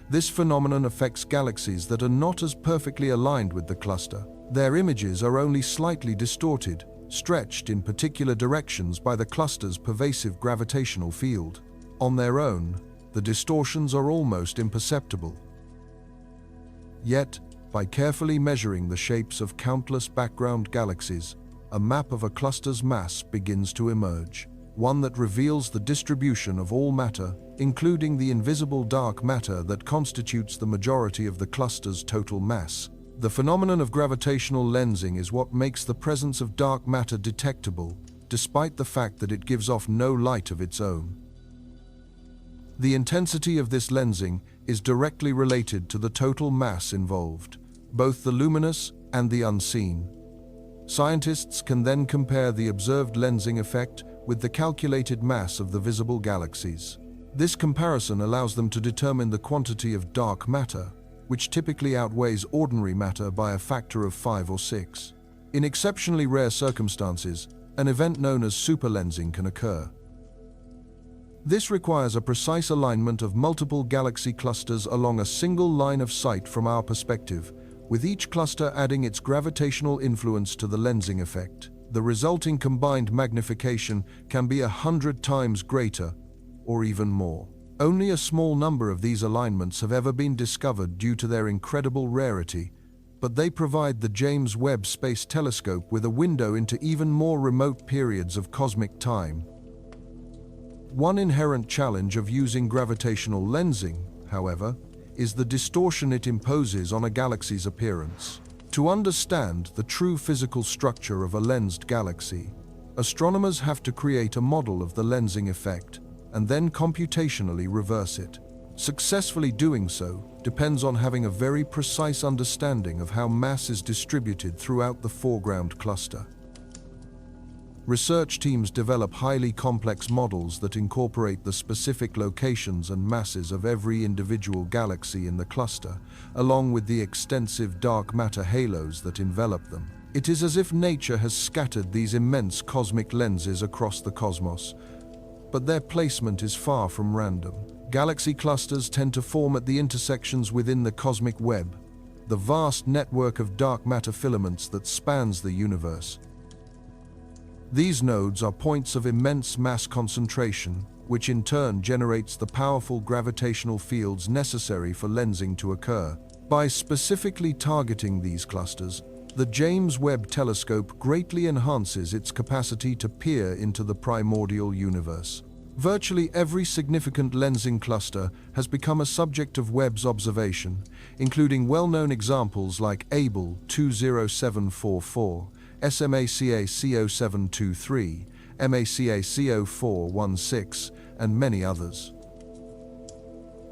This phenomenon affects galaxies that are not as perfectly aligned with the cluster. Their images are only slightly distorted, stretched in particular directions by the cluster's pervasive gravitational field. On their own, the distortions are almost imperceptible. Yet, by carefully measuring the shapes of countless background galaxies, a map of a cluster's mass begins to emerge, one that reveals the distribution of all matter, including the invisible dark matter that constitutes the majority of the cluster's total mass. The phenomenon of gravitational lensing is what makes the presence of dark matter detectable, despite the fact that it gives off no light of its own. The intensity of this lensing is directly related to the total mass involved, both the luminous and the unseen. Scientists can then compare the observed lensing effect with the calculated mass of the visible galaxies. This comparison allows them to determine the quantity of dark matter, which typically outweighs ordinary matter by a factor of 5 or 6. In exceptionally rare circumstances, an event known as superlensing can occur. This requires a precise alignment of multiple galaxy clusters along a single line of sight from our perspective, with each cluster adding its gravitational influence to the lensing effect. The resulting combined magnification can be 100 times greater, or even more. Only a small number of these alignments have ever been discovered due to their incredible rarity, but they provide the James Webb Space Telescope with a window into even more remote periods of cosmic time. One inherent challenge of using gravitational lensing, however, is the distortion it imposes on a galaxy's appearance. To understand the true physical structure of a lensed galaxy, astronomers have to create a model of the lensing effect and then computationally reverse it. Successfully doing so depends on having a very precise understanding of how mass is distributed throughout the foreground cluster. Research teams develop highly complex models that incorporate the specific locations and masses of every individual galaxy in the cluster, along with the extensive dark matter halos that envelop them. It is as if nature has scattered these immense cosmic lenses across the cosmos, but their placement is far from random. Galaxy clusters tend to form at the intersections within the cosmic web, the vast network of dark matter filaments that spans the universe. These nodes are points of immense mass concentration, which in turn generates the powerful gravitational fields necessary for lensing to occur. By specifically targeting these clusters, the James Webb Telescope greatly enhances its capacity to peer into the primordial universe. Virtually every significant lensing cluster has become a subject of Webb's observation, including well-known examples like Abell 20744, SMACA C0723, MACA C0416, and many others.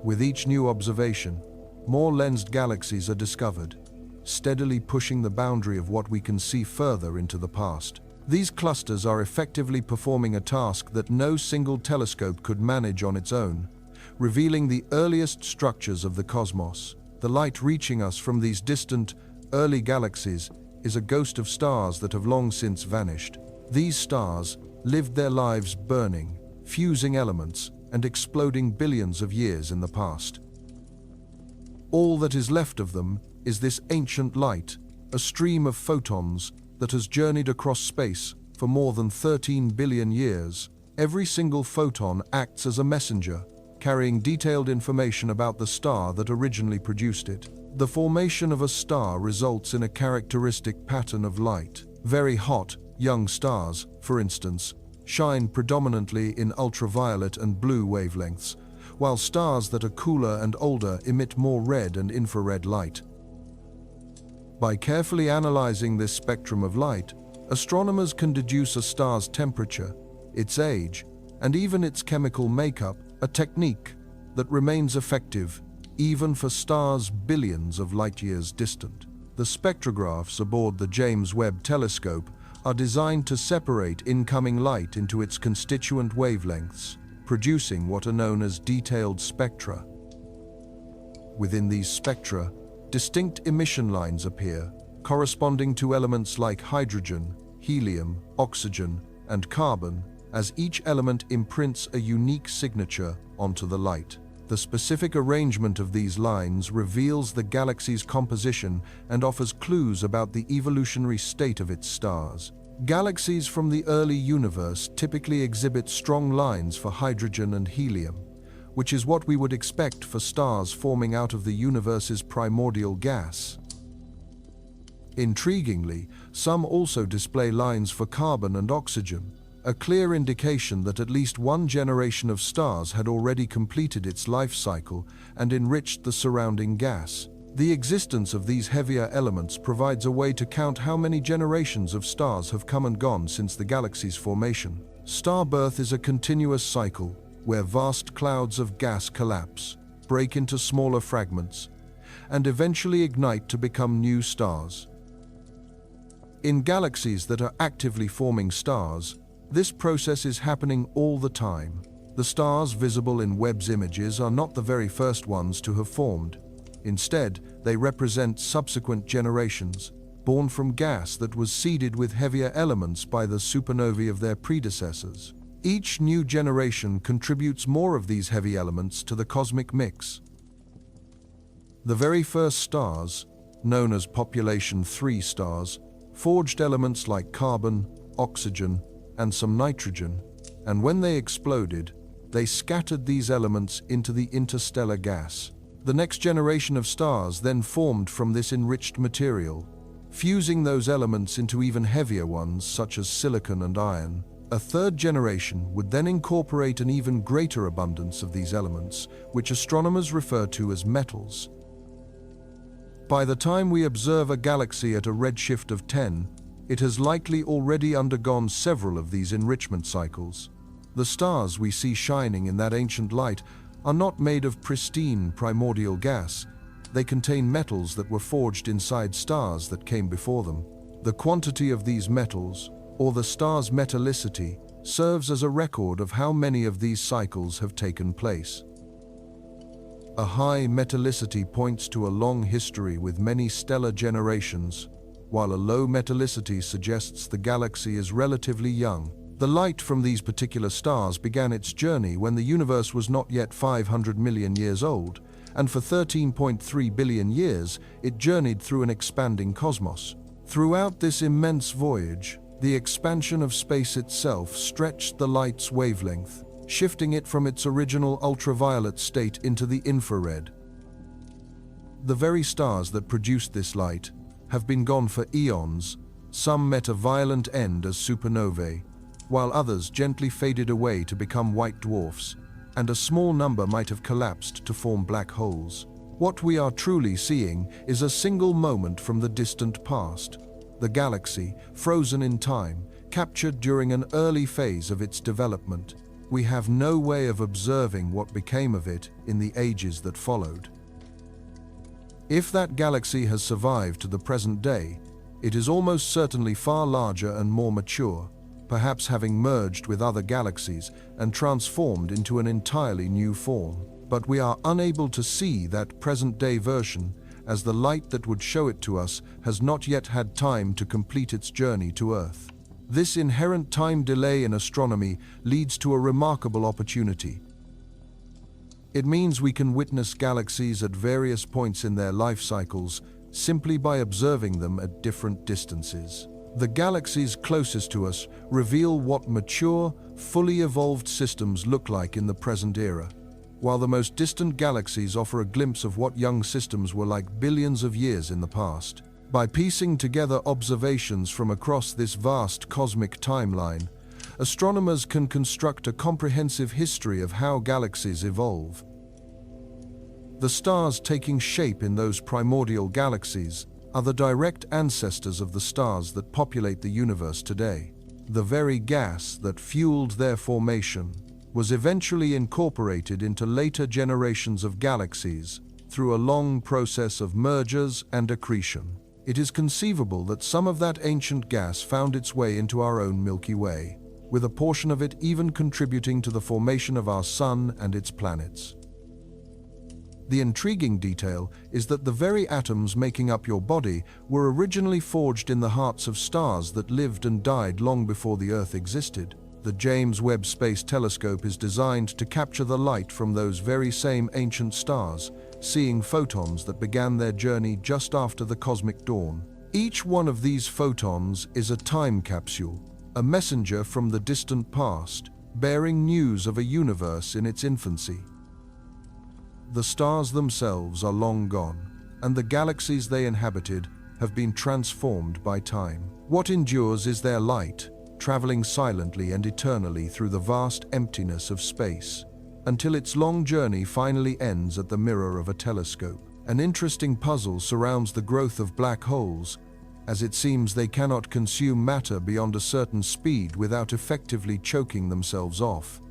With each new observation, more lensed galaxies are discovered, steadily pushing the boundary of what we can see further into the past. These clusters are effectively performing a task that no single telescope could manage on its own, revealing the earliest structures of the cosmos. The light reaching us from these distant, early galaxies is a ghost of stars that have long since vanished. These stars lived their lives burning, fusing elements, and exploding billions of years in the past. All that is left of them is this ancient light, a stream of photons that has journeyed across space for more than 13 billion years. Every single photon acts as a messenger, carrying detailed information about the star that originally produced it. The formation of a star results in a characteristic pattern of light. Very hot, young stars, for instance, shine predominantly in ultraviolet and blue wavelengths, while stars that are cooler and older emit more red and infrared light. By carefully analyzing this spectrum of light, astronomers can deduce a star's temperature, its age, and even its chemical makeup, a technique that remains effective even for stars billions of light-years distant. The spectrographs aboard the James Webb Telescope are designed to separate incoming light into its constituent wavelengths, producing what are known as detailed spectra. Within these spectra, distinct emission lines appear, corresponding to elements like hydrogen, helium, oxygen, and carbon, as each element imprints a unique signature onto the light. The specific arrangement of these lines reveals the galaxy's composition and offers clues about the evolutionary state of its stars. Galaxies from the early universe typically exhibit strong lines for hydrogen and helium, which is what we would expect for stars forming out of the universe's primordial gas. Intriguingly, some also display lines for carbon and oxygen, a clear indication that at least one generation of stars had already completed its life cycle and enriched the surrounding gas. The existence of these heavier elements provides a way to count how many generations of stars have come and gone since the galaxy's formation. Star birth is a continuous cycle where vast clouds of gas collapse, break into smaller fragments, and eventually ignite to become new stars. In galaxies that are actively forming stars, this process is happening all the time. The stars visible in Webb's images are not the very first ones to have formed. Instead, they represent subsequent generations, born from gas that was seeded with heavier elements by the supernovae of their predecessors. Each new generation contributes more of these heavy elements to the cosmic mix. The very first stars, known as population 3 stars, forged elements like carbon, oxygen, and some nitrogen, and when they exploded, they scattered these elements into the interstellar gas. The next generation of stars then formed from this enriched material, fusing those elements into even heavier ones such as silicon and iron. A third generation would then incorporate an even greater abundance of these elements, which astronomers refer to as metals. By the time we observe a galaxy at a redshift of 10, it has likely already undergone several of these enrichment cycles. The stars we see shining in that ancient light are not made of pristine primordial gas. They contain metals that were forged inside stars that came before them. The quantity of these metals, or the star's metallicity, serves as a record of how many of these cycles have taken place. A high metallicity points to a long history with many stellar generations, while a low metallicity suggests the galaxy is relatively young. The light from these particular stars began its journey when the universe was not yet 500 million years old, and for 13.3 billion years it journeyed through an expanding cosmos. Throughout this immense voyage, the expansion of space itself stretched the light's wavelength, shifting it from its original ultraviolet state into the infrared. The very stars that produced this light have been gone for eons. Some met a violent end as supernovae, while others gently faded away to become white dwarfs, and a small number might have collapsed to form black holes. What we are truly seeing is a single moment from the distant past. The galaxy, frozen in time, captured during an early phase of its development. We have no way of observing what became of it in the ages that followed. If that galaxy has survived to the present day, it is almost certainly far larger and more mature, perhaps having merged with other galaxies and transformed into an entirely new form. But we are unable to see that present-day version, as the light that would show it to us has not yet had time to complete its journey to Earth. This inherent time delay in astronomy leads to a remarkable opportunity. It means we can witness galaxies at various points in their life cycles simply by observing them at different distances. The galaxies closest to us reveal what mature, fully evolved systems look like in the present era, while the most distant galaxies offer a glimpse of what young systems were like billions of years in the past. By piecing together observations from across this vast cosmic timeline, astronomers can construct a comprehensive history of how galaxies evolve. The stars taking shape in those primordial galaxies are the direct ancestors of the stars that populate the universe today. The very gas that fueled their formation was eventually incorporated into later generations of galaxies through a long process of mergers and accretion. It is conceivable that some of that ancient gas found its way into our own Milky Way, with a portion of it even contributing to the formation of our Sun and its planets. The intriguing detail is that the very atoms making up your body were originally forged in the hearts of stars that lived and died long before the Earth existed. The James Webb Space Telescope is designed to capture the light from those very same ancient stars, seeing photons that began their journey just after the cosmic dawn. Each one of these photons is a time capsule, a messenger from the distant past, bearing news of a universe in its infancy. The stars themselves are long gone, and the galaxies they inhabited have been transformed by time. What endures is their light, traveling silently and eternally through the vast emptiness of space, until its long journey finally ends at the mirror of a telescope. An interesting puzzle surrounds the growth of black holes, as it seems they cannot consume matter beyond a certain speed without effectively choking themselves off.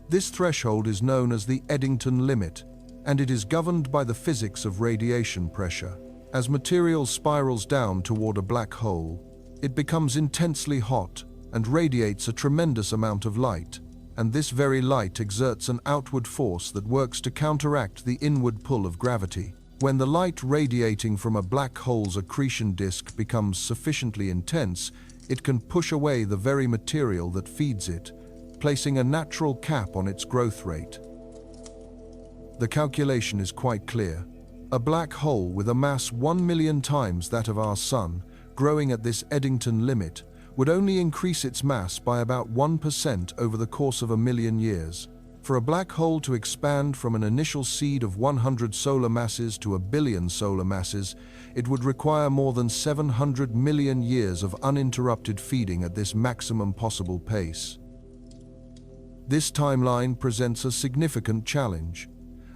This threshold is known as the Eddington limit, and it is governed by the physics of radiation pressure. As material spirals down toward a black hole, it becomes intensely hot and radiates a tremendous amount of light, and this very light exerts an outward force that works to counteract the inward pull of gravity. When the light radiating from a black hole's accretion disk becomes sufficiently intense, it can push away the very material that feeds it, placing a natural cap on its growth rate. The calculation is quite clear. A black hole with a mass 1 million times that of our Sun, growing at this Eddington limit, would only increase its mass by about 1% over the course of 1,000,000 years. For a black hole to expand from an initial seed of 100 solar masses to 1 billion solar masses, it would require more than 700 million years of uninterrupted feeding at this maximum possible pace. This timeline presents a significant challenge,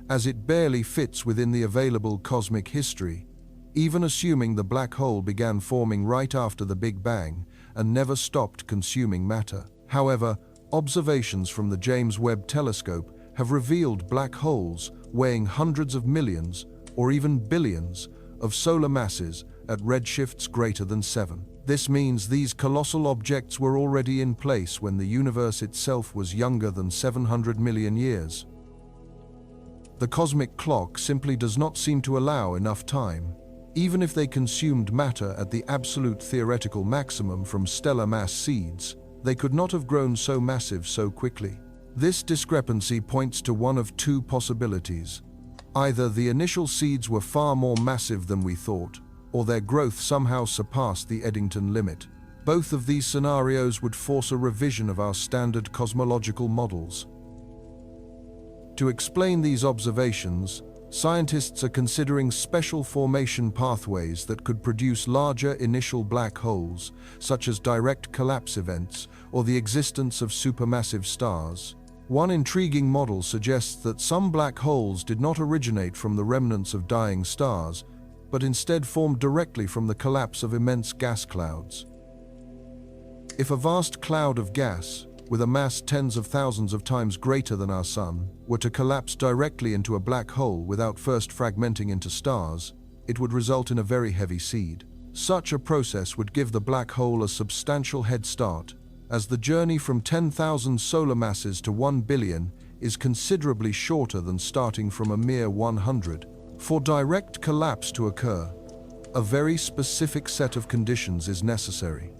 as it barely fits within the available cosmic history, even assuming the black hole began forming right after the Big Bang and never stopped consuming matter. However, observations from the James Webb Telescope have revealed black holes weighing hundreds of millions or even billions of solar masses at redshifts greater than 7. This means these colossal objects were already in place when the universe itself was younger than 700 million years. The cosmic clock simply does not seem to allow enough time. Even if they consumed matter at the absolute theoretical maximum from stellar mass seeds, they could not have grown so massive so quickly. This discrepancy points to one of two possibilities. Either the initial seeds were far more massive than we thought, or their growth somehow surpassed the Eddington limit. Both of these scenarios would force a revision of our standard cosmological models. To explain these observations, scientists are considering special formation pathways that could produce larger initial black holes, such as direct collapse events or the existence of supermassive stars. One intriguing model suggests that some black holes did not originate from the remnants of dying stars, but instead formed directly from the collapse of immense gas clouds. If a vast cloud of gas, with a mass tens of thousands of times greater than our Sun, were to collapse directly into a black hole without first fragmenting into stars, it would result in a very heavy seed. Such a process would give the black hole a substantial head start, as the journey from 10,000 solar masses to 1 billion is considerably shorter than starting from a mere 100. For direct collapse to occur, a very specific set of conditions is necessary.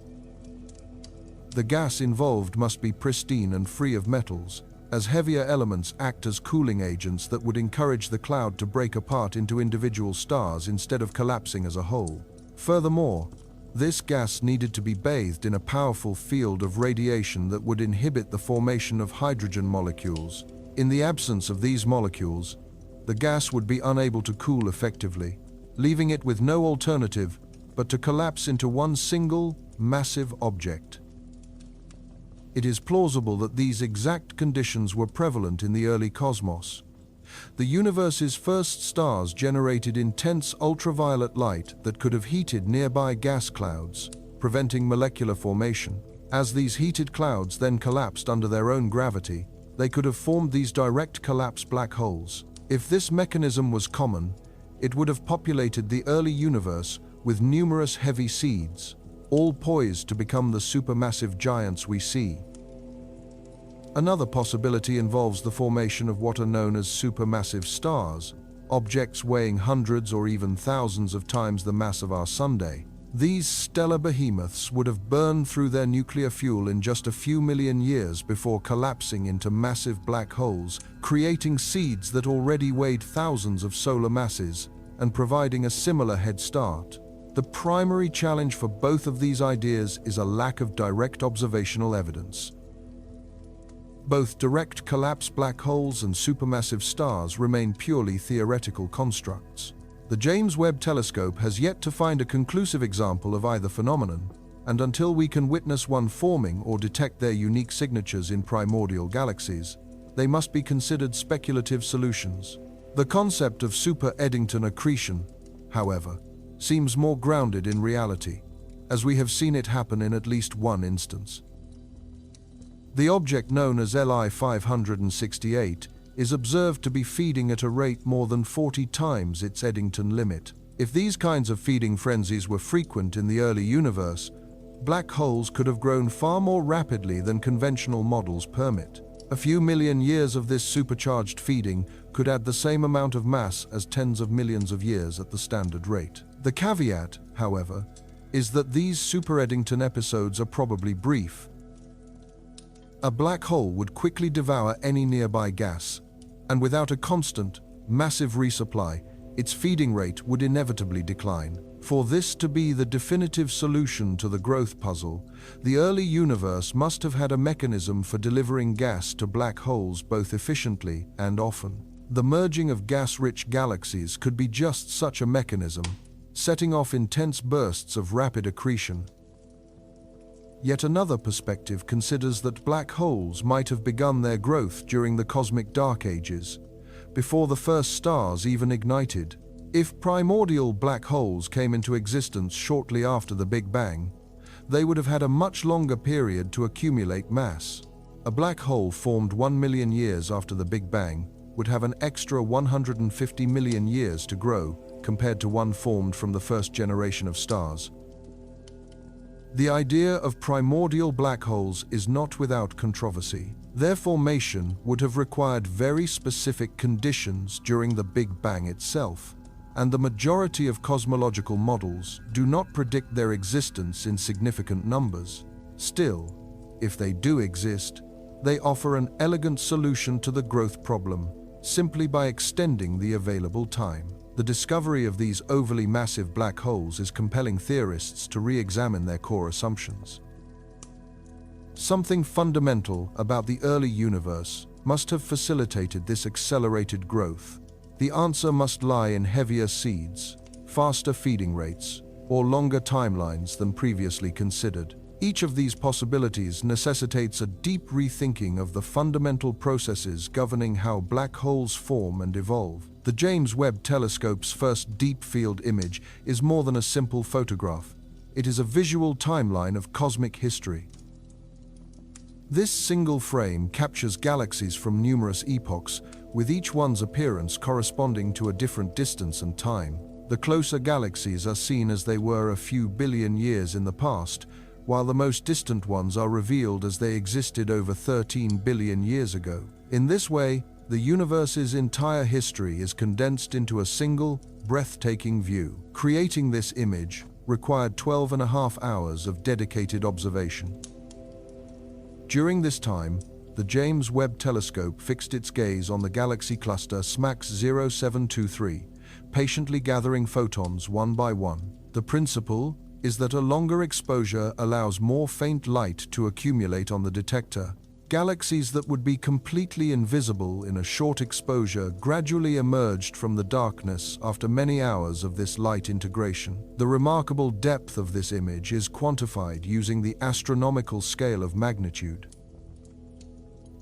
The gas involved must be pristine and free of metals, as heavier elements act as cooling agents that would encourage the cloud to break apart into individual stars instead of collapsing as a whole. Furthermore, this gas needed to be bathed in a powerful field of radiation that would inhibit the formation of hydrogen molecules. In the absence of these molecules, the gas would be unable to cool effectively, leaving it with no alternative but to collapse into one single, massive object. It is plausible that these exact conditions were prevalent in the early cosmos. The universe's first stars generated intense ultraviolet light that could have heated nearby gas clouds, preventing molecular formation. As these heated clouds then collapsed under their own gravity, they could have formed these direct collapse black holes. If this mechanism was common, it would have populated the early universe with numerous heavy seeds, all poised to become the supermassive giants we see. Another possibility involves the formation of what are known as supermassive stars, objects weighing hundreds or even thousands of times the mass of our Sun. These stellar behemoths would have burned through their nuclear fuel in just a few million years before collapsing into massive black holes, creating seeds that already weighed thousands of solar masses and providing a similar head start. The primary challenge for both of these ideas is a lack of direct observational evidence. Both direct collapse black holes and supermassive stars remain purely theoretical constructs. The James Webb Telescope has yet to find a conclusive example of either phenomenon, and until we can witness one forming or detect their unique signatures in primordial galaxies, they must be considered speculative solutions. The concept of super-Eddington accretion, however, seems more grounded in reality, as we have seen it happen in at least one instance. The object known as Li 568 is observed to be feeding at a rate more than 40 times its Eddington limit. If these kinds of feeding frenzies were frequent in the early universe, black holes could have grown far more rapidly than conventional models permit. A few million years of this supercharged feeding could add the same amount of mass as tens of millions of years at the standard rate. The caveat, however, is that these super-Eddington episodes are probably brief. A black hole would quickly devour any nearby gas, and without a constant, massive resupply, its feeding rate would inevitably decline. For this to be the definitive solution to the growth puzzle, the early universe must have had a mechanism for delivering gas to black holes both efficiently and often. The merging of gas-rich galaxies could be just such a mechanism, setting off intense bursts of rapid accretion. Yet another perspective considers that black holes might have begun their growth during the cosmic dark ages, before the first stars even ignited. If primordial black holes came into existence shortly after the Big Bang, they would have had a much longer period to accumulate mass. A black hole formed 1 million years after the Big Bang would have an extra 150 million years to grow compared to one formed from the first generation of stars. The idea of primordial black holes is not without controversy. Their formation would have required very specific conditions during the Big Bang itself, and the majority of cosmological models do not predict their existence in significant numbers. Still, if they do exist, they offer an elegant solution to the growth problem, simply by extending the available time. The discovery of these overly massive black holes is compelling theorists to re-examine their core assumptions. Something fundamental about the early universe must have facilitated this accelerated growth. The answer must lie in heavier seeds, faster feeding rates, or longer timelines than previously considered. Each of these possibilities necessitates a deep rethinking of the fundamental processes governing how black holes form and evolve. The James Webb Telescope's first deep-field image is more than a simple photograph. It is a visual timeline of cosmic history. This single frame captures galaxies from numerous epochs, with each one's appearance corresponding to a different distance and time. The closer galaxies are seen as they were a few billion years in the past, while the most distant ones are revealed as they existed over 13 billion years ago. In this way, the universe's entire history is condensed into a single, breathtaking view. Creating this image required 12.5 hours of dedicated observation. During this time, the James Webb Telescope fixed its gaze on the galaxy cluster SMACS 0723, patiently gathering photons one by one. The principle is that a longer exposure allows more faint light to accumulate on the detector. Galaxies that would be completely invisible in a short exposure gradually emerged from the darkness after many hours of this light integration. The remarkable depth of this image is quantified using the astronomical scale of magnitude.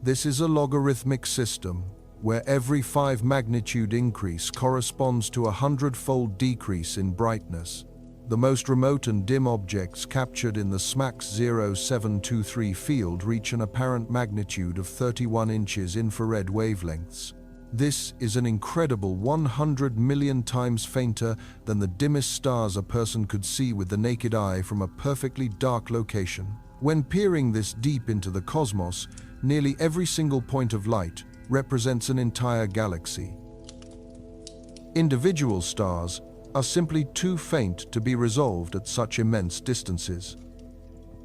This is a logarithmic system, where every 5 magnitude increase corresponds to a 100-fold decrease in brightness. The most remote and dim objects captured in the SMACS 0723 field reach an apparent magnitude of 31 inches infrared wavelengths. This is an incredible 100 million times fainter than the dimmest stars a person could see with the naked eye from a perfectly dark location. When peering this deep into the cosmos, nearly every single point of light represents an entire galaxy. Individual stars are simply too faint to be resolved at such immense distances.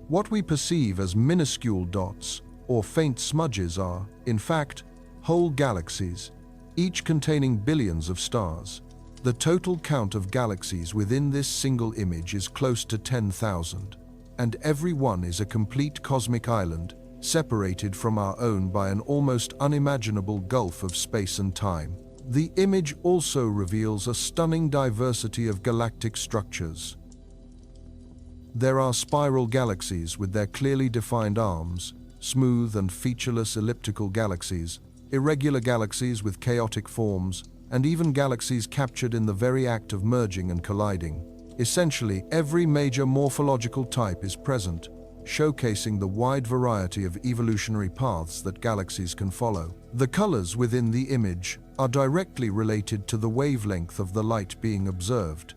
What we perceive as minuscule dots or faint smudges are, in fact, whole galaxies, each containing billions of stars. The total count of galaxies within this single image is close to 10,000, and every one is a complete cosmic island, separated from our own by an almost unimaginable gulf of space and time. The image also reveals a stunning diversity of galactic structures. There are spiral galaxies with their clearly defined arms, smooth and featureless elliptical galaxies, irregular galaxies with chaotic forms, and even galaxies captured in the very act of merging and colliding. Essentially, every major morphological type is present, showcasing the wide variety of evolutionary paths that galaxies can follow. The colors within the image are directly related to the wavelength of the light being observed.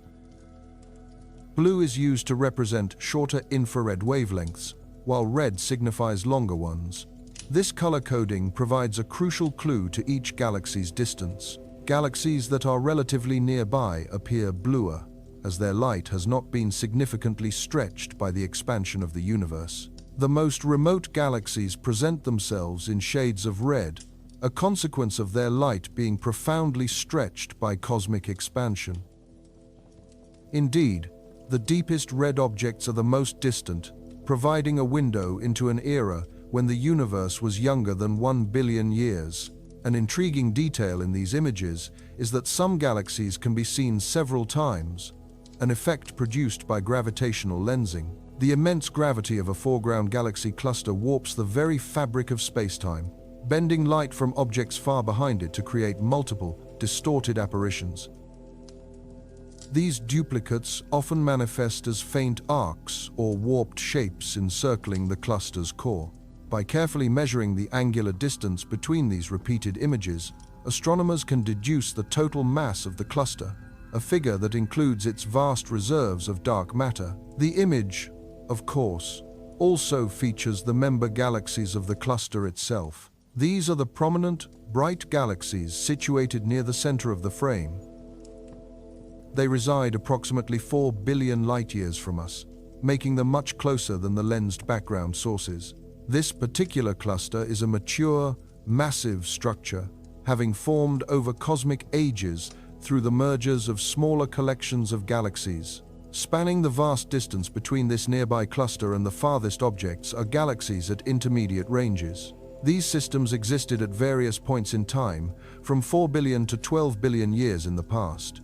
Blue is used to represent shorter infrared wavelengths, while red signifies longer ones. This color coding provides a crucial clue to each galaxy's distance. Galaxies that are relatively nearby appear bluer, as their light has not been significantly stretched by the expansion of the universe. The most remote galaxies present themselves in shades of red, a consequence of their light being profoundly stretched by cosmic expansion. Indeed, the deepest red objects are the most distant, providing a window into an era when the universe was younger than 1 billion years. An intriguing detail in these images is that some galaxies can be seen several times, an effect produced by gravitational lensing. The immense gravity of a foreground galaxy cluster warps the very fabric of spacetime, bending light from objects far behind it to create multiple, distorted apparitions. These duplicates often manifest as faint arcs or warped shapes encircling the cluster's core. By carefully measuring the angular distance between these repeated images, astronomers can deduce the total mass of the cluster, a figure that includes its vast reserves of dark matter. The image, of course, also features the member galaxies of the cluster itself. These are the prominent, bright galaxies situated near the center of the frame. They reside approximately 4 billion light-years from us, making them much closer than the lensed background sources. This particular cluster is a mature, massive structure, having formed over cosmic ages through the mergers of smaller collections of galaxies. Spanning the vast distance between this nearby cluster and the farthest objects are galaxies at intermediate ranges. These systems existed at various points in time, from 4 billion to 12 billion years in the past.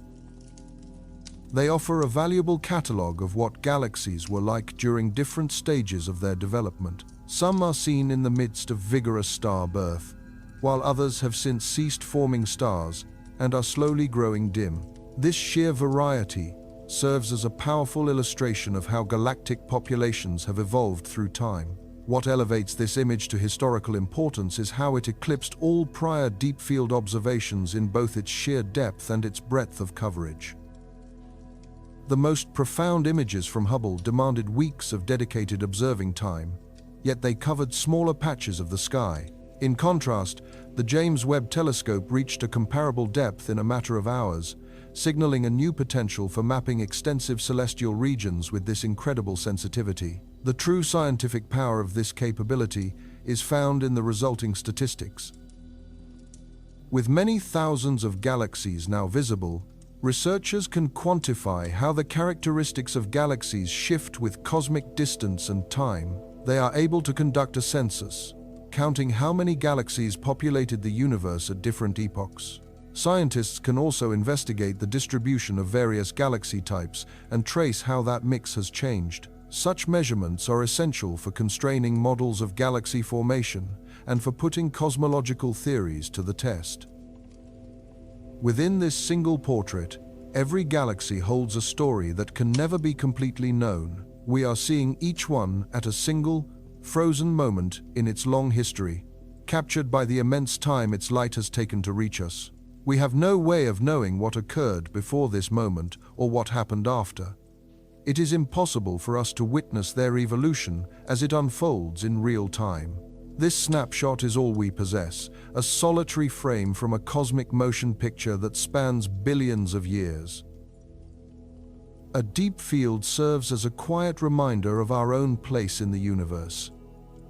They offer a valuable catalogue of what galaxies were like during different stages of their development. Some are seen in the midst of vigorous star birth, while others have since ceased forming stars and are slowly growing dim. This sheer variety serves as a powerful illustration of how galactic populations have evolved through time. What elevates this image to historical importance is how it eclipsed all prior deep-field observations in both its sheer depth and its breadth of coverage. The most profound images from Hubble demanded weeks of dedicated observing time, yet they covered smaller patches of the sky. In contrast, the James Webb Telescope reached a comparable depth in a matter of hours, signaling a new potential for mapping extensive celestial regions with this incredible sensitivity. The true scientific power of this capability is found in the resulting statistics. With many thousands of galaxies now visible, researchers can quantify how the characteristics of galaxies shift with cosmic distance and time. They are able to conduct a census, counting how many galaxies populated the universe at different epochs. Scientists can also investigate the distribution of various galaxy types and trace how that mix has changed. Such measurements are essential for constraining models of galaxy formation and for putting cosmological theories to the test. Within this single portrait, every galaxy holds a story that can never be completely known. We are seeing each one at a single, frozen moment in its long history, captured by the immense time its light has taken to reach us. We have no way of knowing what occurred before this moment or what happened after. It is impossible for us to witness their evolution as it unfolds in real time. This snapshot is all we possess, a solitary frame from a cosmic motion picture that spans billions of years. A deep field serves as a quiet reminder of our own place in the universe.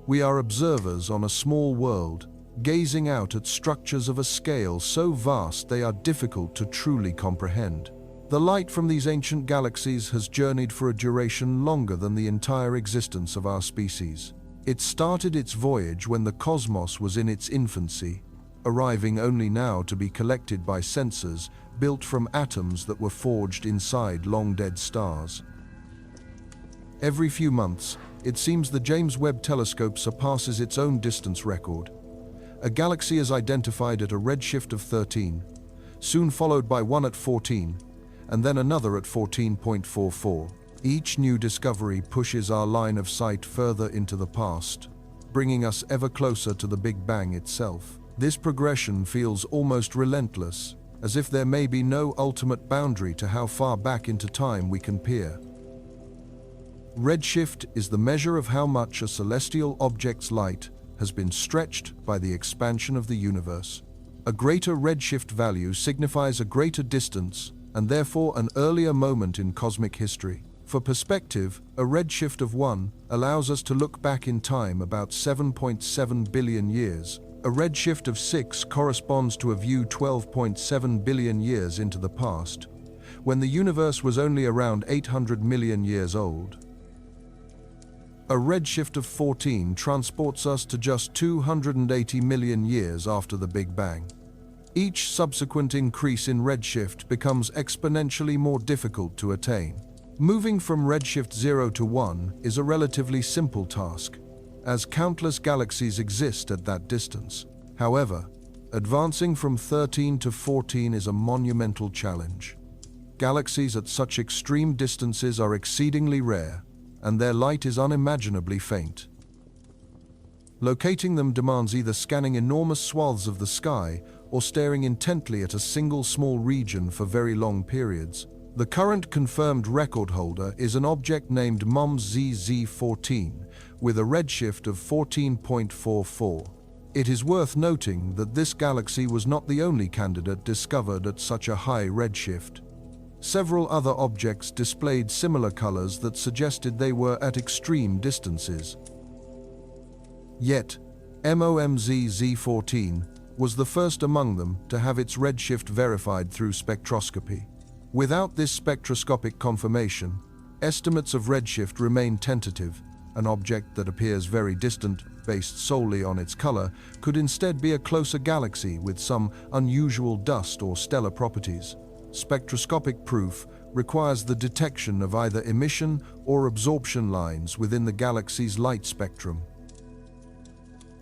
We are observers on a small world, gazing out at structures of a scale so vast they are difficult to truly comprehend. The light from these ancient galaxies has journeyed for a duration longer than the entire existence of our species. It started its voyage when the cosmos was in its infancy, arriving only now to be collected by sensors built from atoms that were forged inside long-dead stars. Every few months, it seems the James Webb Telescope surpasses its own distance record. A galaxy is identified at a redshift of 13, soon followed by one at 14, and then another at 14.44. Each new discovery pushes our line of sight further into the past, bringing us ever closer to the Big Bang itself. This progression feels almost relentless, as if there may be no ultimate boundary to how far back into time we can peer. Redshift is the measure of how much a celestial object's light has been stretched by the expansion of the universe. A greater redshift value signifies a greater distance and therefore an earlier moment in cosmic history. For perspective, a redshift of 1 allows us to look back in time about 7.7 billion years. A redshift of 6 corresponds to a view 12.7 billion years into the past, when the universe was only around 800 million years old. A redshift of 14 transports us to just 280 million years after the Big Bang. Each subsequent increase in redshift becomes exponentially more difficult to attain. Moving from redshift 0 to 1 is a relatively simple task, as countless galaxies exist at that distance. However, advancing from 13 to 14 is a monumental challenge. Galaxies at such extreme distances are exceedingly rare, and their light is unimaginably faint. Locating them demands either scanning enormous swaths of the sky or staring intently at a single small region for very long periods. The current confirmed record holder is an object named MOMS-ZZ14 with a redshift of 14.44. It is worth noting that this galaxy was not the only candidate discovered at such a high redshift. Several other objects displayed similar colors that suggested they were at extreme distances. Yet, MOMS-Z14 was the first among them to have its redshift verified through spectroscopy. Without this spectroscopic confirmation, estimates of redshift remain tentative. An object that appears very distant, based solely on its color, could instead be a closer galaxy with some unusual dust or stellar properties. Spectroscopic proof requires the detection of either emission or absorption lines within the galaxy's light spectrum.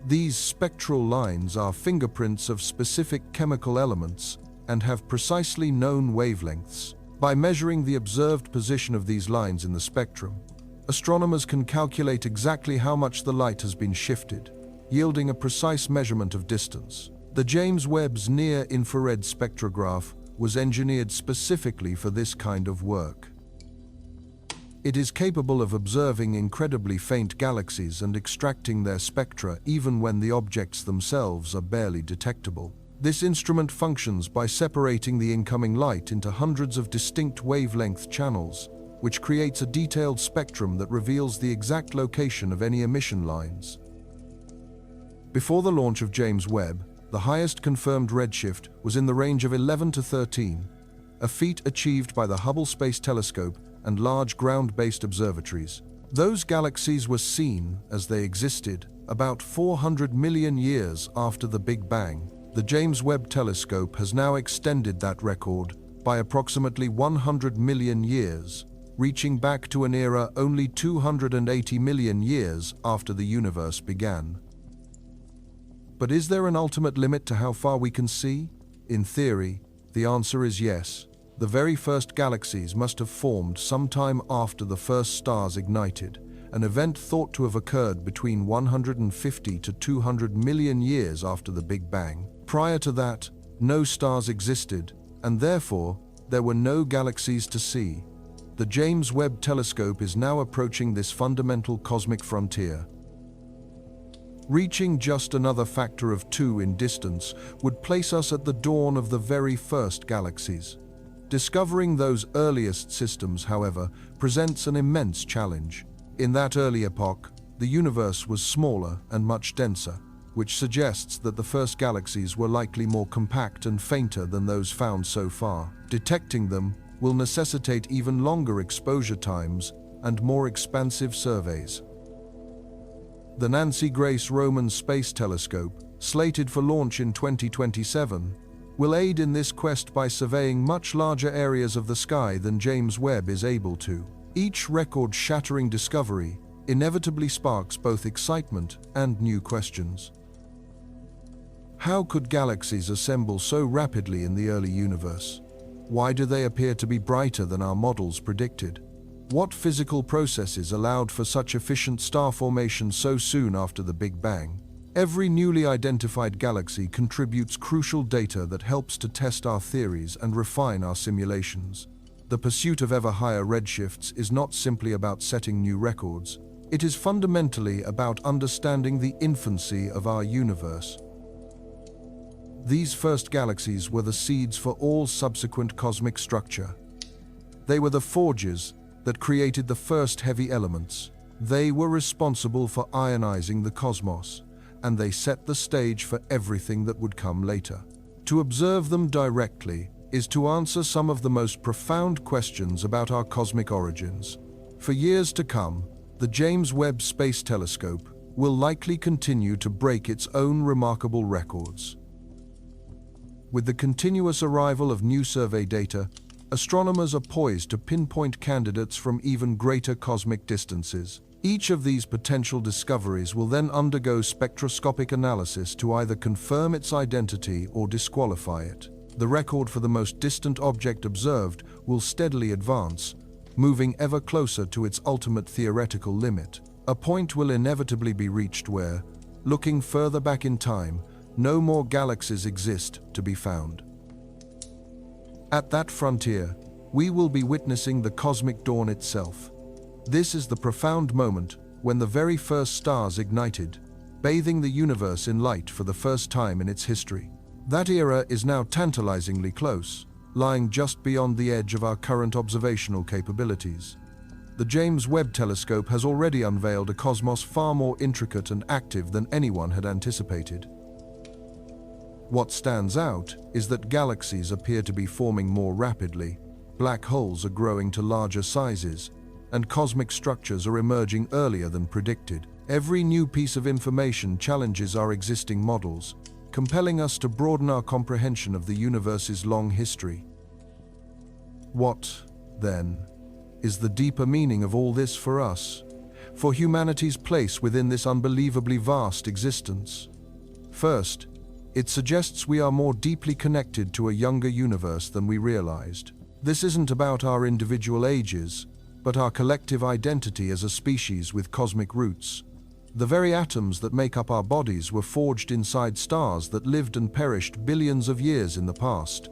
These spectral lines are fingerprints of specific chemical elements and have precisely known wavelengths. By measuring the observed position of these lines in the spectrum, astronomers can calculate exactly how much the light has been shifted, yielding a precise measurement of distance. The James Webb's near-infrared spectrograph was engineered specifically for this kind of work. It is capable of observing incredibly faint galaxies and extracting their spectra even when the objects themselves are barely detectable. This instrument functions by separating the incoming light into hundreds of distinct wavelength channels, which creates a detailed spectrum that reveals the exact location of any emission lines. Before the launch of James Webb, the highest confirmed redshift was in the range of 11 to 13, a feat achieved by the Hubble Space Telescope and large ground-based observatories. Those galaxies were seen, as they existed, about 400 million years after the Big Bang. The James Webb Telescope has now extended that record by approximately 100 million years, reaching back to an era only 280 million years after the universe began. But is there an ultimate limit to how far we can see? In theory, the answer is yes. The very first galaxies must have formed sometime after the first stars ignited, an event thought to have occurred between 150 to 200 million years after the Big Bang. Prior to that, no stars existed, and therefore, there were no galaxies to see. The James Webb Telescope is now approaching this fundamental cosmic frontier. Reaching just another factor of 2 in distance would place us at the dawn of the very first galaxies. Discovering those earliest systems, however, presents an immense challenge. In that early epoch, the universe was smaller and much denser, which suggests that the first galaxies were likely more compact and fainter than those found so far. Detecting them will necessitate even longer exposure times and more expansive surveys. The Nancy Grace Roman Space Telescope, slated for launch in 2027, will aid in this quest by surveying much larger areas of the sky than James Webb is able to. Each record-shattering discovery inevitably sparks both excitement and new questions. How could galaxies assemble so rapidly in the early universe? Why do they appear to be brighter than our models predicted? What physical processes allowed for such efficient star formation so soon after the Big Bang? Every newly identified galaxy contributes crucial data that helps to test our theories and refine our simulations. The pursuit of ever higher redshifts is not simply about setting new records. It is fundamentally about understanding the infancy of our universe. These first galaxies were the seeds for all subsequent cosmic structure. They were the forges that created the first heavy elements. They were responsible for ionizing the cosmos, and they set the stage for everything that would come later. To observe them directly is to answer some of the most profound questions about our cosmic origins. For years to come, the James Webb Space Telescope will likely continue to break its own remarkable records. With the continuous arrival of new survey data, astronomers are poised to pinpoint candidates from even greater cosmic distances. Each of these potential discoveries will then undergo spectroscopic analysis to either confirm its identity or disqualify it. The record for the most distant object observed will steadily advance, moving ever closer to its ultimate theoretical limit. A point will inevitably be reached where, looking further back in time, no more galaxies exist to be found. At that frontier, we will be witnessing the cosmic dawn itself. This is the profound moment when the very first stars ignited, bathing the universe in light for the first time in its history. That era is now tantalizingly close, lying just beyond the edge of our current observational capabilities. The James Webb Telescope has already unveiled a cosmos far more intricate and active than anyone had anticipated. What stands out is that galaxies appear to be forming more rapidly, black holes are growing to larger sizes, and cosmic structures are emerging earlier than predicted. Every new piece of information challenges our existing models, compelling us to broaden our comprehension of the universe's long history. What, then, is the deeper meaning of all this for us, for humanity's place within this unbelievably vast existence? First, it suggests we are more deeply connected to a younger universe than we realized. This isn't about our individual ages, but our collective identity as a species with cosmic roots. The very atoms that make up our bodies were forged inside stars that lived and perished billions of years in the past.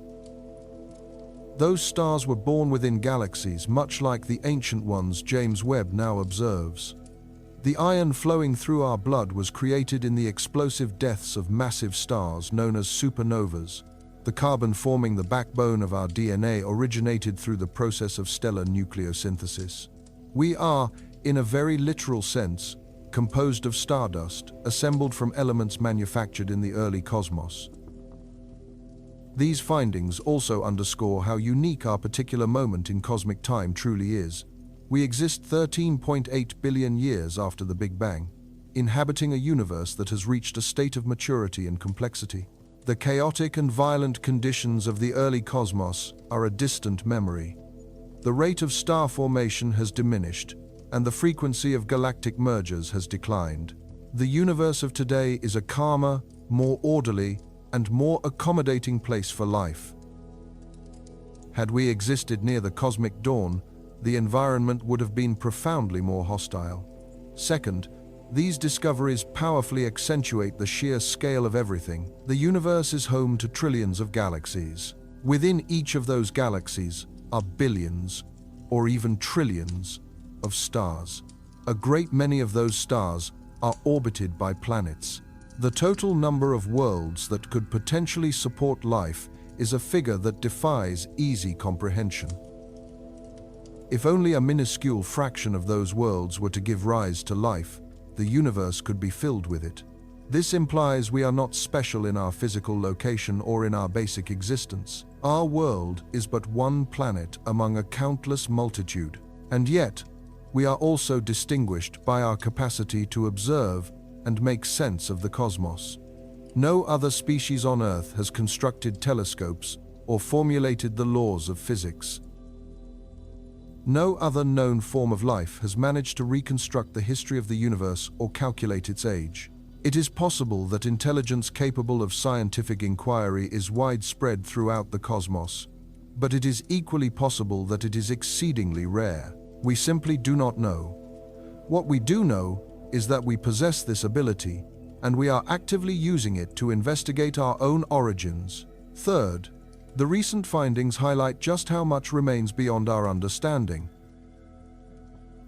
Those stars were born within galaxies, much like the ancient ones James Webb now observes. The iron flowing through our blood was created in the explosive deaths of massive stars known as supernovas. The carbon forming the backbone of our DNA originated through the process of stellar nucleosynthesis. We are, in a very literal sense, composed of stardust, assembled from elements manufactured in the early cosmos. These findings also underscore how unique our particular moment in cosmic time truly is. We exist 13.8 billion years after the Big Bang, inhabiting a universe that has reached a state of maturity and complexity. The chaotic and violent conditions of the early cosmos are a distant memory. The rate of star formation has diminished, and the frequency of galactic mergers has declined. The universe of today is a calmer, more orderly, and more accommodating place for life. Had we existed near the cosmic dawn, the environment would have been profoundly more hostile. Second, these discoveries powerfully accentuate the sheer scale of everything. The universe is home to trillions of galaxies. Within each of those galaxies are billions, or even trillions, of stars. A great many of those stars are orbited by planets. The total number of worlds that could potentially support life is a figure that defies easy comprehension. If only a minuscule fraction of those worlds were to give rise to life, the universe could be filled with it. This implies we are not special in our physical location or in our basic existence. Our world is but one planet among a countless multitude, and yet we are also distinguished by our capacity to observe and make sense of the cosmos. No other species on Earth has constructed telescopes or formulated the laws of physics. No other known form of life has managed to reconstruct the history of the universe or calculate its age. It is possible that intelligence capable of scientific inquiry is widespread throughout the cosmos, but it is equally possible that it is exceedingly rare. We simply do not know. What we do know is that we possess this ability, and we are actively using it to investigate our own origins. Third, the recent findings highlight just how much remains beyond our understanding.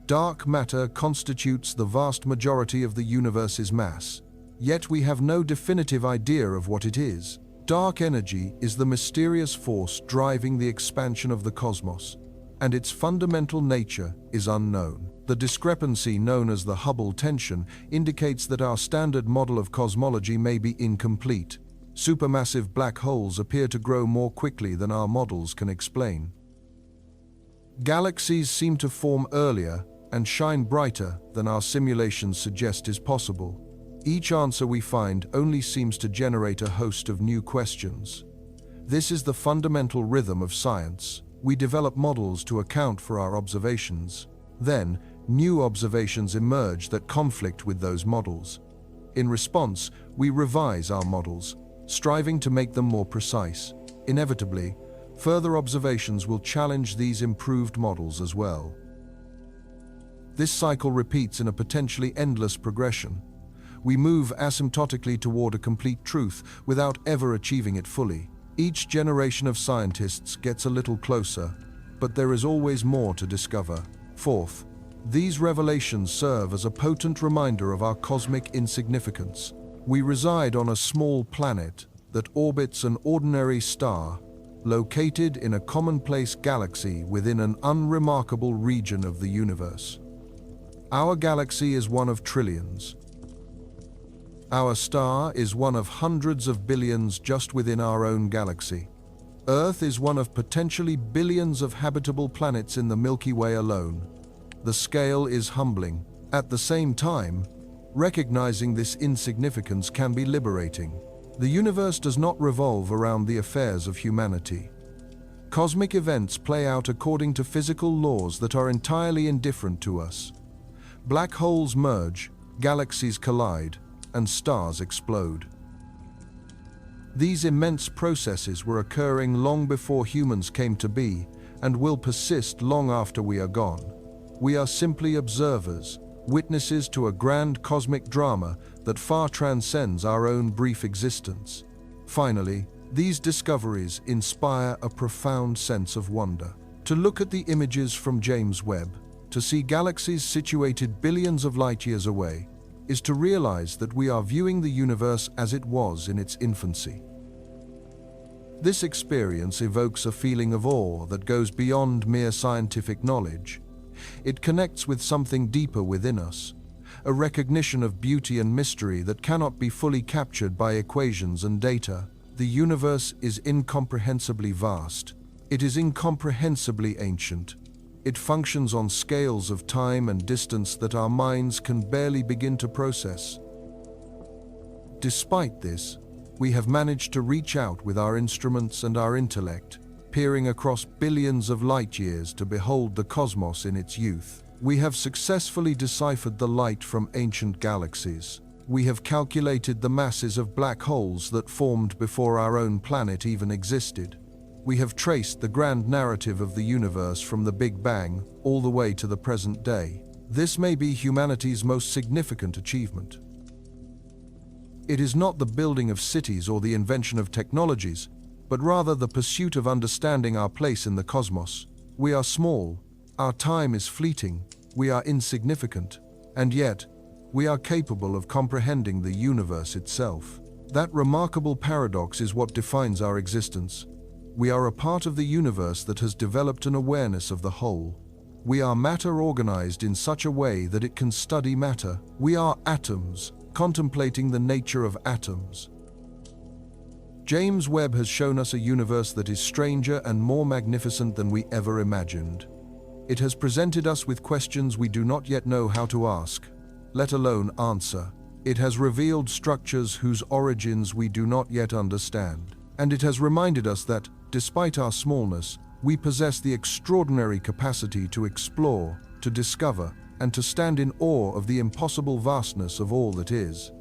Dark matter constitutes the vast majority of the universe's mass, yet we have no definitive idea of what it is. Dark energy is the mysterious force driving the expansion of the cosmos, and its fundamental nature is unknown. The discrepancy known as the Hubble tension indicates that our standard model of cosmology may be incomplete. Supermassive black holes appear to grow more quickly than our models can explain. Galaxies seem to form earlier and shine brighter than our simulations suggest is possible. Each answer we find only seems to generate a host of new questions. This is the fundamental rhythm of science. We develop models to account for our observations. Then, new observations emerge that conflict with those models. In response, we revise our models, striving to make them more precise. Inevitably, further observations will challenge these improved models as well. This cycle repeats in a potentially endless progression. We move asymptotically toward a complete truth without ever achieving it fully. Each generation of scientists gets a little closer, but there is always more to discover. Fourth, these revelations serve as a potent reminder of our cosmic insignificance. We reside on a small planet that orbits an ordinary star, located in a commonplace galaxy within an unremarkable region of the universe. Our galaxy is one of trillions. Our star is one of hundreds of billions just within our own galaxy. Earth is one of potentially billions of habitable planets in the Milky Way alone. The scale is humbling. At the same time, recognizing this insignificance can be liberating. The universe does not revolve around the affairs of humanity. Cosmic events play out according to physical laws that are entirely indifferent to us. Black holes merge, galaxies collide, and stars explode. These immense processes were occurring long before humans came to be and will persist long after we are gone. We are simply observers, witnesses to a grand cosmic drama that far transcends our own brief existence. Finally, these discoveries inspire a profound sense of wonder. To look at the images from James Webb, to see galaxies situated billions of light years away, is to realize that we are viewing the universe as it was in its infancy. This experience evokes a feeling of awe that goes beyond mere scientific knowledge. It connects with something deeper within us, a recognition of beauty and mystery that cannot be fully captured by equations and data. The universe is incomprehensibly vast. It is incomprehensibly ancient. It functions on scales of time and distance that our minds can barely begin to process. Despite this, we have managed to reach out with our instruments and our intellect, peering across billions of light years to behold the cosmos in its youth. We have successfully deciphered the light from ancient galaxies. We have calculated the masses of black holes that formed before our own planet even existed. We have traced the grand narrative of the universe from the Big Bang all the way to the present day. This may be humanity's most significant achievement. It is not the building of cities or the invention of technologies, but rather the pursuit of understanding our place in the cosmos. We are small, our time is fleeting, we are insignificant, and yet, we are capable of comprehending the universe itself. That remarkable paradox is what defines our existence. We are a part of the universe that has developed an awareness of the whole. We are matter organized in such a way that it can study matter. We are atoms, contemplating the nature of atoms. James Webb has shown us a universe that is stranger and more magnificent than we ever imagined. It has presented us with questions we do not yet know how to ask, let alone answer. It has revealed structures whose origins we do not yet understand. And it has reminded us that, despite our smallness, we possess the extraordinary capacity to explore, to discover, and to stand in awe of the impossible vastness of all that is.